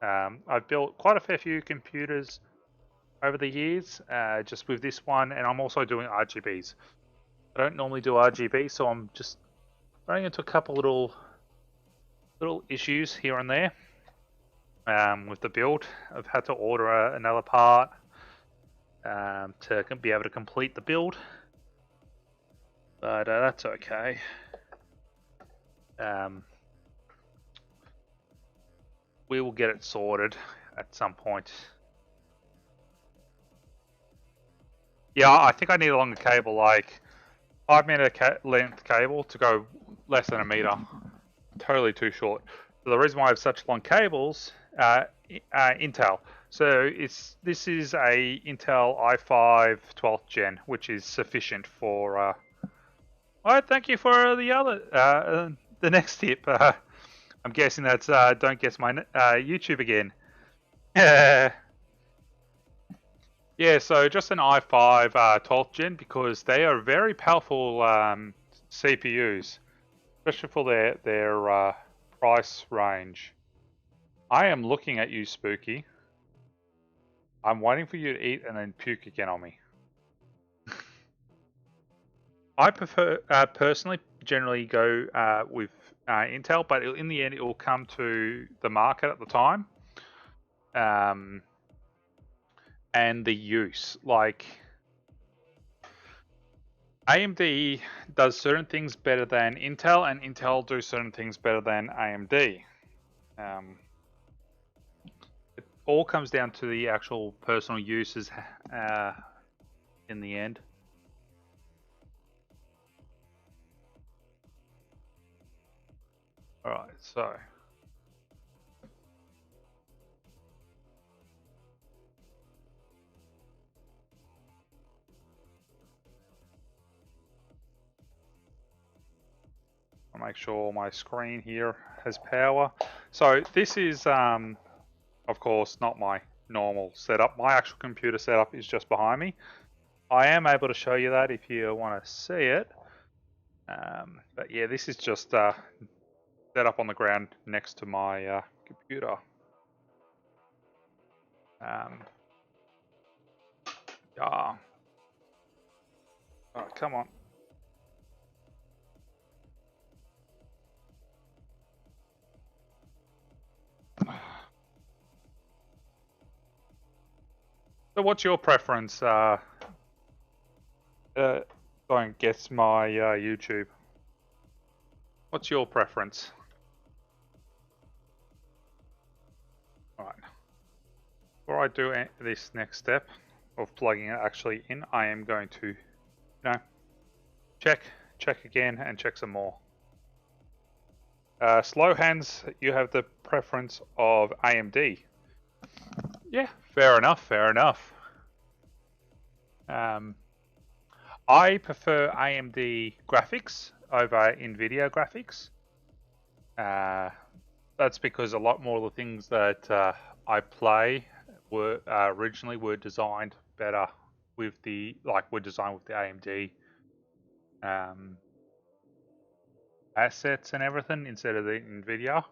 I've built quite a fair few computers over the years, just with this one, and I'm also doing RGBs. I don't normally do RGB, so I'm just running into a couple little issues here and there with the build. I've had to order another part, to be able to complete the build. But that's okay. We will get it sorted at some point. Yeah, I think I need a longer cable, like 5 meter length cable to go less than a meter. Totally too short. So the reason why I have such long cables, Intel. So this is a Intel i5 12th gen, which is sufficient for. Alright, thank you for the next tip. I'm guessing that's don't guess my YouTube again. Yeah, so just an i5 12th gen because they are very powerful CPUs, especially for their price range. I am looking at you, Spooky. I'm waiting for you to eat and then puke again on me. I prefer, personally, generally go with Intel, but in the end, it will come to the market at the time and the use. Like, AMD does certain things better than Intel, and Intel do certain things better than AMD. It all comes down to the actual personal uses in the end. Alright, so I'll make sure my screen here has power. So this is, of course, not my normal setup. My actual computer setup is just behind me. I am able to show you that if you want to see it. But yeah, this is just set up on the ground next to my computer. Yeah. Oh, come on. So what's your preference? Don't guess my YouTube. What's your preference? Alright. Before I do this next step of plugging it actually in, I am going to, check again, and check some more. Slow hands, you have the preference of AMD. Yeah, fair enough, fair enough. I prefer AMD graphics over NVIDIA graphics. That's because a lot more of the things that I play were originally were designed better with were designed with the AMD assets and everything instead of the NVIDIA.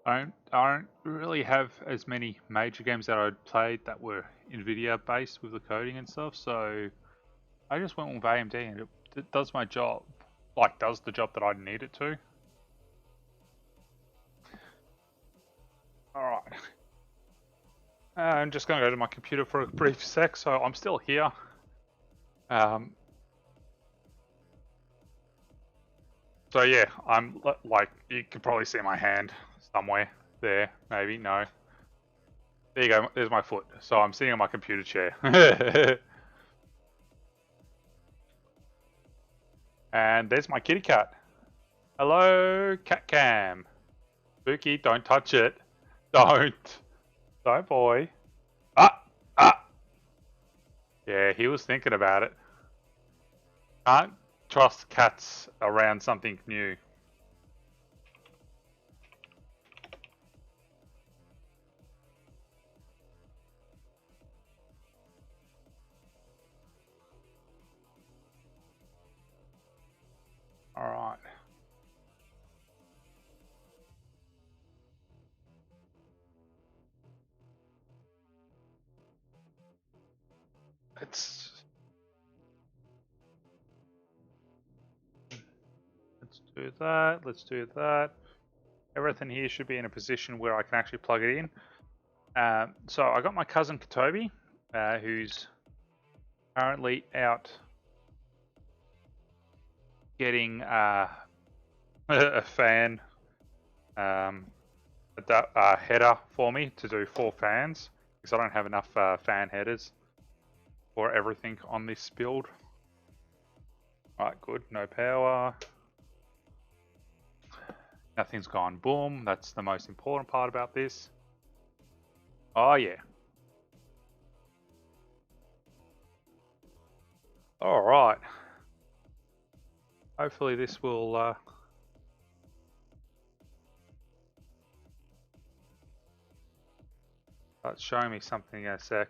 I don't really have as many major games that I'd played that were NVIDIA based with the coding and stuff, so I just went with AMD and it does my job, does the job that I need it to. Alright. I'm just going to go to my computer for a brief sec, so I'm still here. So yeah, I'm you can probably see my hand somewhere there, maybe, no. There you go, there's my foot. So I'm sitting on my computer chair. And there's my kitty cat. Hello, cat cam. Spooky, don't touch it. Don't. Don't, boy. Ah! Yeah, he was thinking about it. Can't trust cats around something new. Alright. Let's do that. Let's do that. Everything here should be in a position where I can actually plug it in. So I got my cousin Katobi, who's Currently out getting a fan header for me to do 4 fans because I don't have enough fan headers for everything on this build. Alright, good. No power. Nothing's gone boom. That's the most important part about this. Oh, yeah. Alright. Hopefully this will start showing me something in a sec.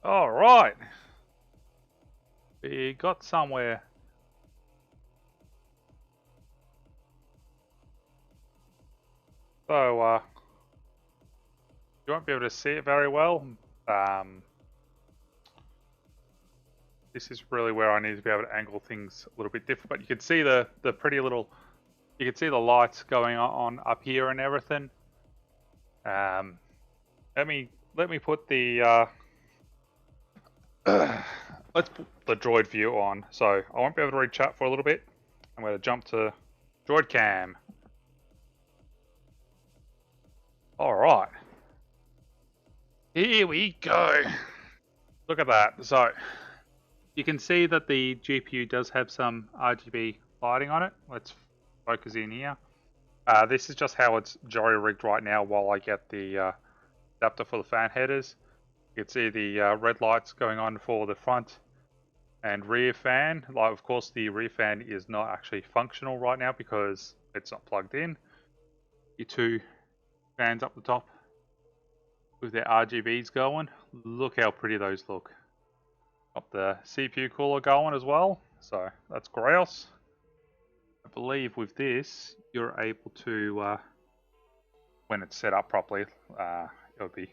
Alright. We got somewhere. So, you won't be able to see it very well. This is really where I need to be able to angle things a little bit different. But you can see the pretty little, you can see the lights going on up here and everything. Let me put the let's put the droid view on. So I won't be able to read chat for a little bit. I'm going to jump to droid cam. All right, here we go. Look at that. So you can see that the GPU does have some RGB lighting on it. Let's focus in here. This is just how it's jury rigged right now while I get the adapter for the fan headers. You can see the red lights going on for the front and rear fan. Like, of course, the rear fan is not actually functional right now because it's not plugged in. Your 2 fans up the top with their RGBs going. Look how pretty those look. Got the CPU cooler going as well, so that's grouse. I believe with this, you're able to, when it's set up properly, it'll be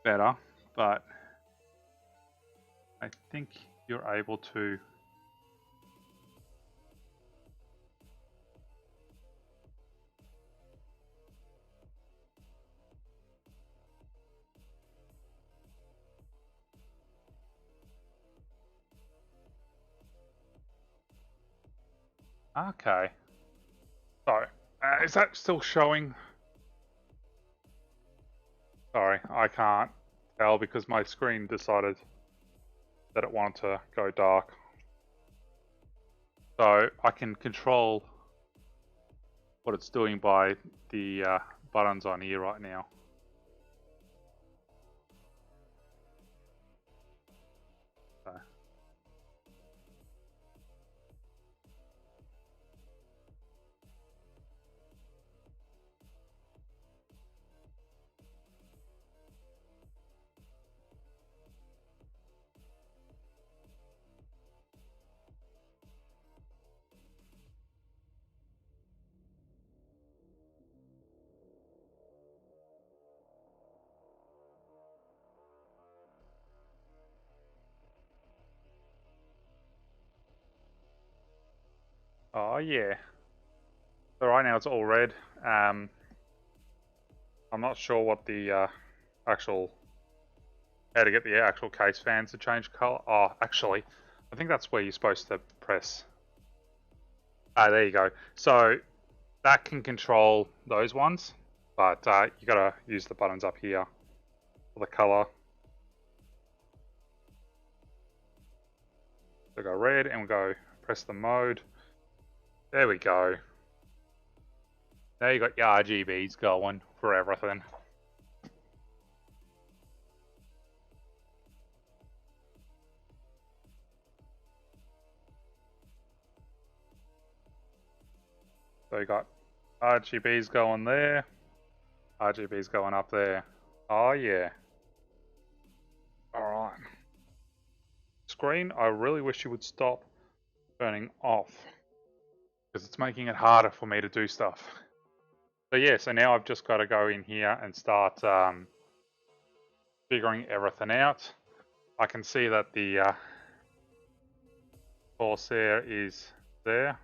better, but I think you're able to okay. So, is that still showing? Sorry, I can't tell because my screen decided that it wanted to go dark. So I can control what it's doing by the buttons on here right now. So. Oh yeah. So right now it's all red. I'm not sure what the actual how to get the actual case fans to change color. Oh, actually, I think that's where you're supposed to press. Ah, there you go. So that can control those ones, but you gotta use the buttons up here for the color. So go red and we go press the mode. There we go. Now you got your RGBs going for everything. So you got RGBs going there, RGBs going up there. Oh yeah. Alright. Screen, I really wish you would stop turning off. because it's making it harder for me to do stuff. So yeah, so now I've just got to go in here and start figuring everything out. I can see that the Corsair is there.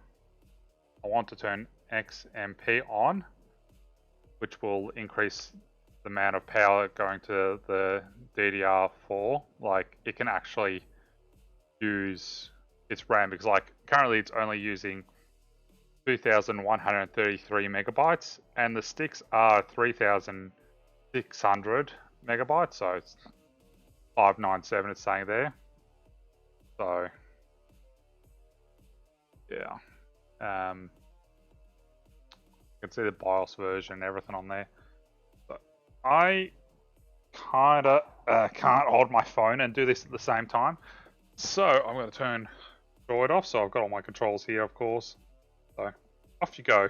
I want to turn XMP on, which will increase the amount of power going to the DDR4. Like, it can actually use its RAM, because like currently it's only using 2,133 megabytes, and the sticks are 3,600 megabytes, so it's 597 it's saying there. So yeah, you can see the BIOS version and everything on there. But I kinda can't hold my phone and do this at the same time, so I'm going to turn Droid off. So I've got all my controls here, of course. So off you go.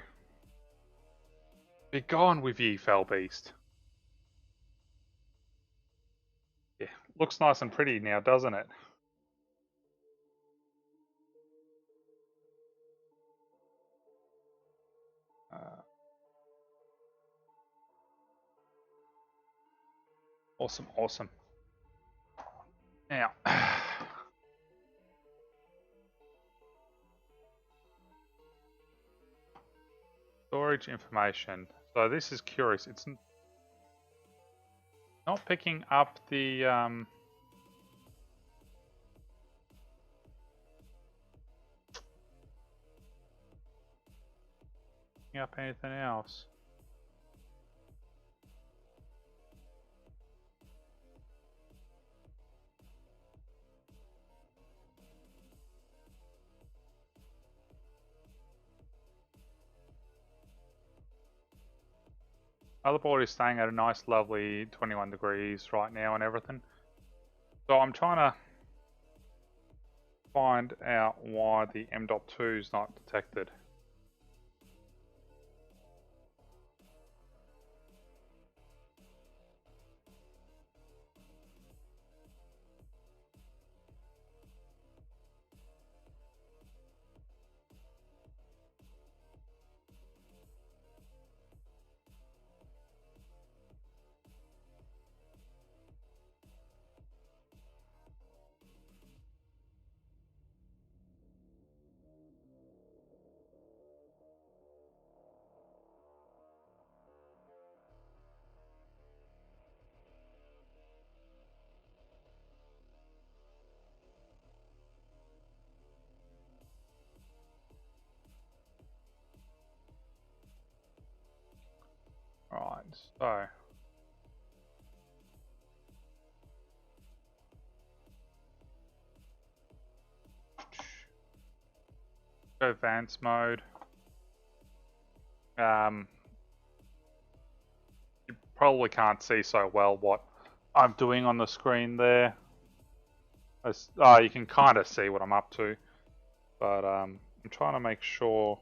Be gone with ye, fell beast. Yeah, looks nice and pretty now, doesn't it? Awesome, awesome. Now, storage information. So this is curious. It's not picking up the picking up anything else. Motherboard is staying at a nice, lovely 21 degrees right now and everything. So I'm trying to find out why the M.2 is not detected. Right, so go advanced mode. You probably can't see so well what I'm doing on the screen there. You can kind of see what I'm up to, but I'm trying to make sure.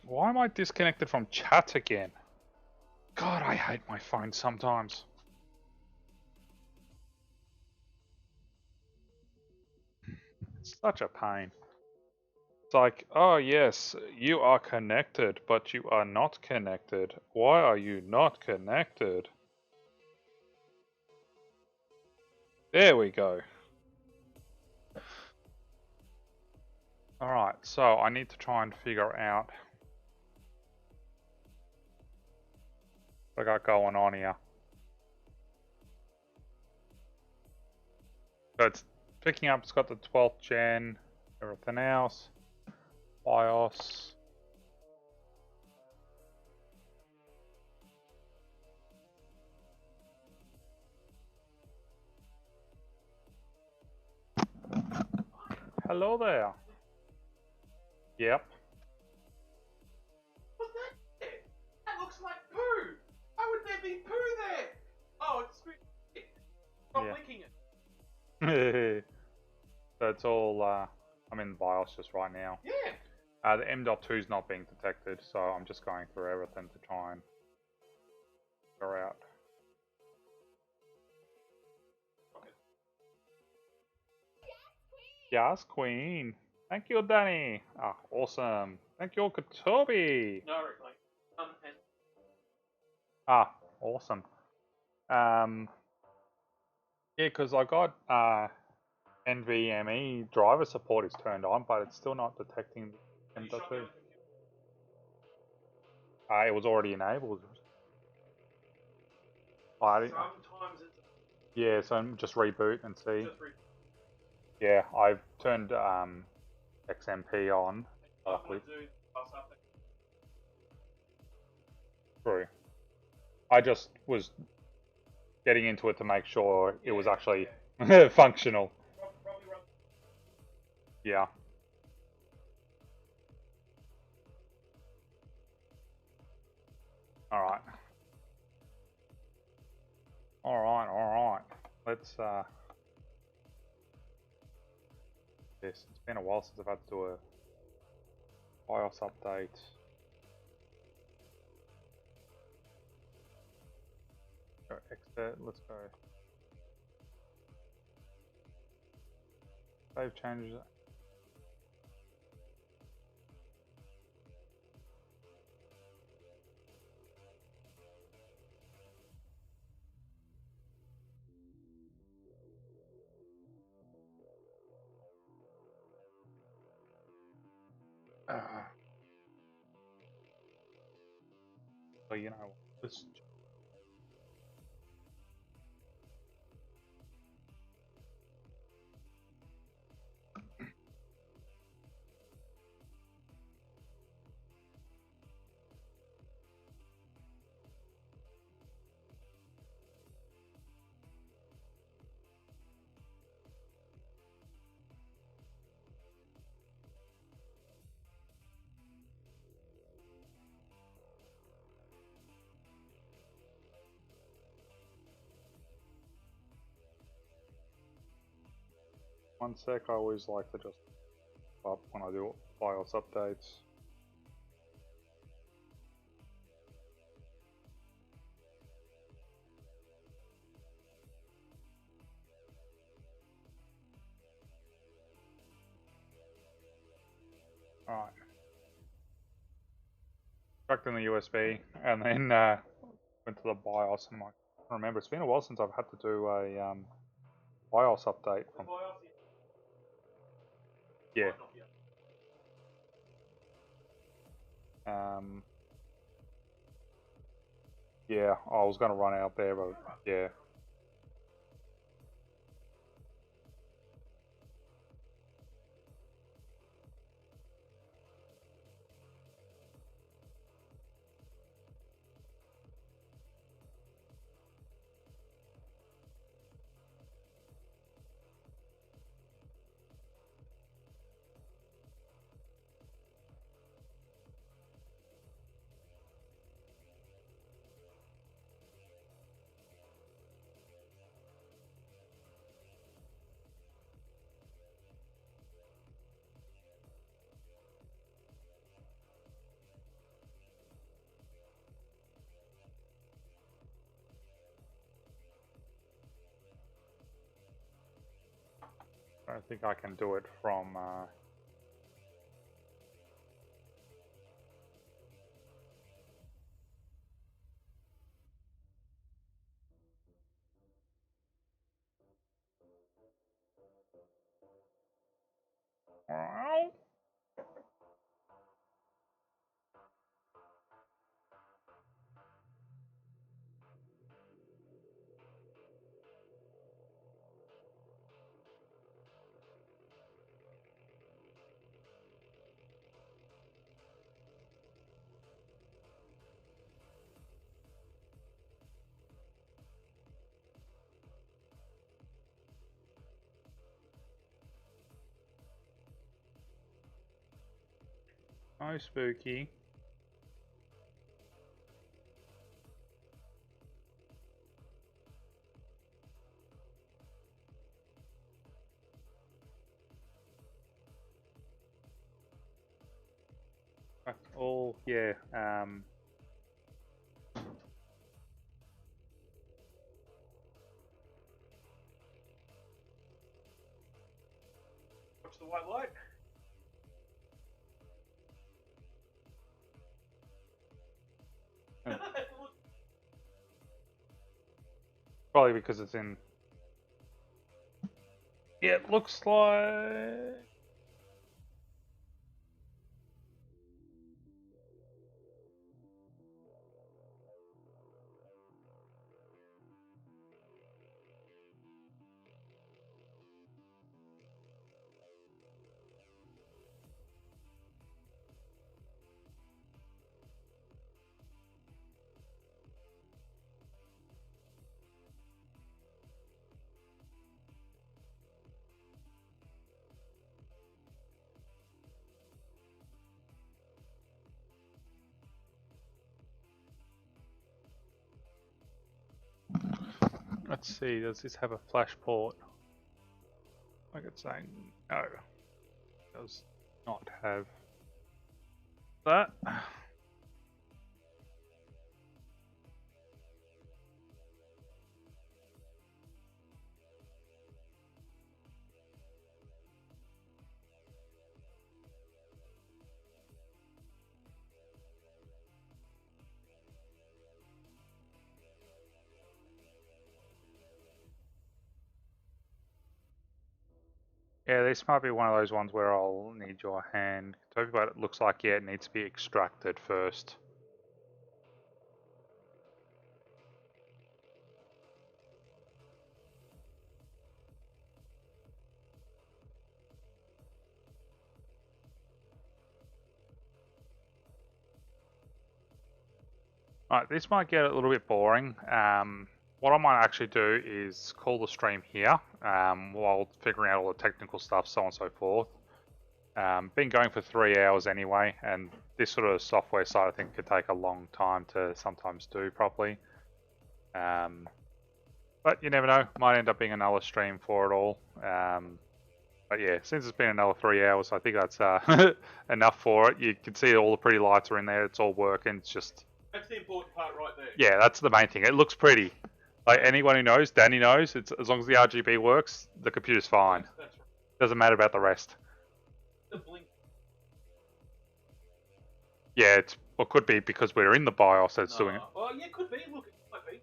Why am I disconnected from chat again? God, I hate my phone sometimes. It's such a pain. It's like, oh yes, you are connected, but you are not connected. Why are you not connected? There we go. Alright, so I need to try and figure out what I got going on here. So it's picking up, it's got the 12th gen, everything else. BIOS. Hello there. Yep. What's that? That looks like poo. How would there be poo there? Oh, it's spooky. Stop licking it. So it's all, I'm in BIOS just right now. Yeah. The M.2 is not being detected, so I'm just going through everything to try and figure out. Yes, Queen. Thank you, Danny. Ah, awesome. Thank you, Kotobi. No, reclaim. And Ah, awesome. Yeah, because I got NVMe driver support is turned on, but it's still not detecting M.2. It was already enabled. sometimes it's Yeah, so just reboot and see. just Yeah, I've turned XMP on. to do something. True. I just was getting into it to make sure it was actually functional. Probably run. Yeah. Alright. Alright. Let's this. It's been a while since I've had to do a BIOS update. Go exit, let's go. Save changes. So you know, let's 1 sec. I always like to just up when I do BIOS updates. Alright. Plugged in the USB and then went to the BIOS and like, remember it's been a while since I've had to do a BIOS update from. Yeah. Yeah, I was gonna run out there, but yeah. I don't think I can do it from oh, spooky. Oh yeah. Watch the white light. Probably because it's in. Yeah, it looks like. Let's see, does this have a flash port? Like it's saying no, it does not have that. Yeah, this might be one of those ones where I'll need your hand, Toby, but it looks like, yeah, it needs to be extracted first. Alright, this might get a little bit boring. What I might actually do is call the stream here while figuring out all the technical stuff, so on and so forth. Been going for 3 hours anyway, and this sort of software side I think could take a long time to sometimes do properly. But you never know, might end up being another stream for it all. But yeah, since it's been another 3 hours, I think that's enough for it. You can see all the pretty lights are in there, it's all working, it's just... That's the important part right there. Yeah, that's the main thing. It looks pretty. Like anyone who knows, Danny knows, it's as long as the RGB works, the computer's fine. That's right. Doesn't matter about the rest. The blink. Yeah, it could be because we're in the BIOS that's doing it. Oh, yeah, could be. Look, it might be.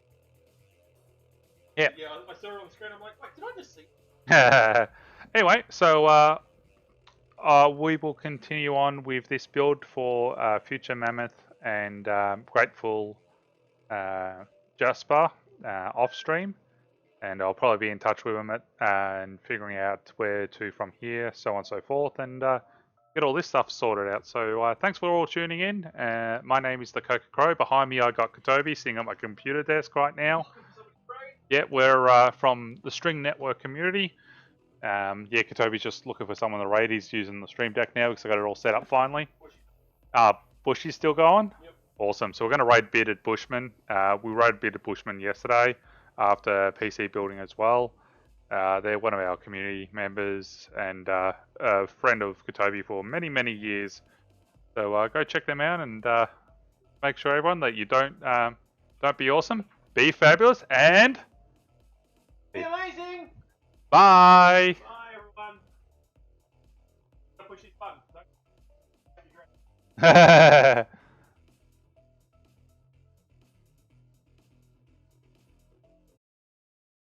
Yeah. Yeah, I saw it on the screen. I'm like, wait, did I just see? Anyway, so we will continue on with this build for FutureMammoth and GrapefulJester off stream, and I'll probably be in touch with him and figuring out where to from here, so on and so forth, and get all this stuff sorted out. So thanks for all tuning in. My name is the Coca Crow. Behind me I got Katobi sitting at my computer desk right now. Yeah, we're from the String Network community. Yeah, Katobi's just looking for someone to raid. He's using the stream deck now because I got it all set up finally. Bushy's still going? Yep. Awesome. So we're going to raid Bearded Bushman. We raided Bearded Bushman yesterday after PC building as well. They're one of our community members and a friend of Katobi for many, many years. So go check them out and make sure everyone that you don't be awesome, be fabulous, and Be amazing! bye! Bye, everyone. Push this button. Ha